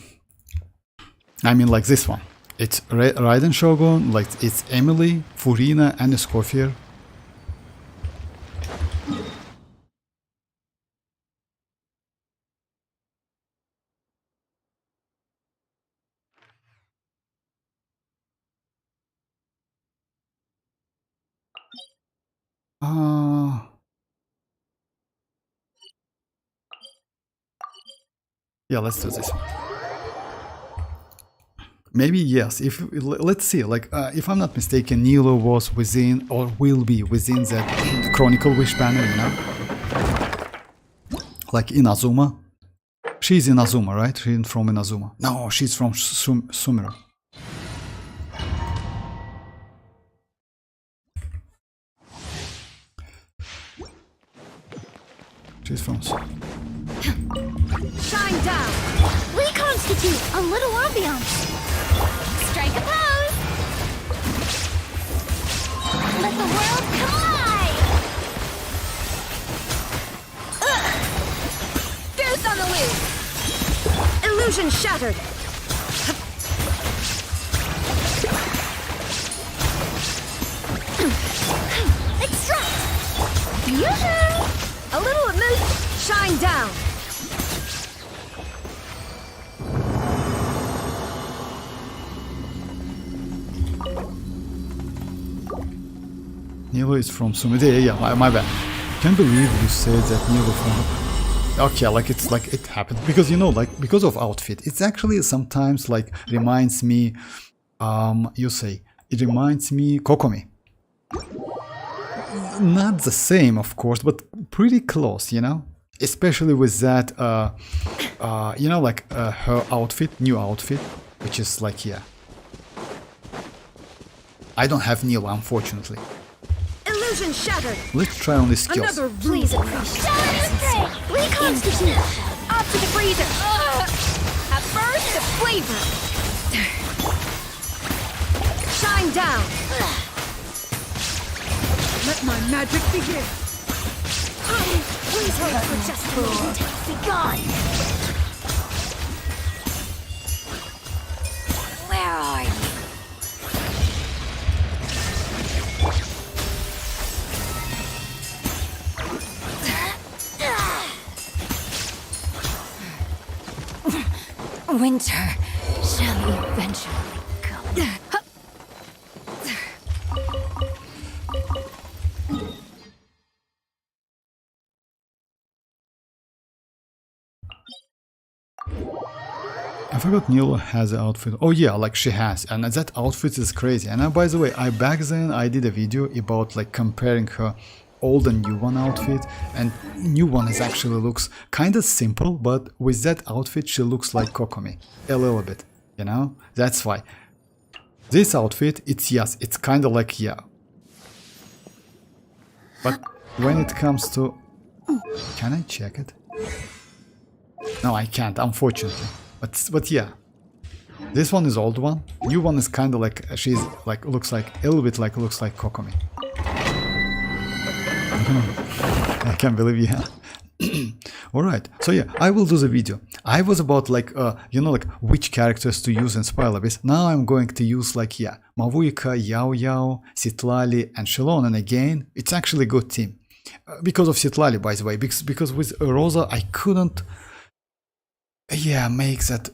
I mean like this one. It's Raiden Shogun, like it's Emily, Furina and Escoffier. Yeah, let's do this. Maybe yes. If let's see. Like, if I'm not mistaken, Nilo was within or will be within that Chronicle Wish banner, you know, like in Azuma. She's in Azuma, right? She's from Inazuma. No, she's from Sumeru. She's from. Shine down! Reconstitute a little ambiance! Strike a pose! Let the world collide! Goose on the loose! Illusion shattered! Extract! Fusion! A little emotion! Shine down! Nilo is from Sumeru. Yeah, my bad. Can't believe you said that Nilo from. Okay, like it's like it happened because you know, like because of outfit. It's actually sometimes like reminds me. You say it reminds me Kokomi. Not the same, of course, but pretty close. You know, especially with that. You know, like her outfit, new outfit, which is like yeah. I don't have Nilo, unfortunately. Illusion shattered! Let's try on the skills. Another please appreciate! Reconstitute! Up to the freezer! At first, the flavor! Shine down! Let my magic begin! Please wait for just a moment. Be gone! Where are you? Winter shall eventually come. I forgot Nilo has an outfit. Oh yeah, like she has, and that outfit is crazy. And by the way, back then I did a video about like comparing her old and new one outfit, and new one is actually looks kind of simple, but with that outfit she looks like Kokomi a little bit, you know. That's why this outfit, it's kind of like but when it comes to, can I check it? No, I can't, unfortunately. But yeah, this one is old one. New one is kind of like she's like looks like a little bit like looks like Kokomi. I can't believe All right, so yeah, I will do the video. I was about like you know, like which characters to use in Spire Abyss. Now I'm going to use like Mavuika, Yao Yao, Citlali, and Xilonen again. It's actually a good team because of Citlali, by the way. Because with Rosa I couldn't. Make that.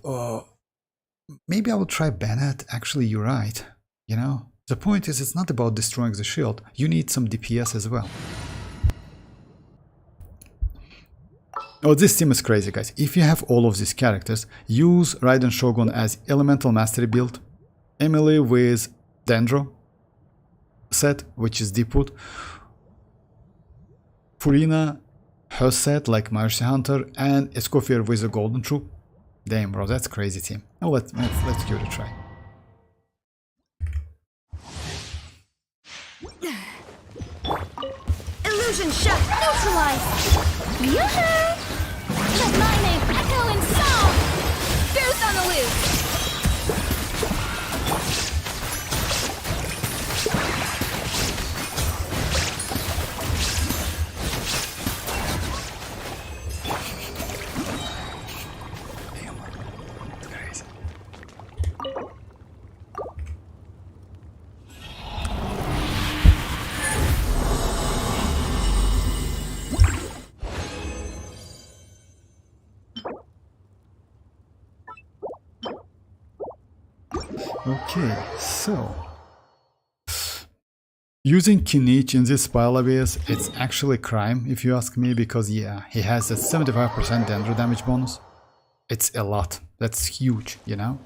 Maybe I will try Bennett. Actually, you're right. You know, the point is, it's not about destroying the shield. You need some DPS as well. Oh, this team is crazy, guys. If you have all of these characters, use Raiden Shogun as Elemental Mastery build, Emily with Dendro set, which is Deepwood, Furina, her set like Mercy Hunter, and Escoffier with a Golden Troop. Damn, bro, that's crazy team. Oh, let's give it a try. Illusion shot neutralized. Yoo-hoo! Let my name echo in song! Goose on the loose! Okay, so using Kinich in this Spire Abyss, it's actually crime if you ask me, because he has that 75% Dendro damage bonus. It's a lot. That's huge, you know?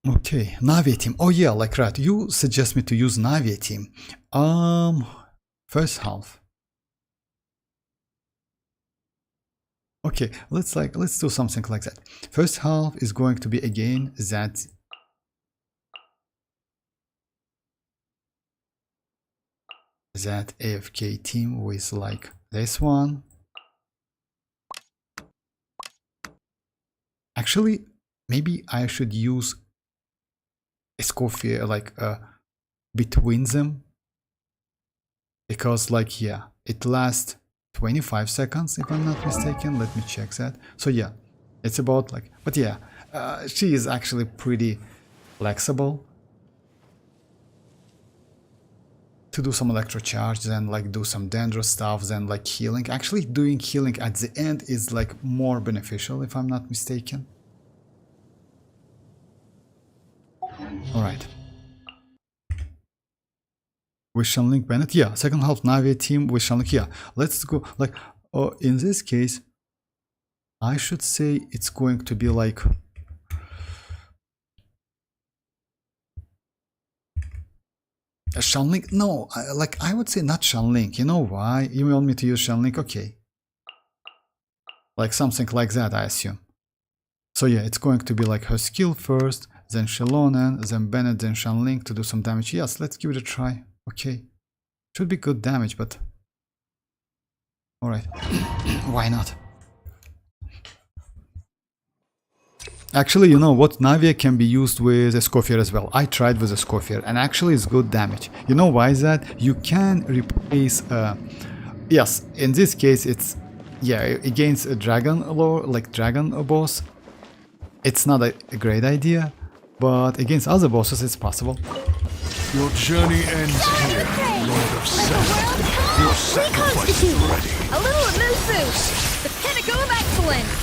Okay, Navi team. Oh yeah, like right. You suggest me to use Navi team. First half. Okay, let's do something like that. First half is going to be again that AFK team with like this one. Actually, maybe I should use Escoffier like between them, because like it lasts 25 seconds if I'm not mistaken. Let me check that. So yeah, it's about like, but yeah, she is actually pretty flexible to do some electro charge, then like do some Dendro stuff, then like healing. Actually doing healing at the end is like more beneficial if I'm not mistaken. Alright. With Shanlink Bennett, yeah. Second half Navi team with Shanlink, yeah. Let's go like, in this case, I should say it's going to be like a Shanlink. No, I would say not Shanlink. You know why? You want me to use Shanlink? Okay. Like something like that, I assume. So yeah, it's going to be like her skill first, then Xilonen, then Bennett, then Shanlink to do some damage. Yes, let's give it a try. Okay. Should be good damage, but... Alright. Why not? Actually, you know what? Navia can be used with Escoffier as well. I tried with Escoffier, and actually it's good damage. You know why is that? You can replace... yes, in this case it's... Yeah, against a dragon lore, like dragon boss. it's not a great idea, but against other bosses it's possible. Your journey ends here, Lord of Sand. Your sacrifice is ready. A little amuse-bouche. The pinnacle of excellence!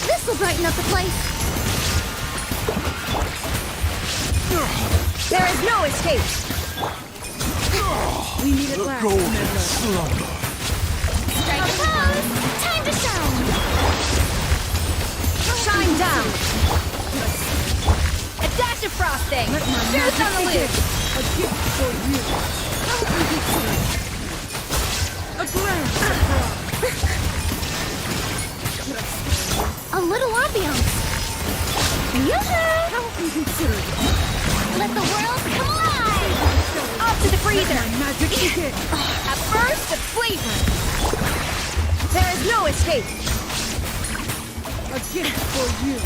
This will brighten up the place. There is no escape. We need it The last. golden slumber. Oppose! Time to shine! Shine down. A dash of frosting! Juice on the loose! A gift for you. A grand A little ambiance. Yoo-hoo! How can consider it? Let the world come alive! Off to the freezer! Magic begin. A burst of flavor! There is no escape. A gift for you.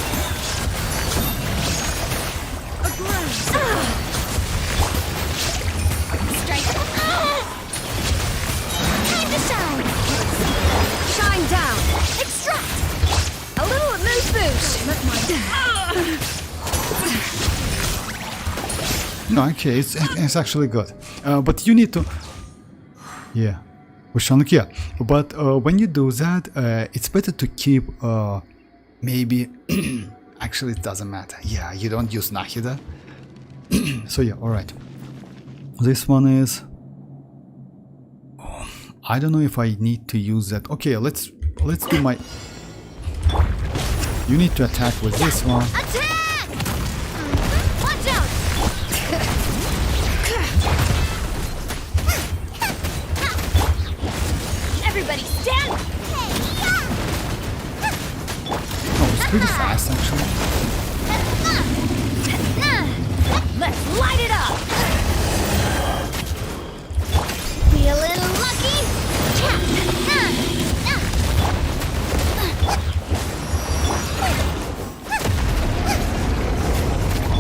A grand. Strike. Time to shine! Shine down. Extract! A little amuse-bouche. No, okay, it's actually good. But you need to... Yeah. Yeah. But when you do that, it's better to keep... maybe... Actually, it doesn't matter. Yeah, you don't use Nahida. So yeah, alright. This one is... I don't know if I need to use that. Okay, let's do my... You need to attack with this one. Attack! Watch out! Everybody stand! Oh, it's pretty fast actually. Let's light it up! Feeling lucky?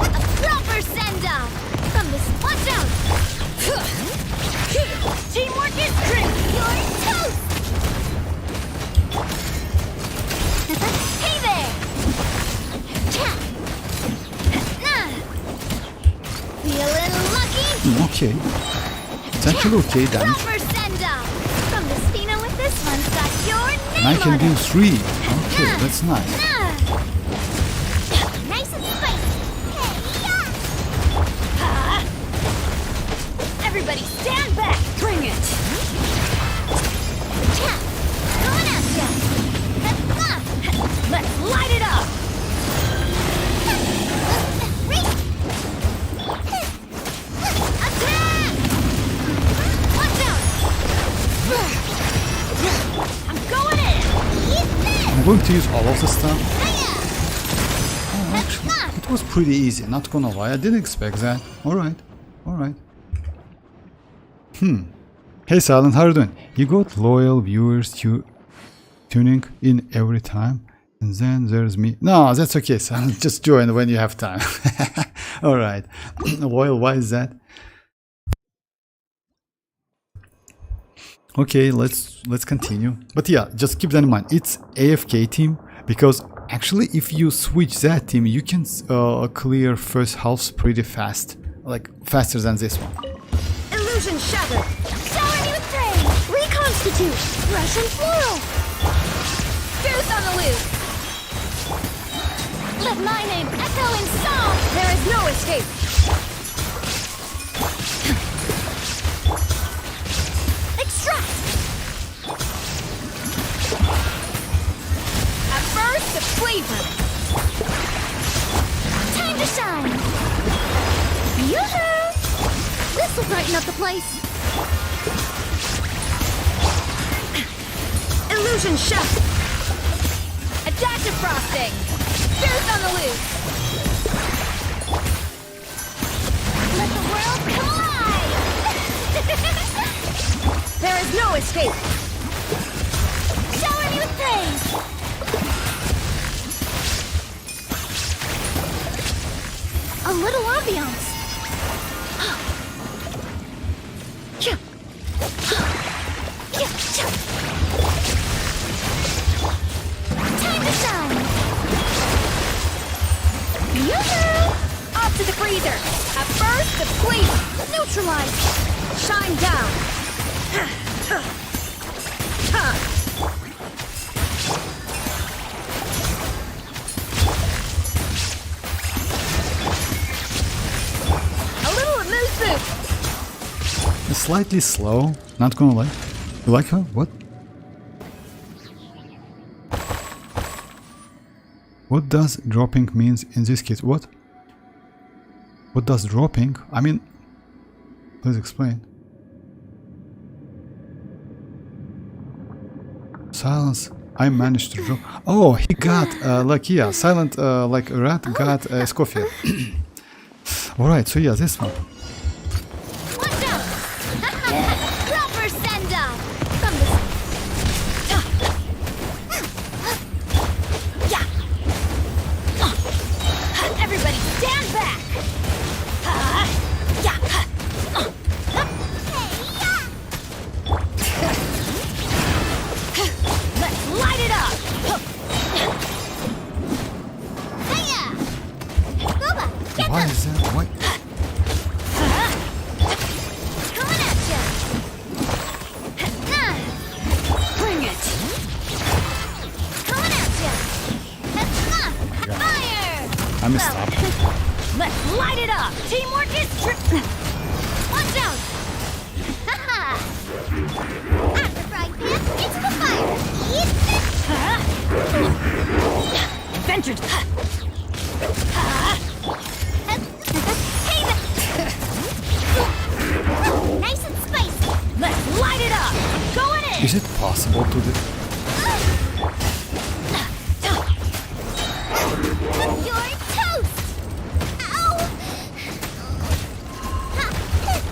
A proper send-off from this. Watch out! Teamwork is great! You're toast! Hey there! Feeling lucky? Okay. It's actually okay damage. Proper send-off from the Spina with this one's got your name And I can on do it. 3. Okay, that's nice. Nice and spicy. Everybody stand back! Bring it! Going at ya. Let's light it up! Attack! Watch out! I'm going in! I'm going to use all of the stuff. Oh, actually, it was pretty easy, not gonna lie. I didn't expect that. Alright, alright. Hey Silent, how are you doing? You got loyal viewers tuning in every time. And then there's me. No, that's okay, Silent. Just join when you have time. Alright. Loyal, why is that? Okay, let's continue. But yeah, just keep that in mind. It's AFK team because actually if you switch that team, you can clear first halves pretty fast. Like faster than this one. Illusion shattered. Shower me with praise! Reconstitute! Russian floral! Juice on the loose! Let my name echo in song! There is no escape. Extract! A burst of flavor! Time to shine! Yoo-hoo! This will brighten up the place. Illusion shattered. A dash of frosting! Juice on the loose! Let the world come alive! There is no escape. Shower me with praise! A little ambiance. Time to shine! Neutralize! Shine down! A little elusive! It's slightly slow, not gonna lie. You like her? What? What does dropping means in this case? What? What does dropping? I mean, please explain. Silence. I managed to drop. Oh, he got like yeah, silent like rat got Escoffier. Alright, so yeah, this one. Watch out! Proper send up! From the... Everybody stand back! Let's light it up! Hiya! Booba, get Why them! is that? Why? Coming at ya! Bring it! Coming at ya! Fire! I messed up. Let's light it up! Teamwork is Watch out! Haha! At the frying pan, into the fire! Eat this! adventure. Hey there! Nice and spicy! Let's light it up! Going in! Is it possible to do? You're toast! Ow! Ha!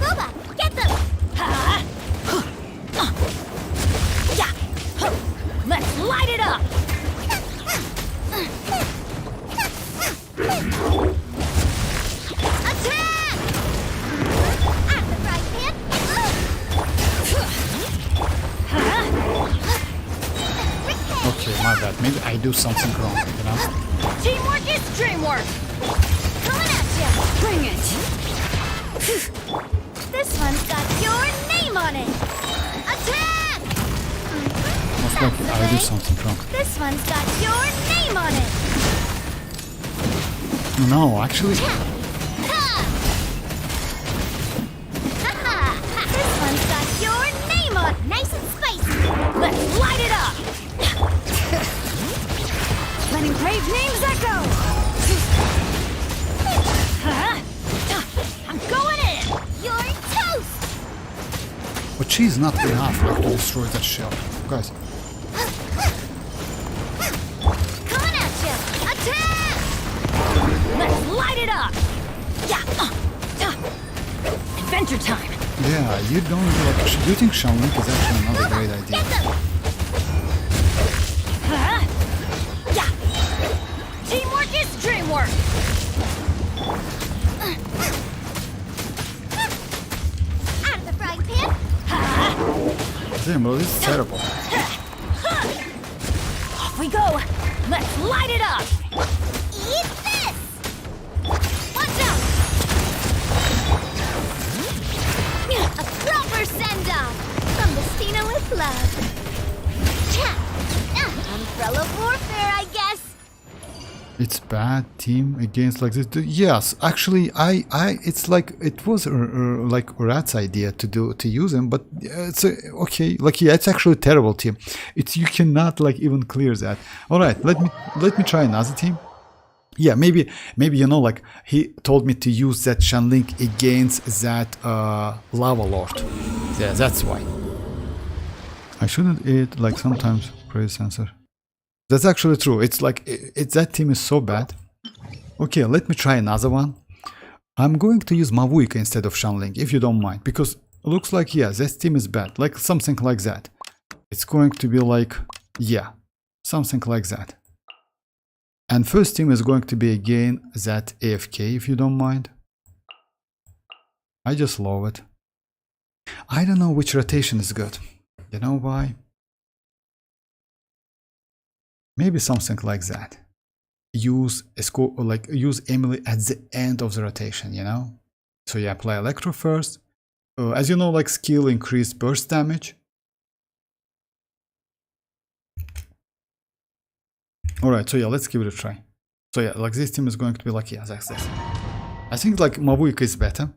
Boba, get them! Yeah. Let's light it up! Attack! At the frying pan! Okay, my bad. Maybe I do something wrong, you know? Teamwork is dreamwork! Coming at ya! Bring it! This one's got your name on it! Attack! Most likely I do something wrong. This one's got your name on it! No, actually, Ha! Ha! This one's got your name on it! Nice and spicy! Let's light it up! Let engraved names echo! I'm going in! You're toast! but she's not enough like, to destroy that shell. Guys, Coming at ya! Attack! Let's light it up! Yeah! Adventure time! yeah, you don't like. Do you think Xilonen is actually not a great idea? Get them! Yeah! Teamwork is dreamwork! Out of the frying pan! Damn, bro, this is terrible. Off we go! Let's light it up! Eat this! Watch out! A proper send-off! From the Stina with love. Cha! Umbrella warfare, I guess! It's bad team against like this. Yes, actually, it's like it was like Rat's idea to use him, but it's okay. Like yeah, it's actually a terrible team. It's you cannot like even clear that. All right, let me try another team. Yeah, maybe you know like he told me to use that Xilonen against that lava lord. Yeah, that's why. I shouldn't eat like sometimes praise sensor. That's actually true. It's like that team is so bad. Okay, let me try another one. I'm going to use Mavuika instead of Xilonen, if you don't mind, because it looks like yeah, this team is bad, like something like that. It's going to be like yeah, something like that. And first team is going to be again that AFK, if you don't mind. I just love it. I don't know which rotation is good. You know why? Maybe something like that. Use Emily at the end of the rotation, you know? So yeah, apply electro first. As you know, like skill increased burst damage. Alright, so yeah, let's give it a try. So yeah, like this team is going to be like, yeah, that's this. I think like Mavuika is better.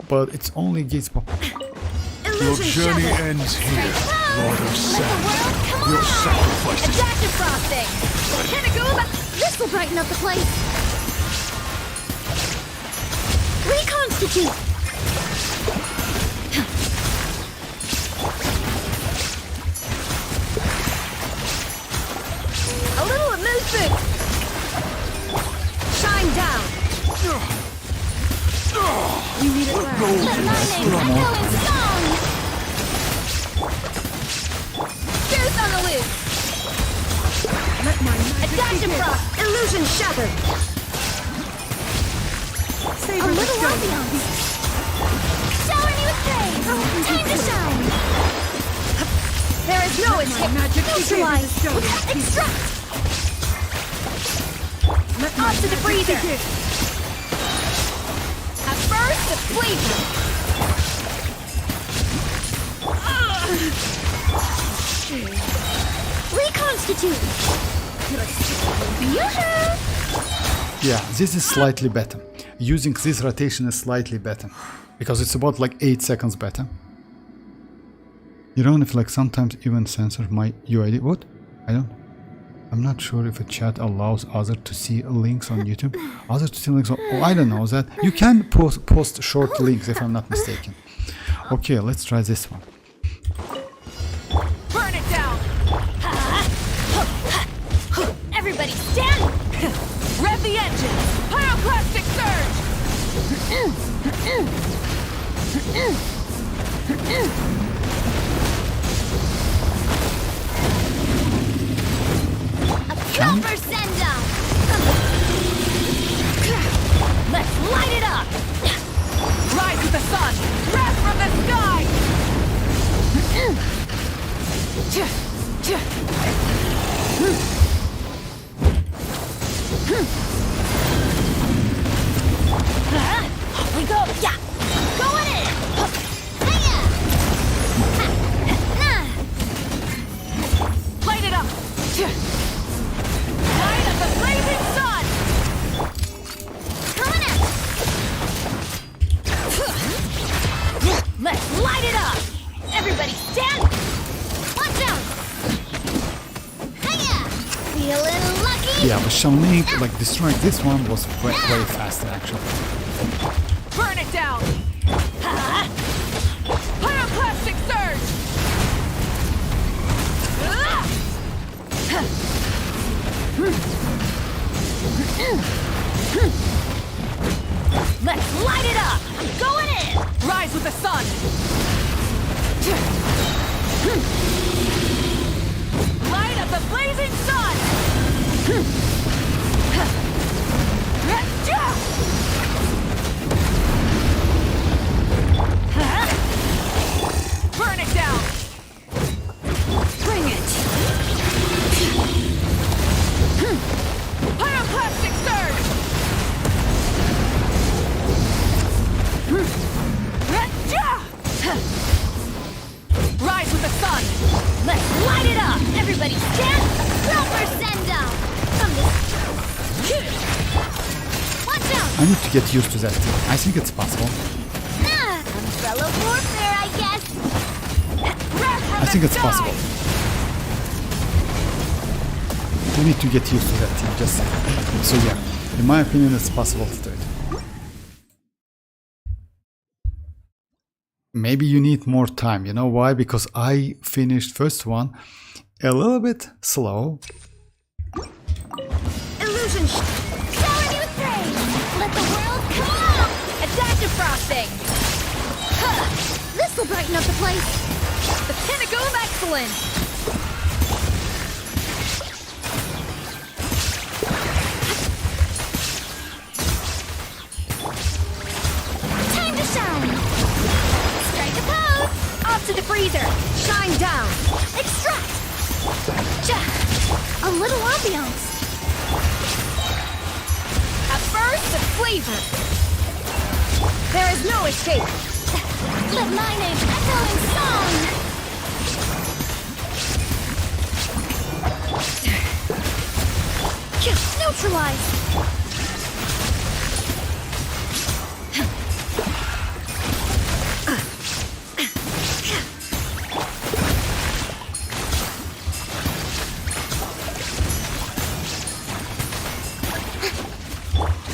But it's only gates pop. Your journey ends here, Lord of Sand. Your sacrifice is... Adaptive frosting! This will brighten up the place! Reconstitute! A little amusement! Shine down! You need it No, Let my name echo in song! Fierce on the loose! Let my magic Adaptive frost! Illusion shattered! A little ambiance! Shower me with praise! Time to shine! There is no escape! Neutralize! Extract! On to the breather! A burst of flavor! Reconstitute! Yeah, this is slightly better. Using this rotation is slightly better. Because it's about like 8 seconds better. You don't if like sometimes even censor my UID. What? I'm not sure if a chat allows others to see links on YouTube. Others to see links on... Oh, I don't know that. You can post short links if I'm not mistaken. Okay, let's try this one. Burn it down! Everybody stand! Rev the engine! Pyroclastic surge! Silver send down! Let's light it up! Rise with the sun! Wrath from the sky! We go! Yeah! Going in! Hiya! Light it up! Light of the blazing sun! Coming out! Let's light it up! Everybody stand! Watch out! Hiya! Feeling lucky? Yeah, but Xilonen, like destroying this one was way faster actually. Burn it down! Pyroclastic surge! Let's light it up! Going in! Rise with the sun! Light of the blazing sun! Burn it down! Bring it! Pyroclastic surge! Rise with the sun! Let's light it up! Everybody stand! Silver send down! From this... Watch out! I need to get used to that too. I think it's possible. Umbrella warfare, I guess! I think it's possible. You need to get used to that team, just so yeah. In my opinion, it's possible to do it. Maybe you need more time. You know why? Because I finished first one a little bit slow. Illusion Shower me with praise! Let the world come out! Adaptive frosting! This will brighten up the place! The pinnacle of excellence! Time to shine! Strike a pose! Off to the freezer! Shine down! Extract! A little ambiance! A burst of flavor. There is no escape. Let my name echo in song! Neutralize!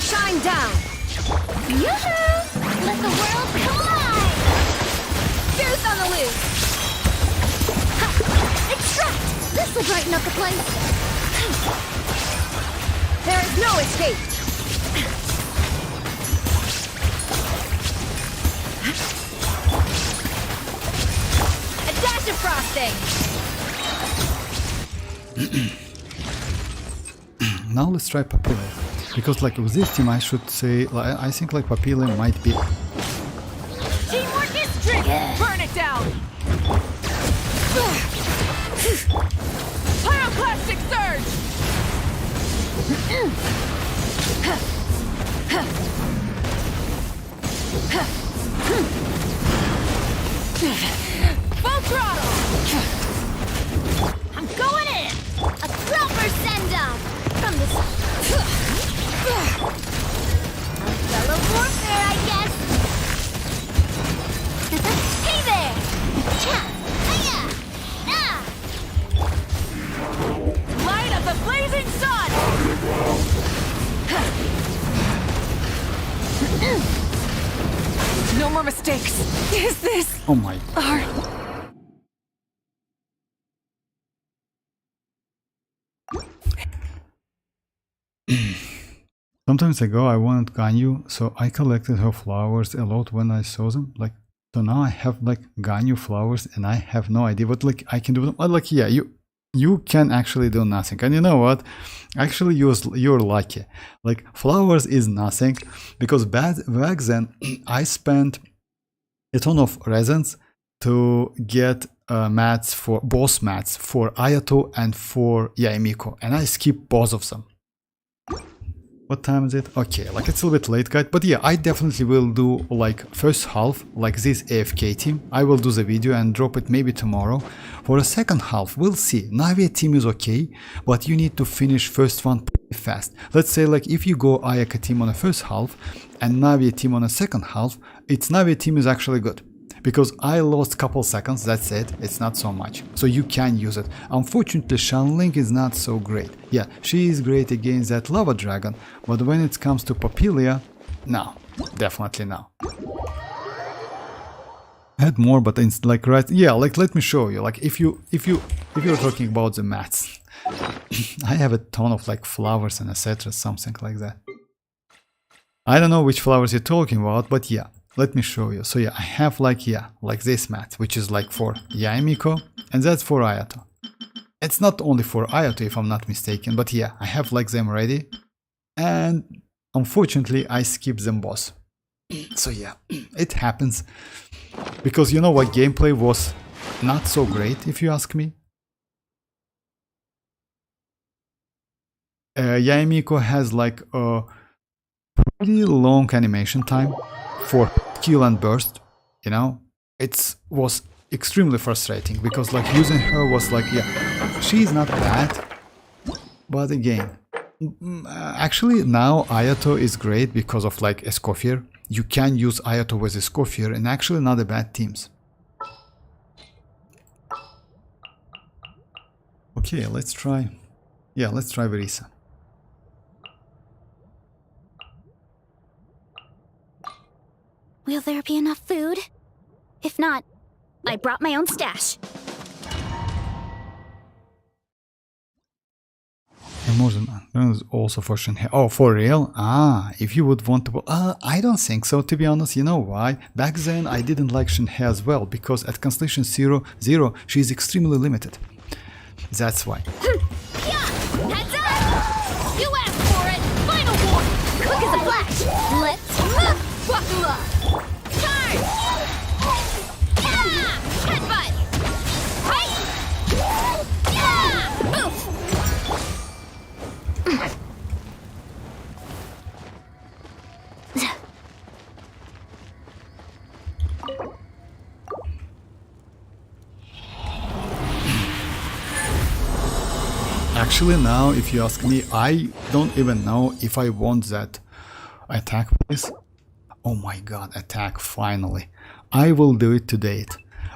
Shine down. Yoo-hoo! Let the world collide! Fierce on the loose. Ha! Extract! This will brighten up the place! There is no escape. A dash of frosting. Now let's try Papilla. Because like with this team I should say, like, I think like Papilla might be... Teamwork is strength! Burn it down! Pyroclastic surge! Full throttle! I'm going in! A proper send-off! From the... A fellow warfare, I guess! Hey there! Cha! Hiya! Ah! Light of the blazing sun! No more mistakes. Is this Oh my... our... Sometimes ago I wanted Ganyu, so I collected her flowers a lot when I saw them. Like, so now I have like Ganyu flowers and I have no idea what like I can do with them. Like, yeah, you can actually do nothing. And you know what? Actually, you're lucky. Like, flowers is nothing because back then I spent a ton of resins to get mats for boss mats for Ayato and for Yaemiko, and I skipped both of them. What time is it? Okay, like it's a little bit late, guys, but yeah, I definitely will do like first half, like this AFK team. I will do the video and drop it maybe tomorrow. For the second half, we'll see. Navia team is okay, but you need to finish first one pretty fast. Let's say like if you go Ayaka team on the first half and Navia team on the second half, its Navia team is actually good. Because I lost couple seconds, that's it, it's not so much. So you can use it. Unfortunately, Xilonen is not so great. Yeah, she is great against that lava dragon, but when it comes to Papilla, no, definitely no. I had more, but it's like right, yeah, like let me show you. Like if you're talking about the mats, I have a ton of like flowers and etc, something like that. I don't know which flowers you're talking about, but yeah. Let me show you. So yeah, I have like, yeah, like this mat, which is like for Yaemiko, and that's for Ayato. It's not only for Ayato if I'm not mistaken, but yeah, I have like them ready. And unfortunately, I skipped them both. So yeah, it happens. Because you know what, gameplay was not so great, if you ask me. Yaemiko has like a pretty long animation time for kill and burst, you know. It was extremely frustrating because like using her was like, yeah, she's not bad, but again, actually now Ayato is great because of like Escoffier. You can use Ayato with Escoffier and actually not a bad teams. Okay, let's try, yeah, let's try Verisa. Will there be enough food? If not, I brought my own stash. Also for Shinhe. Oh, for real? Ah, if you would want to... I don't think so, to be honest. You know why? Back then, I didn't like Shinhe as well, because at Constellation 0, she is extremely limited. That's why. Yeah! Heads up! You asked for it! Final war! Quick as a flash! Let's... Buckle up! Charge! Yeah! Headbutt! Hi! Yeah! Oof! Actually now, if you ask me, I don't even know if I want that attack, please. Oh my god, attack, finally. I will do it today.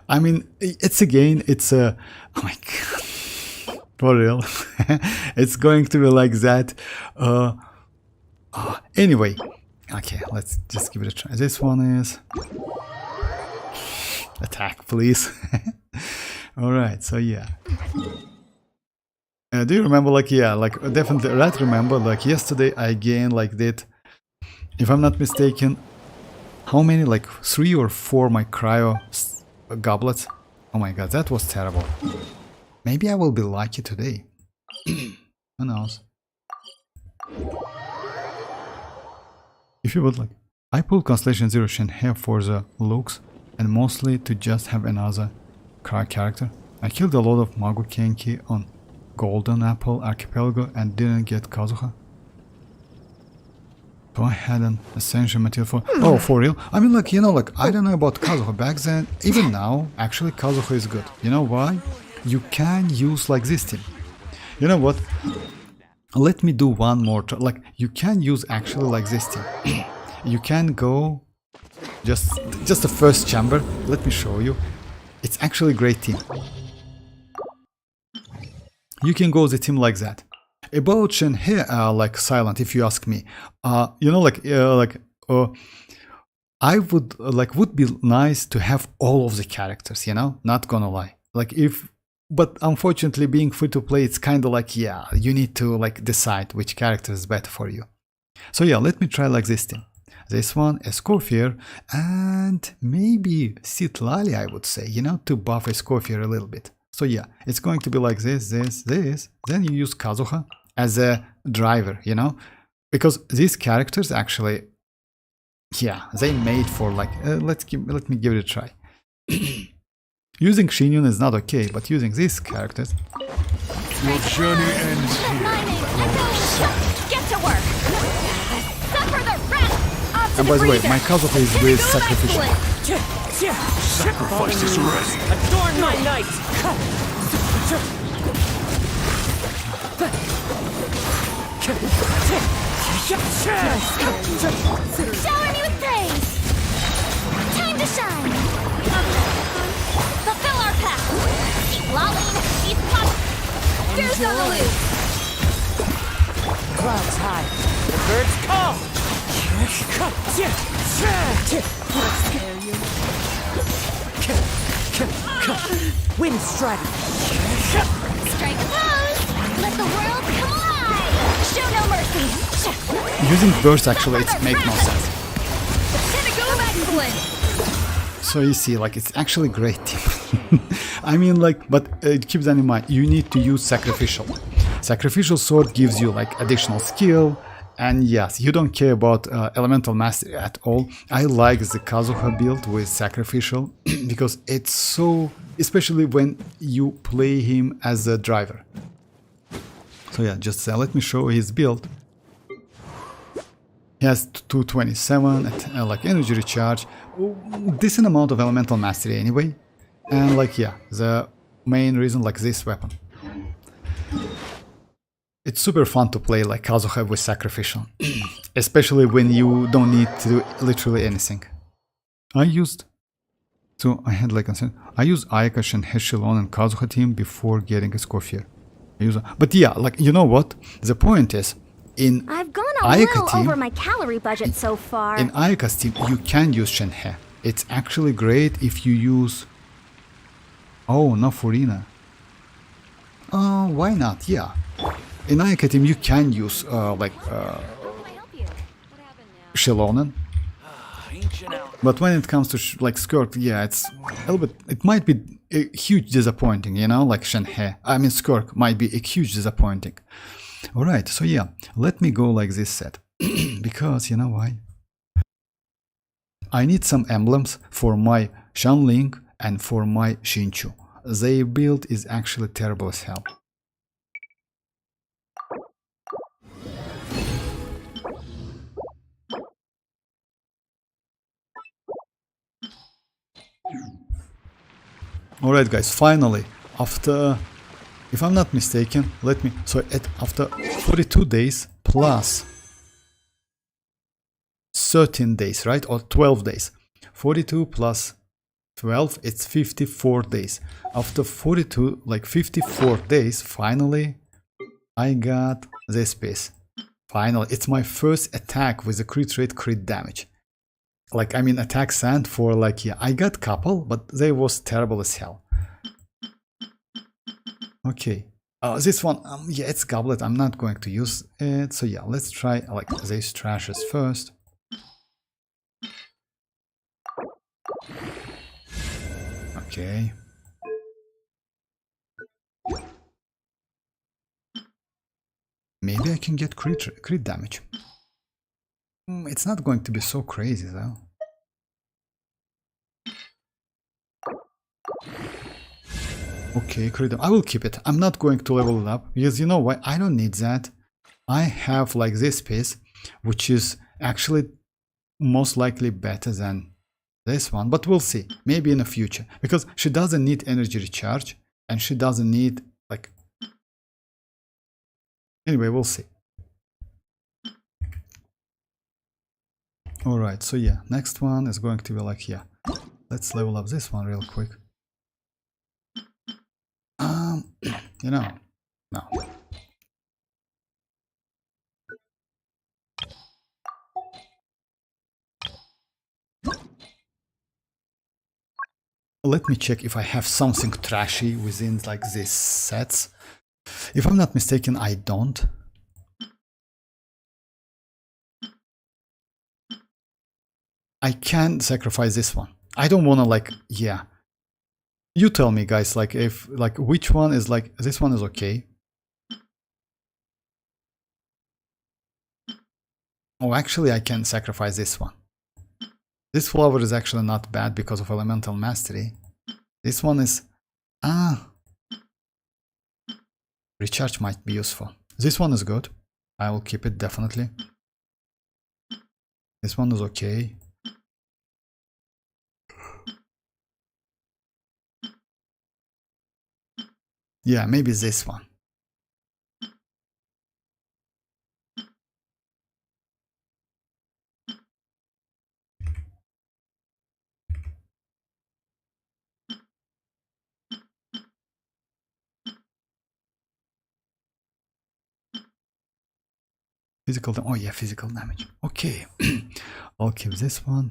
I mean, it's again, it's a... Oh my god. For real. It's going to be like that. Anyway. Okay, let's just give it a try. This one is... Attack, please. Alright, so yeah. Do you remember, like, yeah, like, definitely, right, remember, like, yesterday I again, like, did, if I'm not mistaken, how many, like, 3 or 4 my cryo goblets? Oh my god, that was terrible. Maybe I will be lucky today. Who knows? If you would like, I pulled Constellation Zero Shenhe for the looks and mostly to just have another cryo character. I killed a lot of Magu Kenki on Golden Apple Archipelago and didn't get Kazuha. So I had an essential material for... Oh, for real? I mean, like, you know, like, I don't know about Kazuha back then. Even now, actually, Kazuha is good. You know why? You can use, like, this team. You know what? Let me do one more try. Like, you can use, actually, like, this team. You can go... Just the first chamber. Let me show you. It's actually a great team. You can go the team like that. About Shenhe, like silent, if you ask me, you know, I would would be nice to have all of the characters, you know, not gonna lie. Like but unfortunately, being free to play, it's kind of like, yeah, you need to like decide which character is better for you. So yeah, let me try like this team. This one, Escoffier, and maybe Citlali, I would say, you know, to buff Escoffier a little bit. So yeah, it's going to be like this. Then you use Kazuha as a driver, you know, because these characters actually, yeah, they made for like, let me give it a try. Using Xilonen is not okay, but using these characters. Your journey ends here. Get to work. Suffer the wrath. And by the way, my Kazuha is with sacrificial. Sacrifice is ready. Adorn my night! Shower me with praise! Time to shine! Fulfill our path! Citlali, these pop... Goose on the loose! Clouds high, the birds call! Let's scare you. Wind strike! Strike a pose! Let the world come alive! Show no mercy! Using burst actually, it makes no sense. Excellent! So you see, like, it's actually great team. I mean, like, but keep that in mind, you need to use sacrificial. Sacrificial sword gives you like additional skill, and yes, you don't care about elemental mastery at all. I like the Kazuha build with sacrificial because it's so, especially when you play him as a driver. So yeah, just let me show his build. He has 227 like energy recharge, decent amount of elemental mastery anyway, and like yeah, the main reason like this weapon. It's super fun to play like Kazuha with sacrificial, especially when you don't need to do literally anything. I used Ayaka, Shenhe, Xilonen, and Kazuha team before getting Escoffier. But yeah, like, you know what? The point is, in I've gone a Ayaka little team, over my calorie budget so far. in Ayaka's team, you can use Shenhe. It's actually great if you use... Oh, no Furina. Oh, why not? Yeah. In Ayaka team, you can use, Xilonen. But when it comes to like Skirk, yeah, it's a little bit. It might be a huge disappointing, you know, like Shenhe. I mean, Skirk might be a huge disappointing. All right, so yeah, let me go like this set because you know why? I need some emblems for my Shanling and for my Shinchu. Their build is actually terrible as hell. Alright guys, finally, after If I'm not mistaken, let me, so after 42 days plus 13 days, right? Or 12 days. 42 plus 12, it's 54 days. After 42, like 54 days, finally, I got this piece. Finally, it's my first attack with a crit rate, crit damage. Like, I mean, attack sand for like, yeah, I got couple, but they was terrible as hell. Okay. This one, yeah, it's goblet. I'm not going to use it. So yeah, let's try like these trashes first. Okay. Maybe I can get crit damage. It's not going to be so crazy though. Okay, crit damage. I will keep it. I'm not going to level it up because you know why? I don't need that. I have like this piece, which is actually most likely better than this one, but we'll see. Maybe in the future, because she doesn't need energy recharge and she doesn't need like. Anyway, we'll see. All right, so yeah, next one is going to be like, yeah, let's level up this one real quick. You know, no. Let me check if I have something trashy within like these sets. If I'm not mistaken, I don't. I can sacrifice this one. I don't want to like, yeah. You tell me guys, like if, like which one is like, this one is okay. Oh, actually I can sacrifice this one. This flower is actually not bad because of elemental mastery. This one is, recharge might be useful. This one is good. I will keep it definitely. This one is okay. Yeah, maybe this one. Physical damage. Oh yeah, physical damage. Okay. I'll keep this one.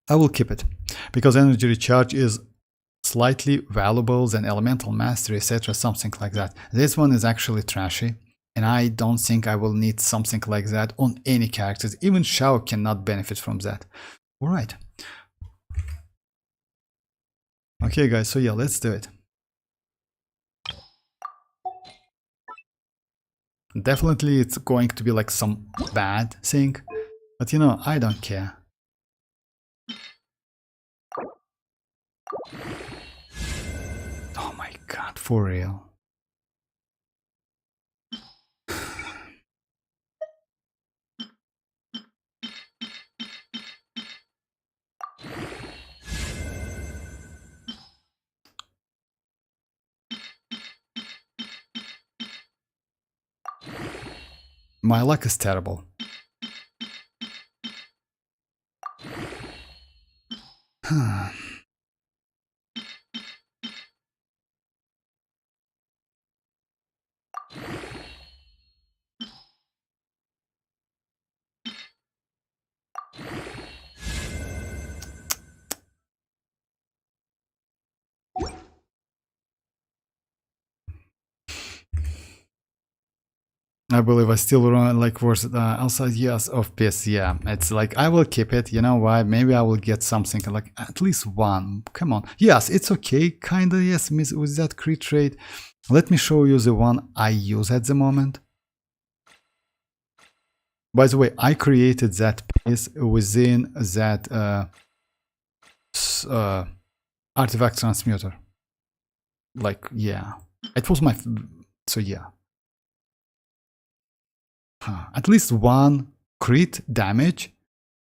I will keep it because energy recharge is slightly valuable than elemental mastery, etc. Something like that. This one is actually trashy, and I don't think I will need something like that on any characters. Even Shao cannot benefit from that. All right. Okay, guys. So yeah, let's do it. Definitely, it's going to be like some bad thing, but you know, I don't care. Oh my god, for real. My luck is terrible. I believe I still run like worse outside years of peace. Yeah, it's like I will keep it. You know why? Maybe I will get something like at least one. Come on. Yes, it's okay. Kinda yes, with that crit rate. Let me show you the one I use at the moment. By the way, I created that piece within that artifact transmuter. Like, yeah, it was my. So yeah. At least one crit damage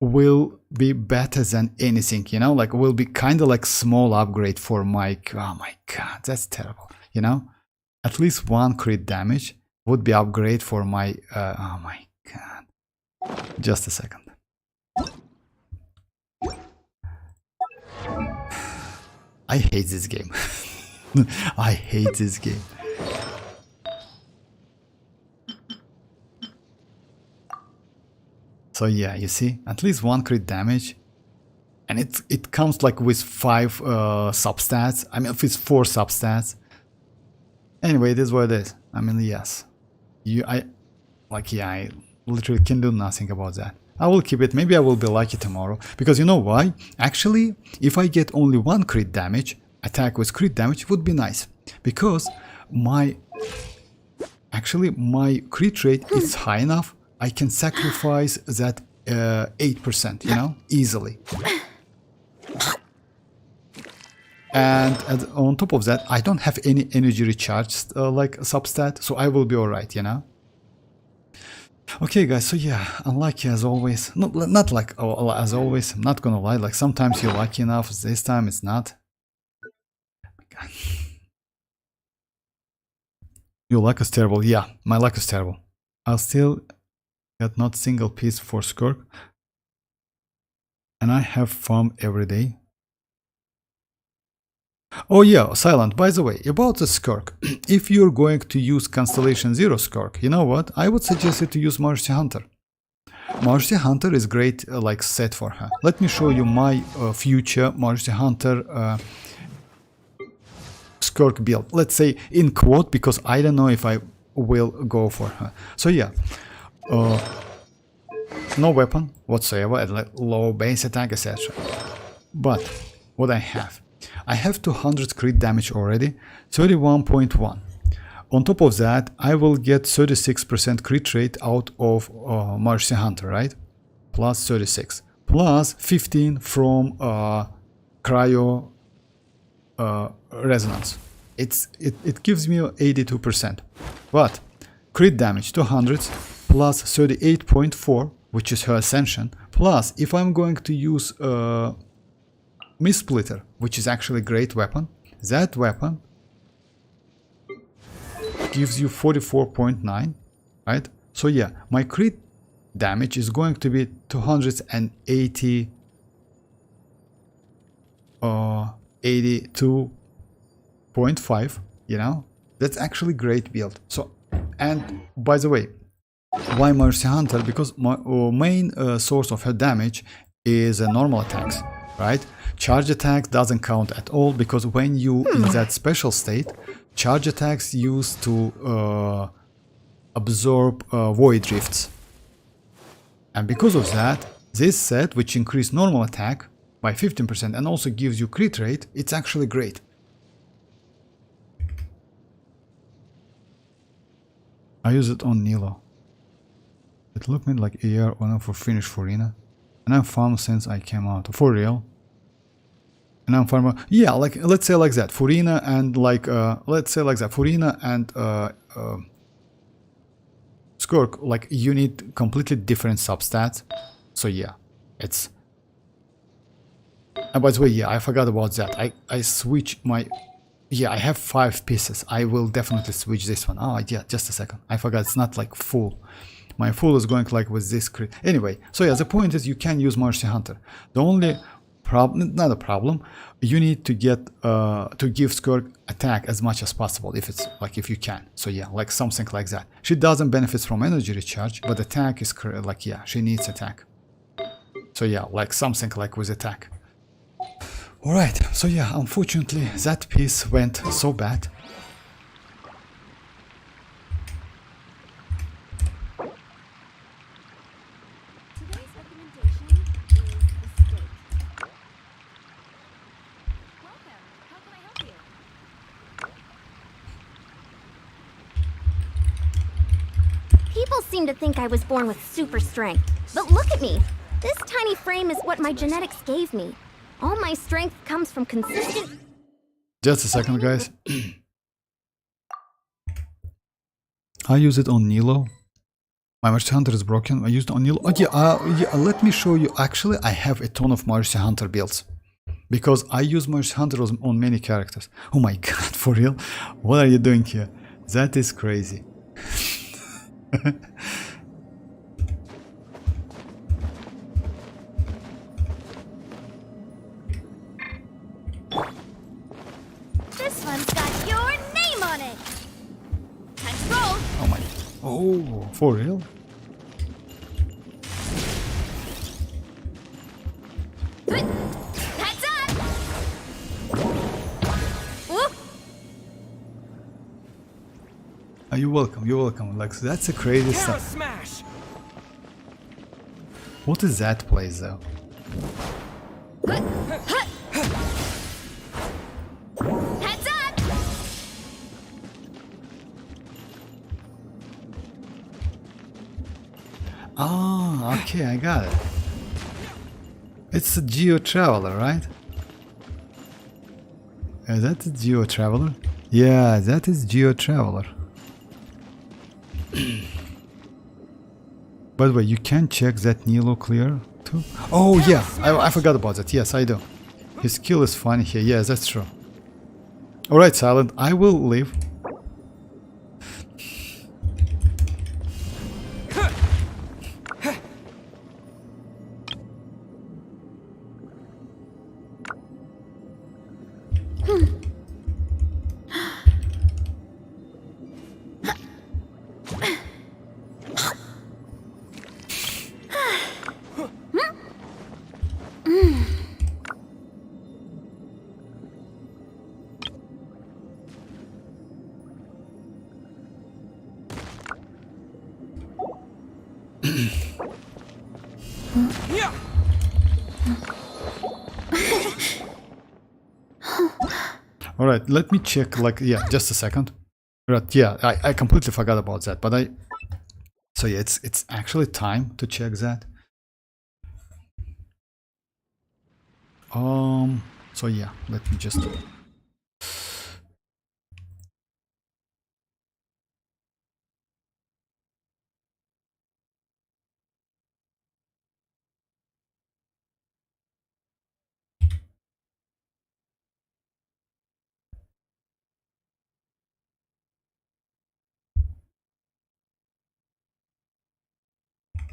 will be better than anything, you know, like will be kind of like small upgrade for my, oh my god, that's terrible, you know. at least 1 crit damage would be upgrade for my oh my god. Just a second. I hate this game. I hate this game. So yeah, you see, at least 1 crit damage, and it comes like with 5 substats. I mean, if it's 4 substats. Anyway, it is what it is. I mean, yes, I literally can do nothing about that. I will keep it. Maybe I will be lucky tomorrow, because you know why? Actually, if I get only 1 crit damage, attack with crit damage would be nice, because my crit rate is high enough. I can sacrifice that 8%, you know, easily. And on top of that, I don't have any energy recharge like substat, so I will be alright, you know. Okay, guys, so yeah, unlucky as always. No, not like as always. I'm not gonna lie. Like sometimes you're lucky enough. This time it's not. God. Your luck is terrible. Yeah, my luck is terrible. I'll still get not single piece for Skirk, and I have farm every day. Oh yeah, Silent, by the way, about the Skirk, if you're going to use Constellation Zero Skirk, you know what, I would suggest you to use Mercy Hunter. Mercy Hunter is great like set for her. Let me show you my future Mercy Hunter Skirk build. Let's say in quote, because I don't know if I will go for her. So yeah, no weapon whatsoever at like low base attack, etc. But what I have 200 crit damage already, 31.1. On top of that, I will get 36% crit rate out of Mercy Hunter, right? Plus 36. Plus 15 from Cryo Resonance. It gives me 82%. But crit damage 200 plus 38.4, which is her Ascension. Plus, if I'm going to use Mist Splitter, which is actually a great weapon, that weapon gives you 44.9, right? So yeah, my crit damage is going to be 82.5, you know? That's actually great build. So, and by the way, why Mercy Hunter? Because my main source of her damage is normal attacks, right? Charge attacks doesn't count at all, because when you in that special state, charge attacks used to absorb void drifts. And because of that, this set, which increases normal attack by 15% and also gives you crit rate, it's actually great. I use it on Nilo. It looked me like AR on for finish Furina, and I'm farm since I came out. For real. And I'm farmer. Yeah, like let's say like that. Furina and like let's say like that. Furina and Skirk, like you need completely different substats. So yeah, it's. And by the way, yeah, I forgot about that. I switch my. Yeah, I have 5 pieces. I will definitely switch this one. Oh yeah, just a second. I forgot. It's not like full. My full is going like with this crit. Anyway, so yeah, the point is you can use Mercy Hunter. The only problem, not a problem, you need to get to give Skirk attack as much as possible if it's like if you can. So yeah, like something like that. She doesn't benefit from energy recharge, but attack is like yeah, she needs attack. So yeah, like something like with attack. All right. So yeah, unfortunately that piece went so bad. People seem to think I was born with super strength, but look at me. This tiny frame is what my genetics gave me. All my strength comes from consistent... Just a second, guys. I use it on Nilo. My Mercy Hunter is broken. I used it on Nilo. Oh yeah, let me show you. Actually, I have a ton of Mercy Hunter builds, because I use Mercy Hunter on many characters. Oh my god, for real? What are you doing here? That is crazy. This one's got your name on it. Time to roll. Oh my. Oh, for real? Heads up. Whoop. You're welcome. You're welcome. Like that's a crazy Camera stuff. smash! What is that place though? Heads up. Ah, okay, I got it. It's a Geo Traveler, right? Is that a Geo Traveler? Yeah, that is Geo Traveler. By the way, you can check that Nilo clear too. Oh yeah, I forgot about that. Yes, I do. His skill is funny here. Yeah, that's true. Alright, Silent, I will leave. Yeah! Alright, let me check, like, yeah, just a second. Right, yeah, I completely forgot about that, but so yeah, it's actually time to check that. So yeah, let me just...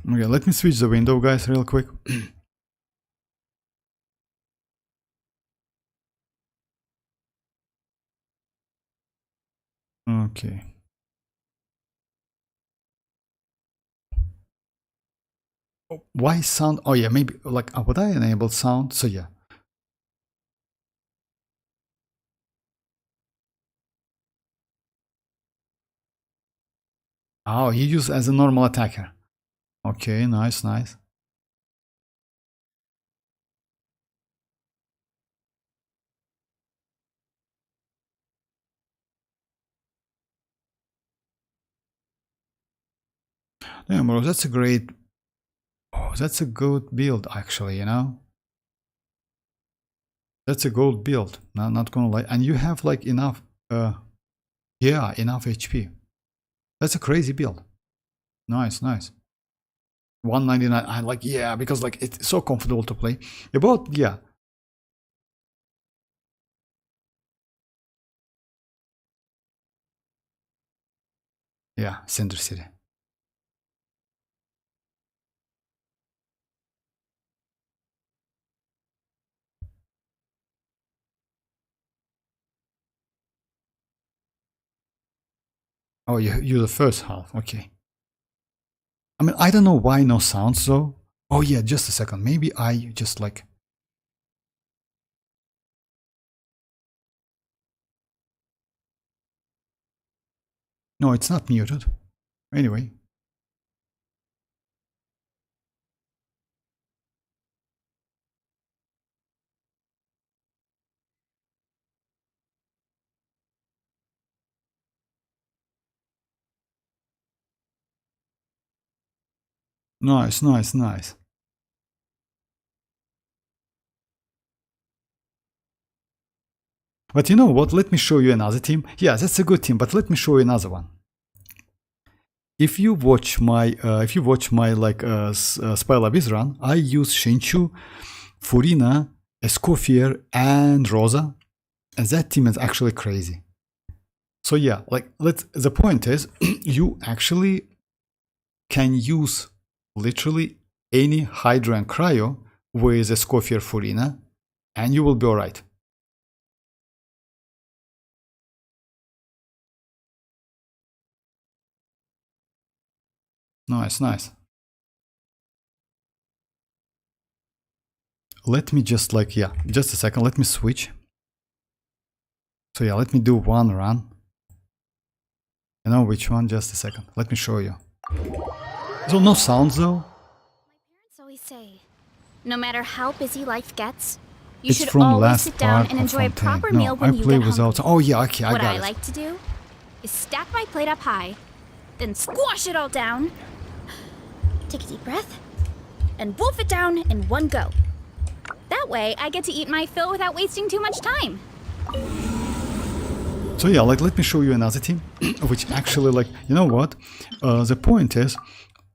Okay, let me switch the window, guys, real quick. Okay. Why sound? Oh yeah, maybe like would I enable sound? So yeah. Oh, he used as a normal attacker. Okay, nice, nice. Yeah, bro, that's a great. Oh, that's a good build, actually. You know. That's a gold build. Not gonna lie, and you have like enough. Yeah, enough HP. That's a crazy build. Nice, nice. 199. I like, yeah, because like it's so comfortable to play. About, yeah. Yeah, Cinder City. Oh, you're the first half. Okay. I mean, I don't know why no sounds though. Oh yeah, just a second. Maybe I just like. No, it's not muted. Anyway. Nice, nice, nice. But you know what? Let me show you another team. Yeah, that's a good team, but let me show you another one. If you watch my like Spy Abyss run, I use Shinchu, Furina, Escoffier, and Rosa, and that team is actually crazy. So yeah, like the point is you actually can use literally any Hydra and Cryo with Escoffier Furina and you will be alright. Nice, nice. Let me just like, yeah, just a second, let me switch. So yeah, let me do one run. You know which one? Just a second. Let me show you. So no sounds though. My parents always say, no matter how busy life gets, you It's should from always last sit down part and of enjoy a Fontaine. proper No, meal when I you play get without. hungry. Oh yeah, okay, I What got I it. like to do is stack my plate up high, then squash it all down, take a deep breath, and wolf it down in one go. That way, I get to eat my fill without wasting too much time. So yeah, like let me show you another team, which actually like, you know what? The point is,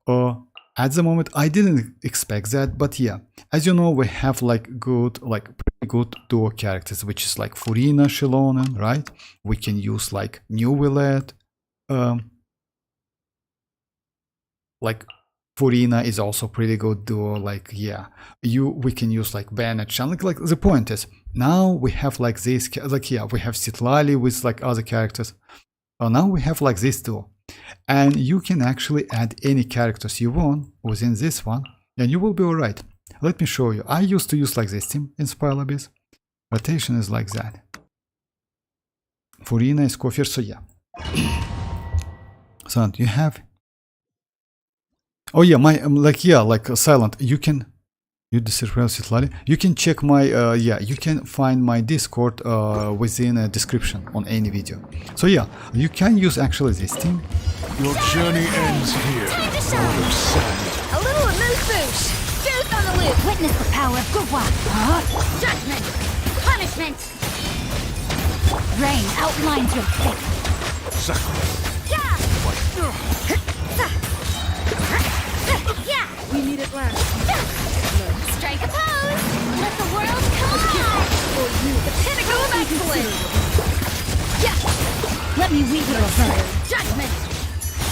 at the moment I didn't expect that, but yeah, as you know, we have like good, like pretty good duo characters, which is like Furina, Xilonen, right? We can use like Neuvillette, like Furina is also pretty good duo, like yeah, we can use like Bennett, like the point is, now we have like this, like yeah, we have Citlali with like other characters. Now we have like this duo, and you can actually add any characters you want within this one, and you will be alright. Let me show you. I used to use like this team in Spire Abyss. Rotation is like that. Furina, Escoffier, so yeah. So you have. Oh yeah, my like yeah, like silent. You can. You disappear Citlali. You can check my yeah. You can find my Discord within a description on any video. So yeah, you can use actually this team. Your journey ends here, Lord of Sand. A little amuse-bouche. Juice on the loose! Witness the power of WuWa. Judgment! Punishment! Rain outlines your fate. Yeah! Yeah! We meet at last. Strike a pose! Let the world collide! For you, The pinnacle of excellence! yeah. Let me weave your verse. Judgment!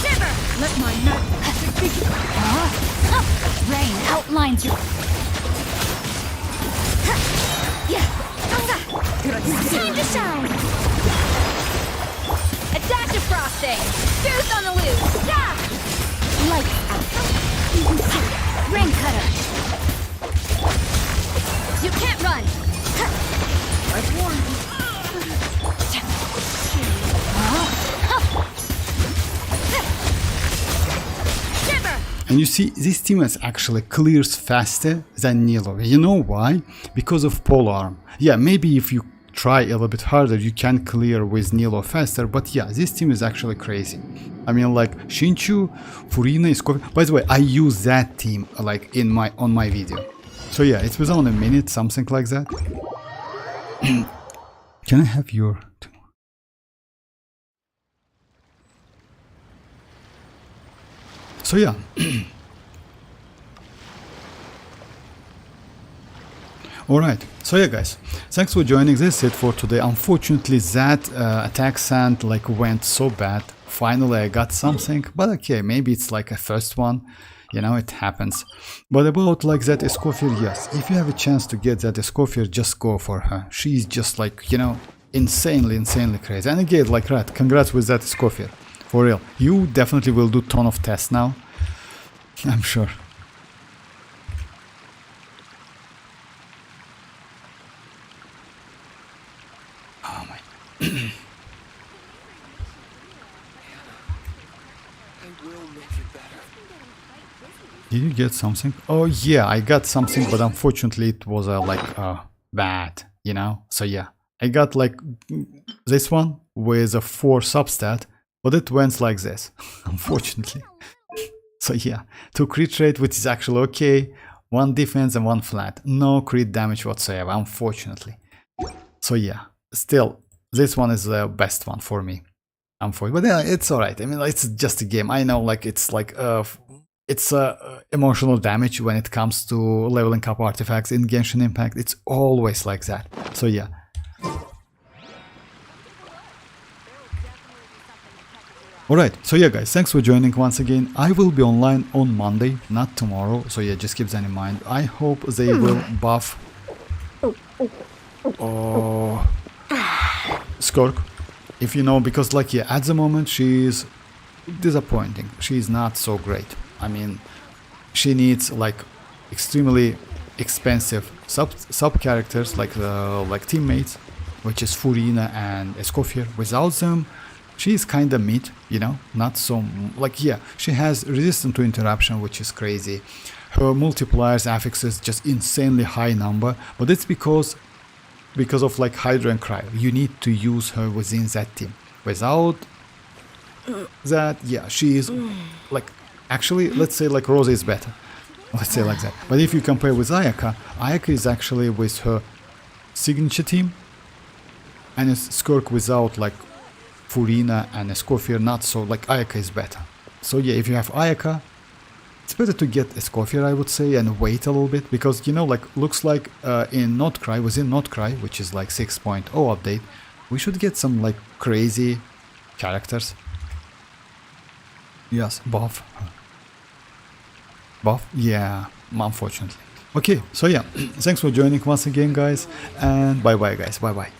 Shiver! Let my knife begin. Rain outlines your. Yeah! Time to shine! A dash of frosting! Juice on the loose! Yeah! Light out. Rain cutter. You can't run! I've warned you. Shiver! And you see, this team is actually clears faster than Nilo. You know why? Because of polearm. Yeah, maybe if you try a little bit harder, you can clear with Nilo faster. But yeah, this team is actually crazy. I mean, like Shinchu, Furina, Escoffier. By the way, I use that team like on my video. So yeah, it was on a minute, something like that. Can I have your? So yeah. Alright, so yeah guys, thanks for joining. This is it for today. Unfortunately that attack sand like went so bad. Finally I got something, but okay, maybe it's like a first one, you know, it happens. But about like that Escoffier, yes, if you have a chance to get that Escoffier, just go for her. She's just like, you know, insanely crazy. And again, like Rat, congrats with that Escoffier, for real. You definitely will do ton of tests now, I'm sure. Oh my. Did you get something? Oh yeah, I got something, but unfortunately it was like bad, you know? So yeah, I got like this one with a 4 substat, but it went like this, unfortunately. So yeah, 2 crit rate, which is actually okay, 1 defense and 1 flat. No crit damage whatsoever, unfortunately. So yeah, still, this one is the best one for me. But yeah, it's alright. I mean, it's just a game. I know, like, it's like it's emotional damage when it comes to leveling up artifacts in Genshin Impact. It's always like that. So yeah. Alright, so yeah guys, thanks for joining once again. I will be online on Monday, not tomorrow, so yeah, just keep that in mind. I hope they will buff Skirk, if you know, because like yeah, at the moment she's disappointing. She's not so great. I mean, she needs like extremely expensive sub characters like teammates, which is Furina and Escoffier. Without them, she's kinda mid, you know, not so like yeah, she has resistance to interruption, which is crazy. Her multipliers affixes just insanely high number, but it's because of like Hydra and Cryo. You need to use her within that team. Without that, yeah, she is like actually let's say like Rosa is better. Let's say like that. But if you compare with Ayaka, Ayaka is actually with her signature team, and it's Skirk without like Furina and Escoffier, not so like Ayaka is better. So yeah, if you have Ayaka, it's better to get Escoffier, I would say, and wait a little bit, because you know, like looks like in within Notcry, which is like 6.0 update, we should get some like crazy characters. Yes, buff. Buff? Yeah, unfortunately. Okay, so yeah, thanks for joining once again, guys, and bye bye, guys. Bye bye.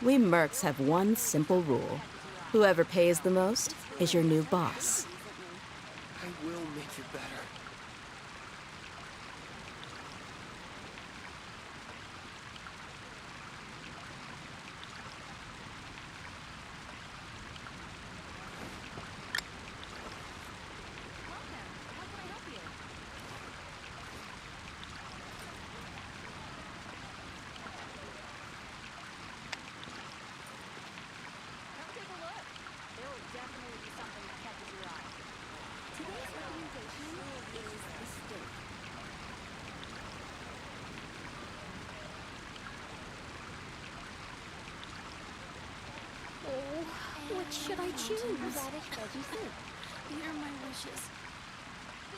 We mercs have one simple rule. Whoever pays the most is your new boss. I will make you better. What should I choose? What are my wishes?